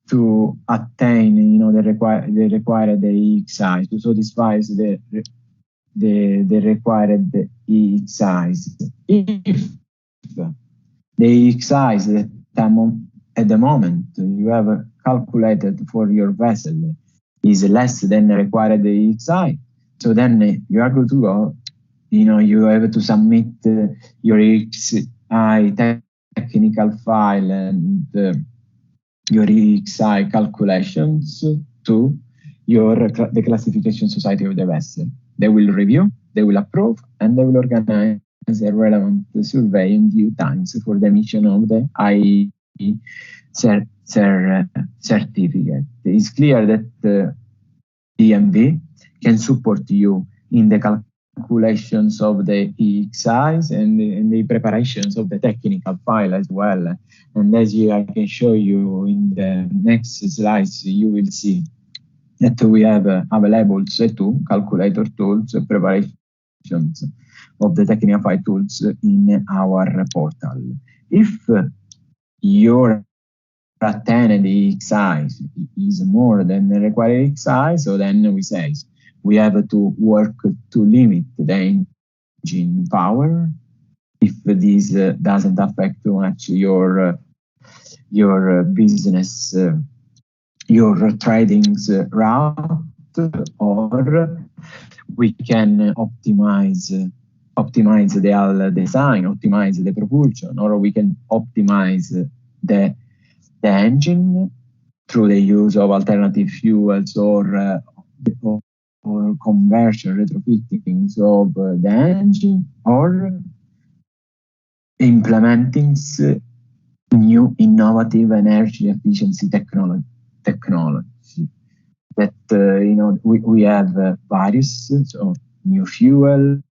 to attain, the required EX size, to satisfy the required EX size. If the EX size at the moment you have calculated for your vessel is less than the required EX size, so then you are good to go. You have to submit your EXI technical file and your EXI calculations to the classification society of the vessel. They will review, they will approve, and they will organize a relevant survey in due time for the emission of the IE certificate. It's clear that the DMV can support you in the calculations of the EX size and the preparations of the technical file as well. And as I can show you in the next slides, you will see that we have available two calculator tools, preparations of the technical file tools in our portal. If your attained EX size is more than the required EX size, so then we say we have to work to limit the engine power. If this doesn't affect too much your business, your trading route, or we can optimize the hull design, optimize the propulsion, or we can optimize the engine through the use of alternative fuels or conversion, retrofitting of the engine, or implementing new innovative energy efficiency technology that we have various, so new fuel,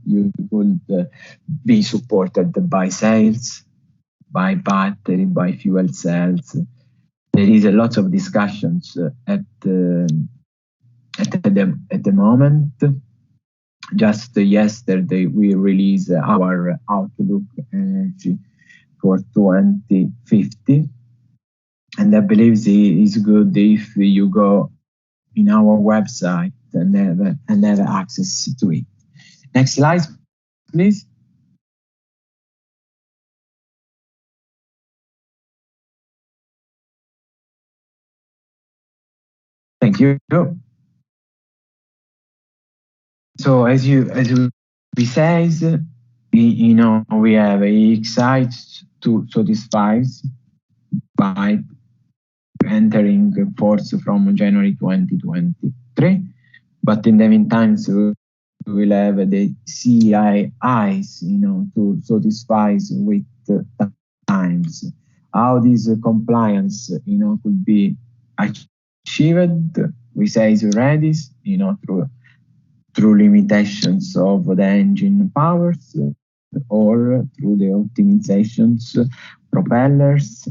you could be supported by cells, by battery, by fuel cells. There is a lot of discussions at the moment. Just yesterday we released our outlook energy for 2050. And I believe it's good if you go in our website and have access to it. Next slide, please. Thank you. So as we say, we have EEXI to satisfy by entering force from January 2023, but in the meantime, we will have the CIIs, to satisfy with times. How this compliance, could be achieved, we say already, through limitations of the engine powers or through the optimizations, propellers,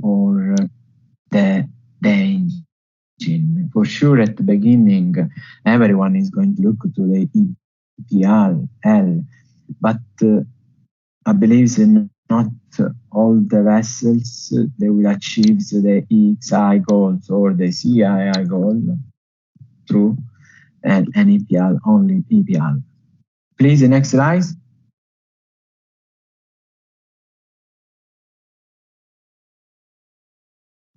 or the engine. For sure, at the beginning, everyone is going to look to the EPL, but I believe not all the vessels they will achieve the EEXI goals or the CII goal through an EPL, only EPL. Please, the next slide.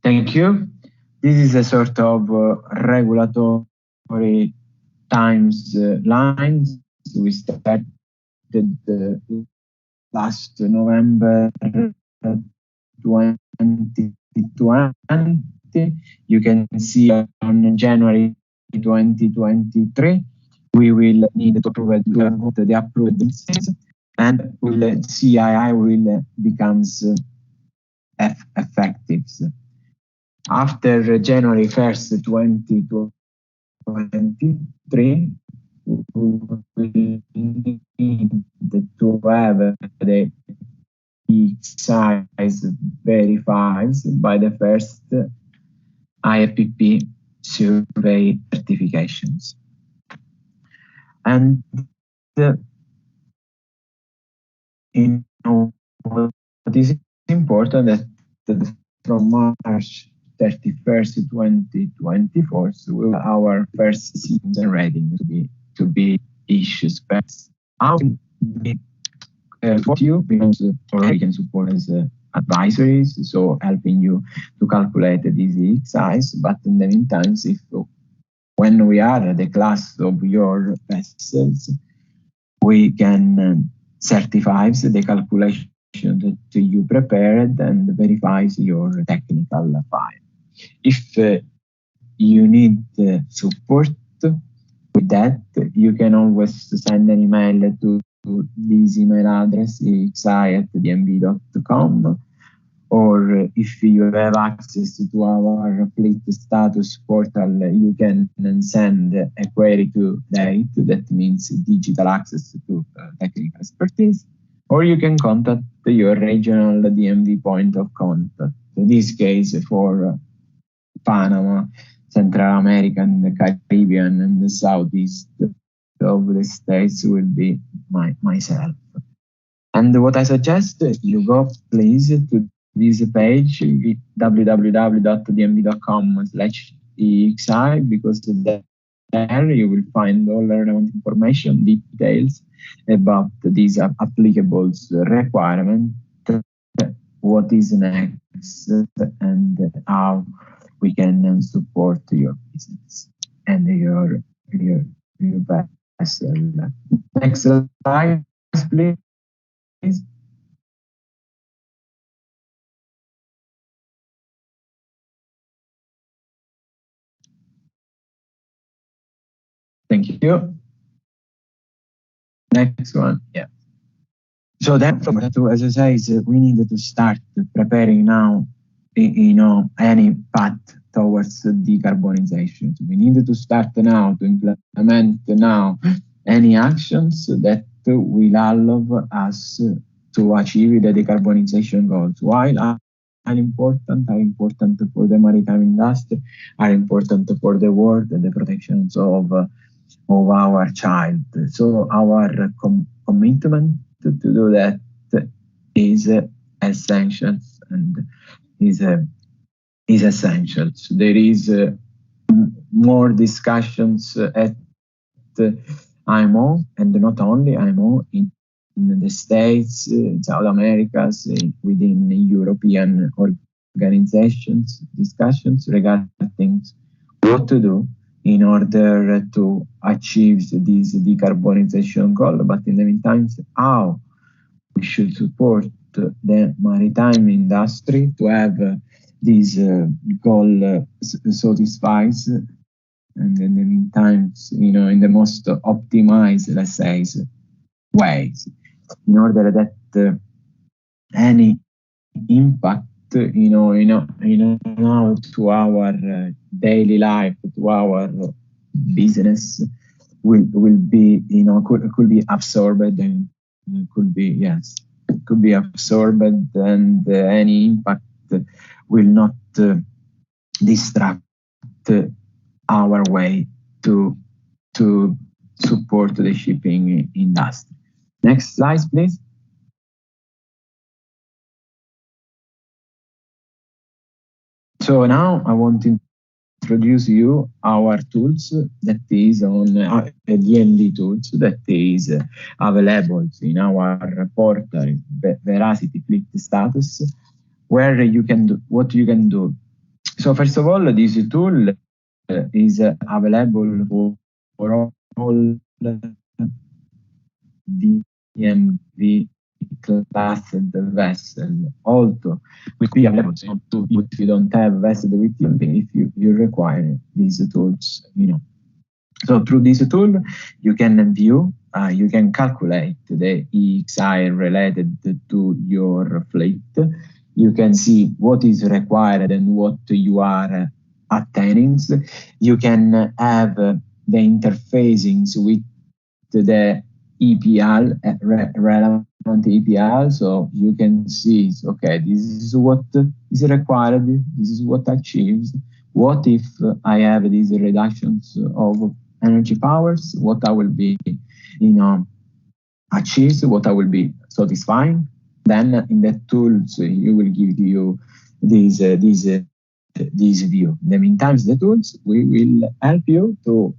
Thank you. This is a sort of regulatory times lines. We started last November 2020. You can see on January 2023, we will need to approve the approved licenses, and CII will becomes effective. After January 1st, 2023, we will need to have the size verified by the first IFPP survey certifications. And what is important that from March 31st, 2024, so our first season ready to be issued specs. How we support you, because already can support as advisories, so helping you to calculate the EEXI size. But in the meantime, when we are the class of your vessels, we can certify the calculation that you prepared and verifies your technical file. If you need support with that, you can always send an email to this email address, eexi@dmv.com, or if you have access to our fleet status portal, you can send a query to DATE, that means digital access to technical expertise, or you can contact your regional DMV point of contact. In this case, for Panama, Central America, and the Caribbean, and the southeast of the states will be myself. And what I suggest, you go please to this page, www.dmv.com/EEXI, because there you will find all relevant information, details about these applicable requirements, what is next, and how we can support your business and your vessel. Next slide, please. Thank you. Next one, yeah. So then, as I say, we need to start preparing now, any path towards decarbonization. So we need to start now to implement now any actions that will allow us to achieve the decarbonization goals. While are important for the maritime industry, are important for the world and the protections of our child. So our commitment to do that is essential and is essential. So there is more discussions at IMO, and not only IMO, in the States, in South America, within European organizations, discussions regarding what to do in order to achieve this decarbonization goal. But in the meantime, how we should support the maritime industry to have this goal satisfied, and in the meantime, in the most optimized, let's say, ways, in order that any impact, to our daily life, to our business, will be, could be absorbed, and could be absorbed, and any impact will not distract our way to support the shipping industry. Next slide, please. So now I want to introduce you our tools that is on DND tools that is available in our portal Veracity Fleet Status, where you can do what you can do. So first of all, this tool is available for all DMV classed vessel. Also, will be available if you don't have vessel with you, if you require these tools, So through this tool, you can view, you can calculate the EEXI related to your fleet. You can see what is required and what you are attaining. You can have the interfacings with the EPL, relevant EPL, so you can see, okay, this is what is required, this is what achieves. What if I have these reductions of energy powers? What I will be, achieved, what I will be satisfying. Then in the tools, you will give you this view. In the meantime, the tools, we will help you to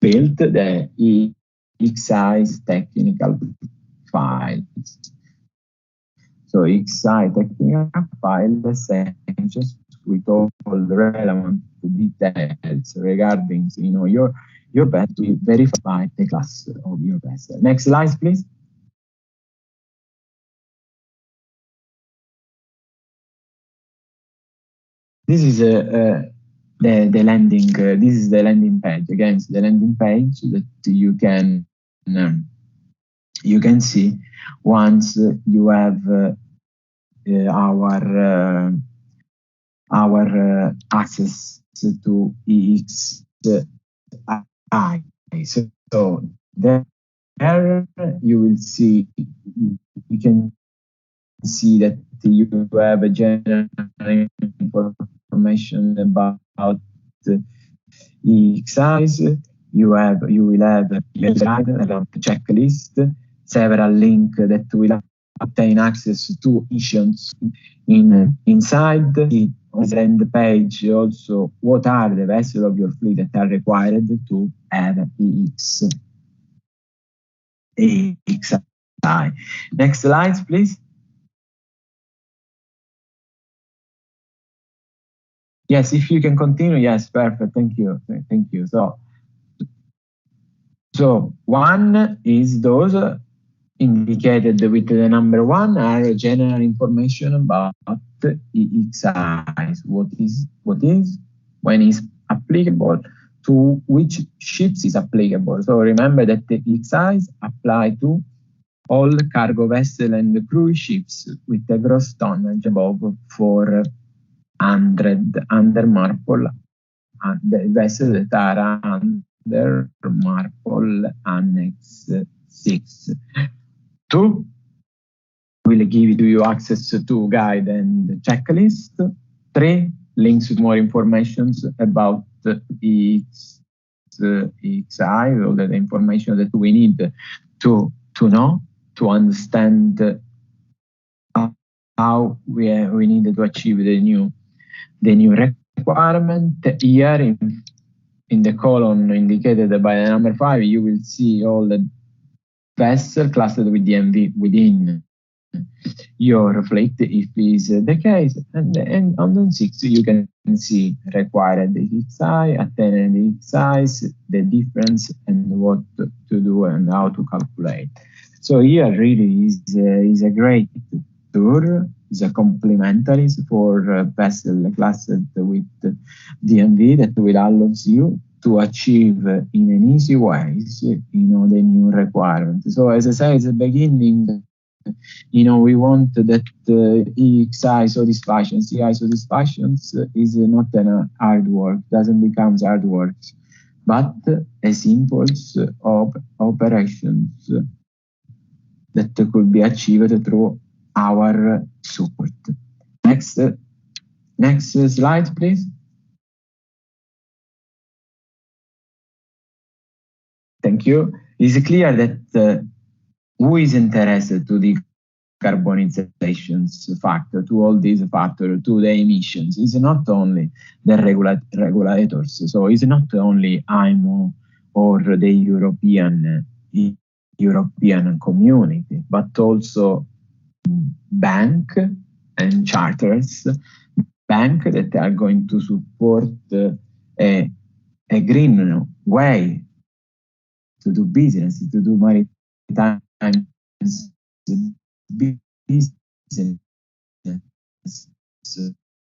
build the EEXI technical files. So EEXI technical file sends with all the relevant details regarding your vessel to verify the class of your vessel. Next slide, please. This is the landing. This is the landing page. Again, it's the landing page that you can see once you have our access to EEXI. So there you will see, you can see that you have a general information about EEXI. You will have a checklist, several links that will obtain access to emissions inside. On the end page also, what are the vessels of your fleet that are required to have EEXI. Next slide, please. Yes, if you can continue. Yes, perfect. Thank you. Thank you. So one is those indicated with the number 1 are general information about EEXI. What is, when is applicable, to which ships is applicable. So remember that the EEXIs apply to all cargo vessels and cruise ships with a gross tonnage above 400 under MARPOL, the vessels that are under MARPOL Annex 6. 2 will give you access to guide and checklist. 3 links with more information about EEXI, all the information that we need to know, to understand how we need to achieve the new requirement. Here in the column indicated by the number 5, you will see all the vessels clustered with DMV within your fleet, if is the case. And on 6, you can see required size, attended size, the difference, and what to do and how to calculate. So here really is a great tool. Is a complementary for vessel classed with DMV that will allow you to achieve in an easy ways, the new requirement. So as I said at the beginning, we want that EXI satisfaction, CI satisfaction is not an hard work, doesn't become hard work, but a simple of operations that could be achieved through our support. Next slide, please. Thank you. It's clear that who is interested to the decarbonization factor, to all these factors, to the emissions, is not only the regulators. So it's not only IMO or the European community, but also bank and charters, bank that are going to support a green way to do business, to do maritime business.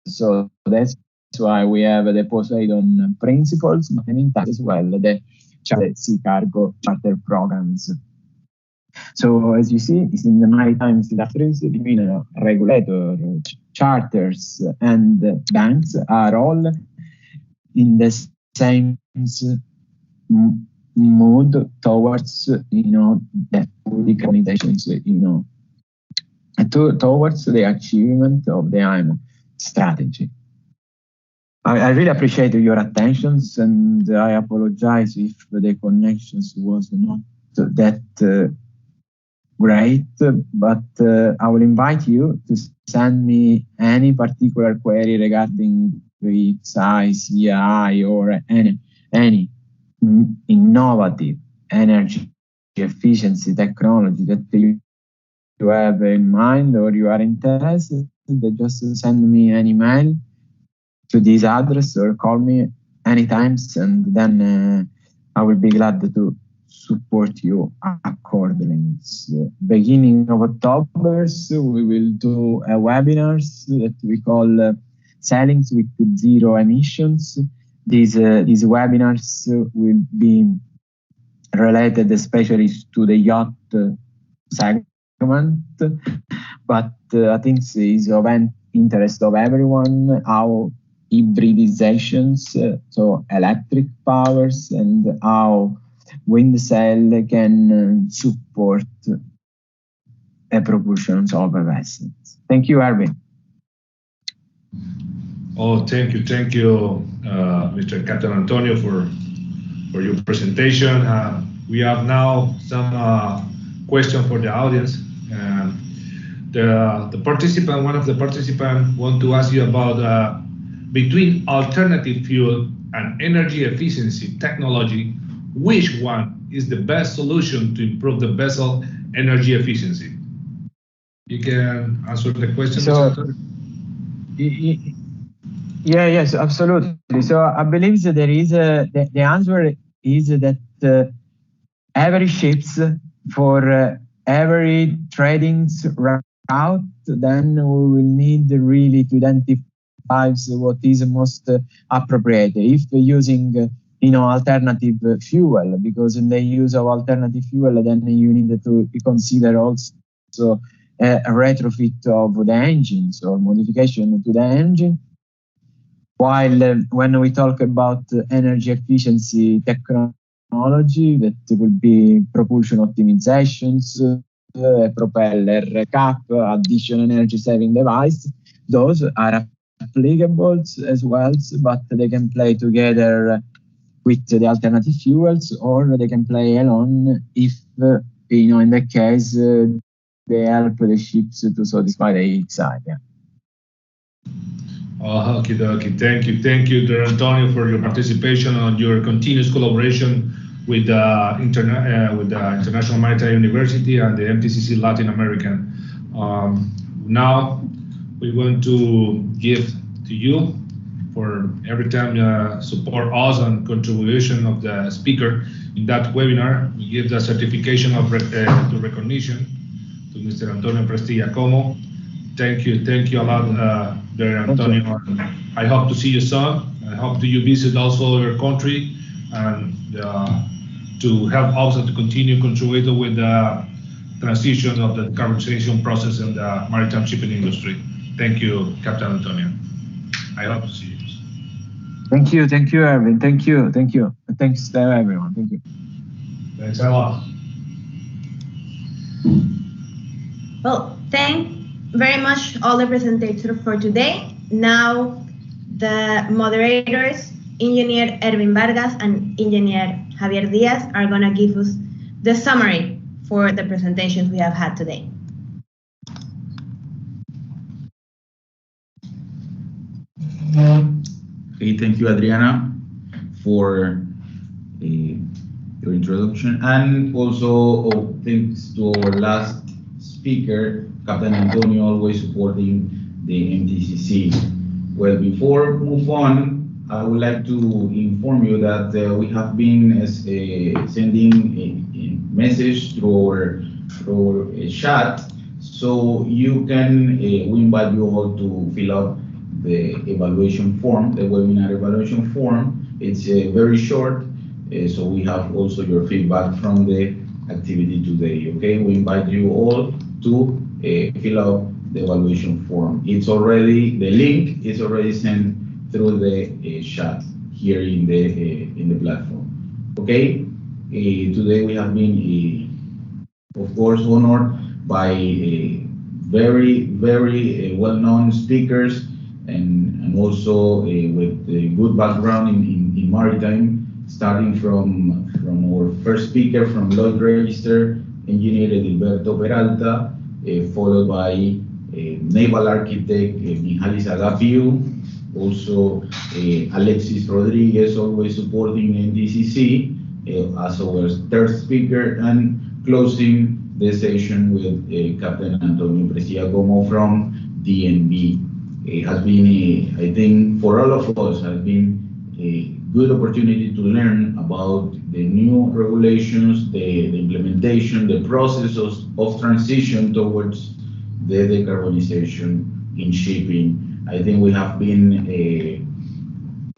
So that's why we have the Poseidon principles, but in fact as well the sea cargo charter programs. So as you see, it's in the maritime industries between regulator, charters, and banks are all in the same mood towards the decarbonization, towards the achievement of the IMO strategy. I really appreciate your attentions, and I apologize if the connections was not that great, but I will invite you to send me any particular query regarding the size, CI, or any innovative energy efficiency technology that you have in mind or you are interested. Just send me an email to this address or call me anytime, and then I will be glad to support you accordingly. Beginning of October, we will do a webinars that we call Sailings with Zero Emissions. These webinars will be related especially to the yacht segment, but I think it's of interest of everyone how hybridizations, so electric powers, and how wind sail can support a propulsion of a vessel. Thank you, Erwin. Oh, thank you, Mr. Captain Antonio, for your presentation. We have now some question for the audience. The participant, one of the participants, want to ask you about between alternative fuel and energy efficiency technology, which one is the best solution to improve the vessel energy efficiency? You can answer the question. So, yes, absolutely. So I believe that there is the answer is that every ships for every trading route, then we will need really to identify what is most appropriate. If using alternative fuel, because in the use of alternative fuel, then you need to consider also a retrofit of the engines or modification to the engine. While when we talk about energy efficiency technology, that will be propulsion optimizations, a propeller cap, additional energy saving device, those are applicable as well, but they can play together with the alternative fuels, or they can play alone if, in that case, they help the ships to satisfy the EXI. Yeah. Okie dokie. Thank you, Dear Antonio, for your participation and your continuous collaboration with the International Maritime University and the MTCC Latin America. Now we're going to give to you for every time support us and contribution of the speaker in that webinar. We give the certification of to recognition to Mr. Antonio Prestilla Como. Thank you a lot, there, Antonio. I hope to see you soon. I hope you visit also your country and to help also to continue contributing with the transition of the decarbonization process in the maritime shipping industry. Thank you, Captain Antonio. I hope to see you. Thank you, Erwin. Thank you. Thanks to everyone. Thank you. Thanks a lot. Well, thank very much all the presenters for today. Now the moderators, Engineer Erwin Vargas and Engineer Javier Diaz, are going to give us the summary for the presentations we have had today. Okay, thank you, Adriana, for your introduction, and also thanks to our last speaker, Captain Antonio, always supporting the MTCC. Well, before we move on, I would like to inform you that we have been sending a message through our chat, so you can, we invite you all to fill out the evaluation form, the webinar evaluation form. It's very short, so we have also your feedback from the activity today. Okay, we invite you all to fill out the evaluation form. It's already, the link is already sent through the chat here in the platform. Okay, today we have been, of course, honored by very well-known speakers and also with a good background in maritime, starting from our first speaker from Lloyd Register, Engineer Edilberto Peralta, followed by Naval Architect Mihalis Agapiou, also Alexis Rodriguez, always supporting MTCC, as our third speaker, and closing the session with Captain Antonio Prestilla Como from DNB. It has been, I think, for all of us, has been a good opportunity to learn about the new regulations, the implementation, the process of transition towards the decarbonization in shipping. I think we have been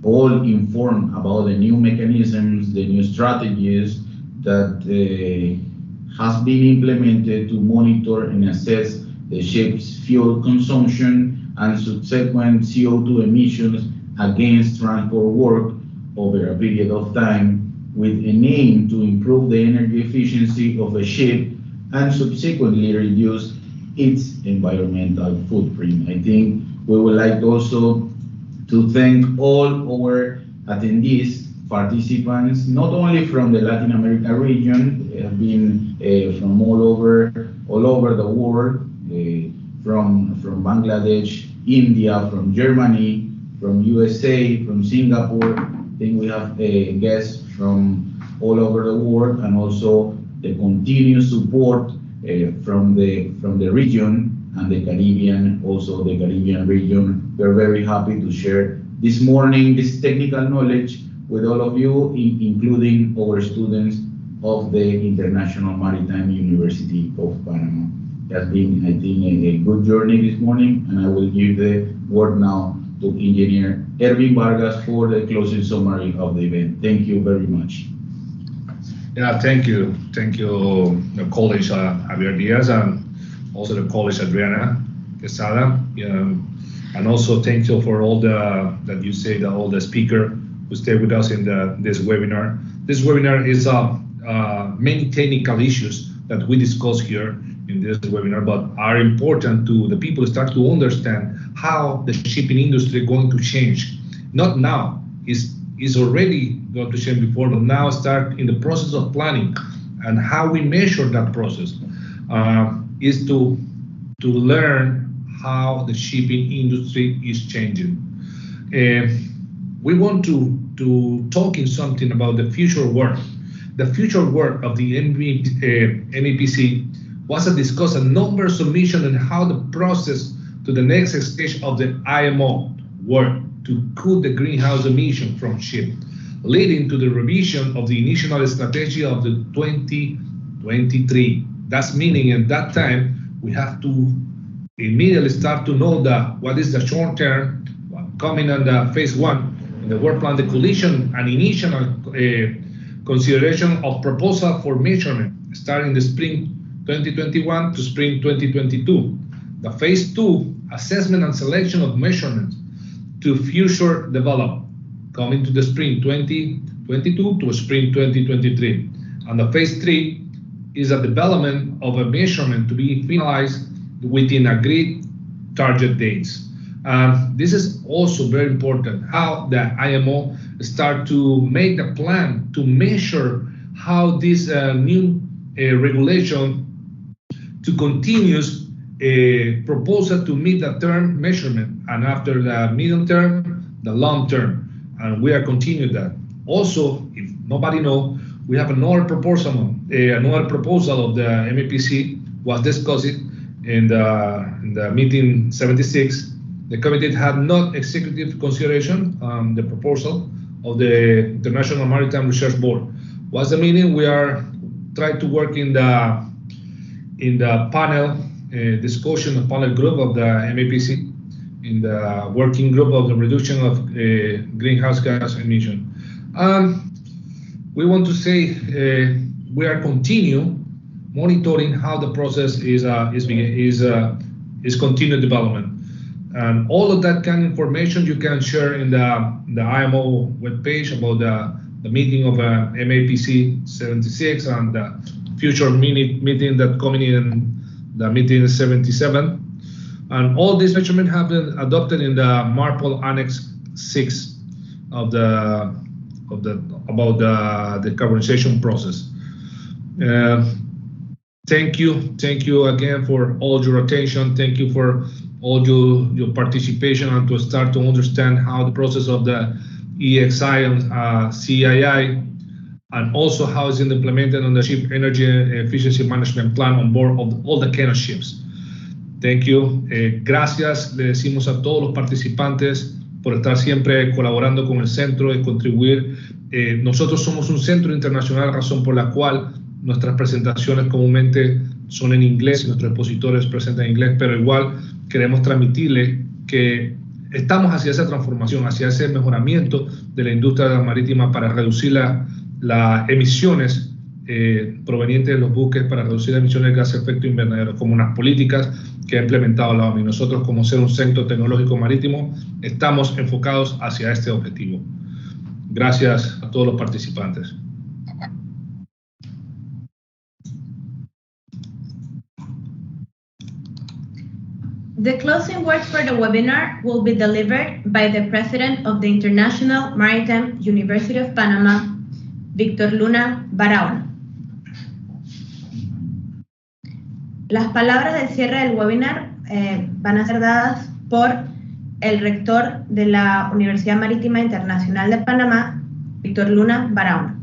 all informed about the new mechanisms, the new strategies that has been implemented to monitor and assess the ship's fuel consumption and subsequent CO2 emissions against transport work over a period of time, with an aim to improve the energy efficiency of a ship and subsequently reduce its environmental footprint. I think we would like also to thank all our attendees, participants, not only from the Latin America region, have been from all over the world, from Bangladesh, India, from Germany, from USA, from Singapore. I think we have guests from all over the world, and also the continued support from the region and the Caribbean, also the Caribbean region. We're very happy to share this morning this technical knowledge with all of you, including our students of the International Maritime University of Panama. It has been, I think, a good journey this morning, and I will give the word now to Engineer Erwin Vargas for the closing summary of the event. Thank you very much. Yeah, thank you, the college Javier Diaz, and also the college Adriana Quesada, and also thank you for all that you say, all the speaker who stayed with us in this webinar. This webinar is many technical issues that we discuss here in this webinar, but are important to the people start to understand how the shipping industry is going to change. Not now, is already going to change before, but now start in the process of planning, and how we measure that process is to learn how the shipping industry is changing. we want to talk in something about the future work. The future work of the MEPC was to discuss a number of submissions and how the process to the next stage of the IMO work to cut the greenhouse emission from ship, leading to the revision of the initial strategy of the 2023. That's meaning at that time we have to immediately start to know what is the short term coming on the phase one in the work plan, the collision and initial consideration of proposal for measurement starting the spring 2021 to spring 2022. The phase two, assessment and selection of measurements to future develop, coming to the spring 2022 to spring 2023. And the phase three is a development of a measurement to be finalized within agreed target dates. This is also very important, how the IMO start to make the plan to measure how this new regulation to continuous proposal to meet the term measurement, and after the medium term, the long term, and we are continuing that. Also, if nobody know, we have another proposal of the MEPC was discussed in the meeting 76. The committee had not executive consideration the proposal of the International Maritime Research Board. What's the meaning? We are trying to work in the panel discussion, the panel group of the MEPC, in the working group of the reduction of greenhouse gas emission. We want to say we are continue monitoring how the process is continued development. And all of that kind of information you can share in the IMO webpage about the meeting of MEPC 76 and the future meeting that coming in the meeting 77. And all these measurements have been adopted in the MARPOL Annex 6 about the decarbonization process. Thank you again for all your attention. Thank you for all your participation and to start to understand how the process of the EXI and CII, and also how it's implemented on the ship energy efficiency management plan on board of all the kind of ships. Thank you. Gracias, le decimos a todos los participantes por estar siempre colaborando con el centro y contribuir. Nosotros somos un centro internacional, razón por la cual nuestras presentaciones comúnmente son en inglés, nuestros expositores presentan en inglés, pero igual queremos transmitirle que estamos hacia esa transformación, hacia ese mejoramiento de la industria marítima para reducir las emisiones provenientes de los buques, para reducir las emisiones de gases de efecto invernadero, como unas políticas que ha implementado la OMI. Nosotros, como ser un centro tecnológico marítimo, estamos enfocados hacia este objetivo. Gracias a todos los participantes. The closing words for the webinar will be delivered by the President of the International Maritime University of Panama, Víctor Luna Barahona. Las palabras del cierre del webinar van a ser dadas por el rector de la Universidad Marítima Internacional de Panamá, Víctor Luna Barahona.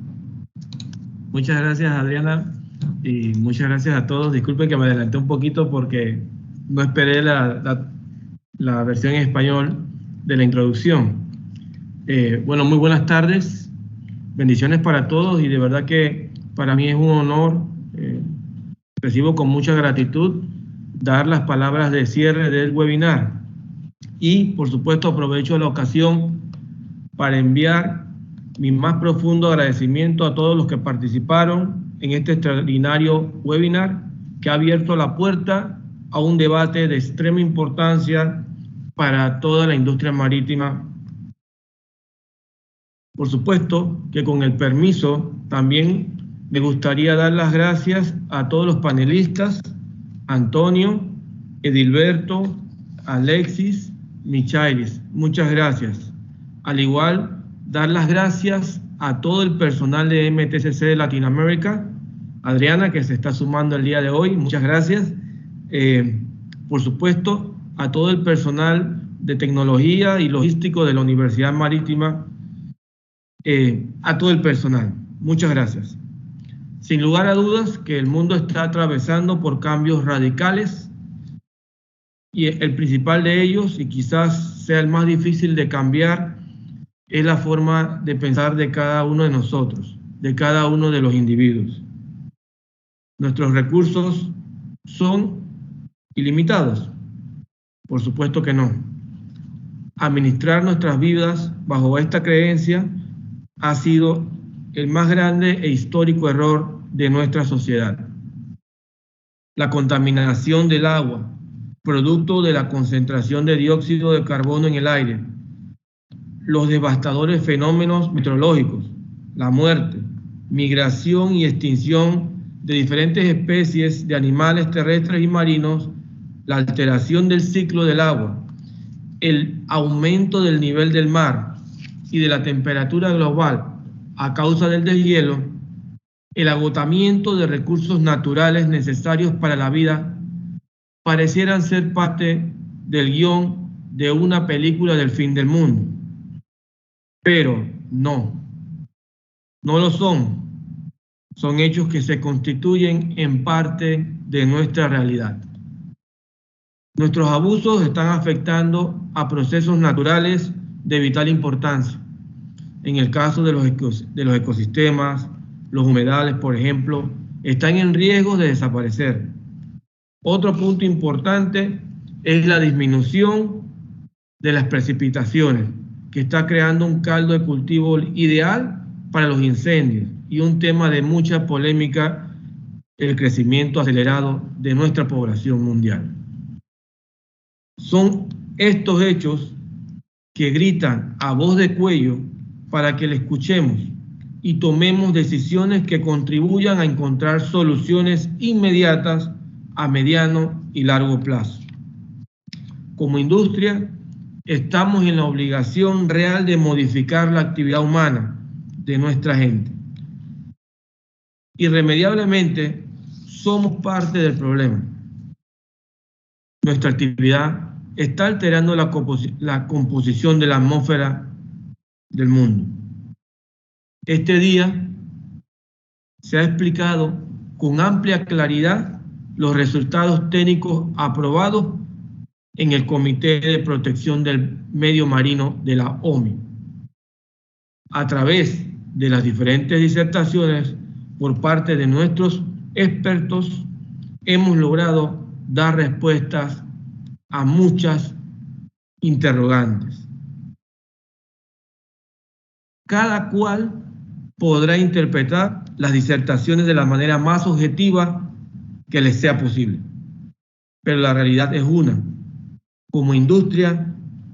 Muchas gracias, Adriana, y muchas gracias a todos. Disculpen que me adelanté un poquito porque no esperé la versión en español de la introducción. Bueno, muy buenas tardes, bendiciones para todos, y de verdad que para mí es un honor, recibo con mucha gratitud dar las palabras de cierre del webinar. Y por supuesto aprovecho la ocasión para enviar mi más profundo agradecimiento a todos los que participaron en este extraordinario webinar que ha abierto la puerta a un debate de extrema importancia para toda la industria marítima. Por supuesto que con el permiso también me gustaría dar las gracias a todos los panelistas, Antonio, Edilberto, Alexis, Michaelis. Muchas gracias. Al igual, dar las gracias a todo el personal de MTCC Latin America, Adriana, que se está sumando el día de hoy. Muchas gracias. Por supuesto, a todo el personal de Tecnología y Logístico de la Universidad Marítima, a todo el personal. Muchas gracias. Sin lugar a dudas que el mundo está atravesando por cambios radicales y el principal de ellos, y quizás sea el más difícil de cambiar, es la forma de pensar de cada uno de nosotros, de cada uno de los individuos. ¿Nuestros recursos son ilimitados? Por supuesto que no. Administrar nuestras vidas bajo esta creencia ha sido el más grande e histórico error de nuestra sociedad. La contaminación del agua, producto de la concentración de dióxido de carbono en el aire, los devastadores fenómenos meteorológicos, la muerte, migración y extinción de diferentes especies de animales terrestres y marinos, la alteración del ciclo del agua, el aumento del nivel del mar y de la temperatura global a causa del deshielo, el agotamiento de recursos naturales necesarios para la vida, parecieran ser parte del guión de una película del fin del mundo. Pero no lo son. Son hechos que se constituyen en parte de nuestra realidad. Nuestros abusos están afectando a procesos naturales de vital importancia. En el caso de los ecosistemas, los humedales, por ejemplo, están en riesgo de desaparecer. Otro punto importante es la disminución de las precipitaciones, que está creando un caldo de cultivo ideal para los incendios y un tema de mucha polémica, el crecimiento acelerado de nuestra población mundial. Son estos hechos que gritan a voz de cuello para que le escuchemos y tomemos decisiones que contribuyan a encontrar soluciones inmediatas a mediano y largo plazo. Como industria, estamos en la obligación real de modificar la actividad humana de nuestra gente. Irremediablemente, somos parte del problema. Nuestra actividad está alterando la composición de la atmósfera del mundo. Este día se ha explicado con amplia claridad los resultados técnicos aprobados en el Comité de Protección del Medio Marino de la UMIP. A través de las diferentes disertaciones por parte de nuestros expertos, hemos logrado dar respuestas a muchas interrogantes. Cada cual podrá interpretar las disertaciones de la manera más objetiva que les sea posible, pero la realidad es una. Como industria,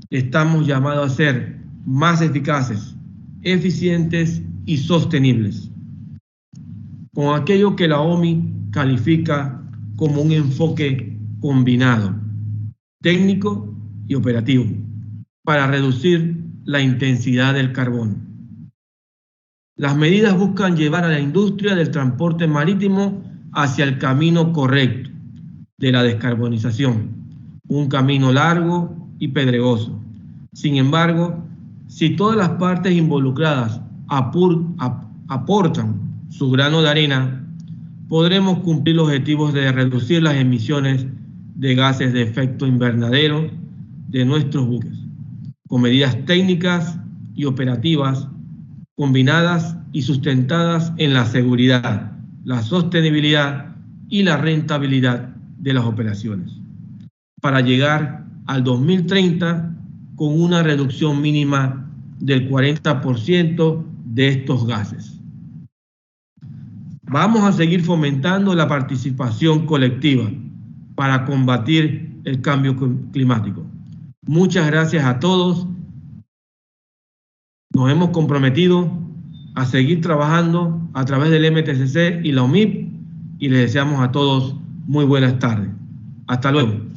estamos llamados a ser más eficaces, eficientes y sostenibles, con aquello que la OMI califica como un enfoque combinado, técnico y operativo, para reducir la intensidad del carbono. Las medidas buscan llevar a la industria del transporte marítimo hacia el camino correcto de la descarbonización, un camino largo y pedregoso. Sin embargo, si todas las partes involucradas aportan su grano de arena, podremos cumplir los objetivos de reducir las emisiones de gases de efecto invernadero de nuestros buques, con medidas técnicas y operativas combinadas y sustentadas en la seguridad, la sostenibilidad y la rentabilidad de las operaciones, para llegar al 2030 con una reducción mínima del 40% de estos gases. Vamos a seguir fomentando la participación colectiva para combatir el cambio climático. Muchas gracias a todos. Nos hemos comprometido a seguir trabajando a través del MTCC y la UMIP y les deseamos a todos muy buenas tardes. Hasta luego.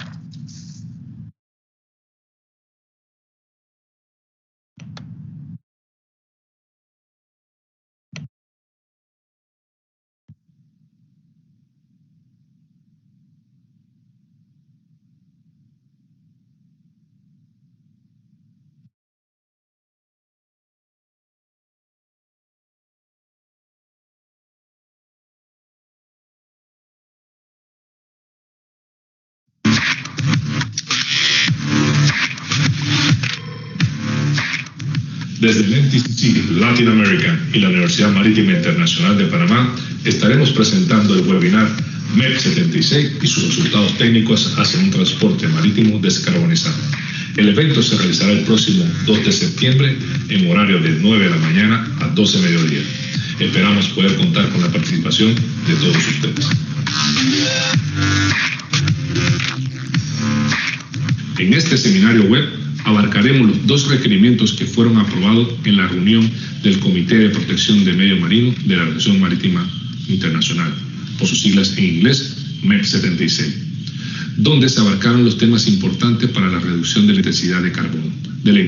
Desde el MTCC Latin America y la Universidad Marítima Internacional de Panamá estaremos presentando el webinar MEPC 76 y sus resultados técnicos hacia un transporte marítimo descarbonizado. El evento se realizará el próximo 2 de septiembre en horario de 9 de la mañana a 12 de mediodía. Esperamos poder contar con la participación de todos ustedes. En este seminario web abarcaremos los 2 requerimientos que fueron aprobados en la reunión del Comité de Protección del Medio Marino de la Organización Marítima Internacional, por sus siglas en inglés, MEPC 76, donde se abarcaron los temas importantes para la reducción de la intensidad de carbono de la industria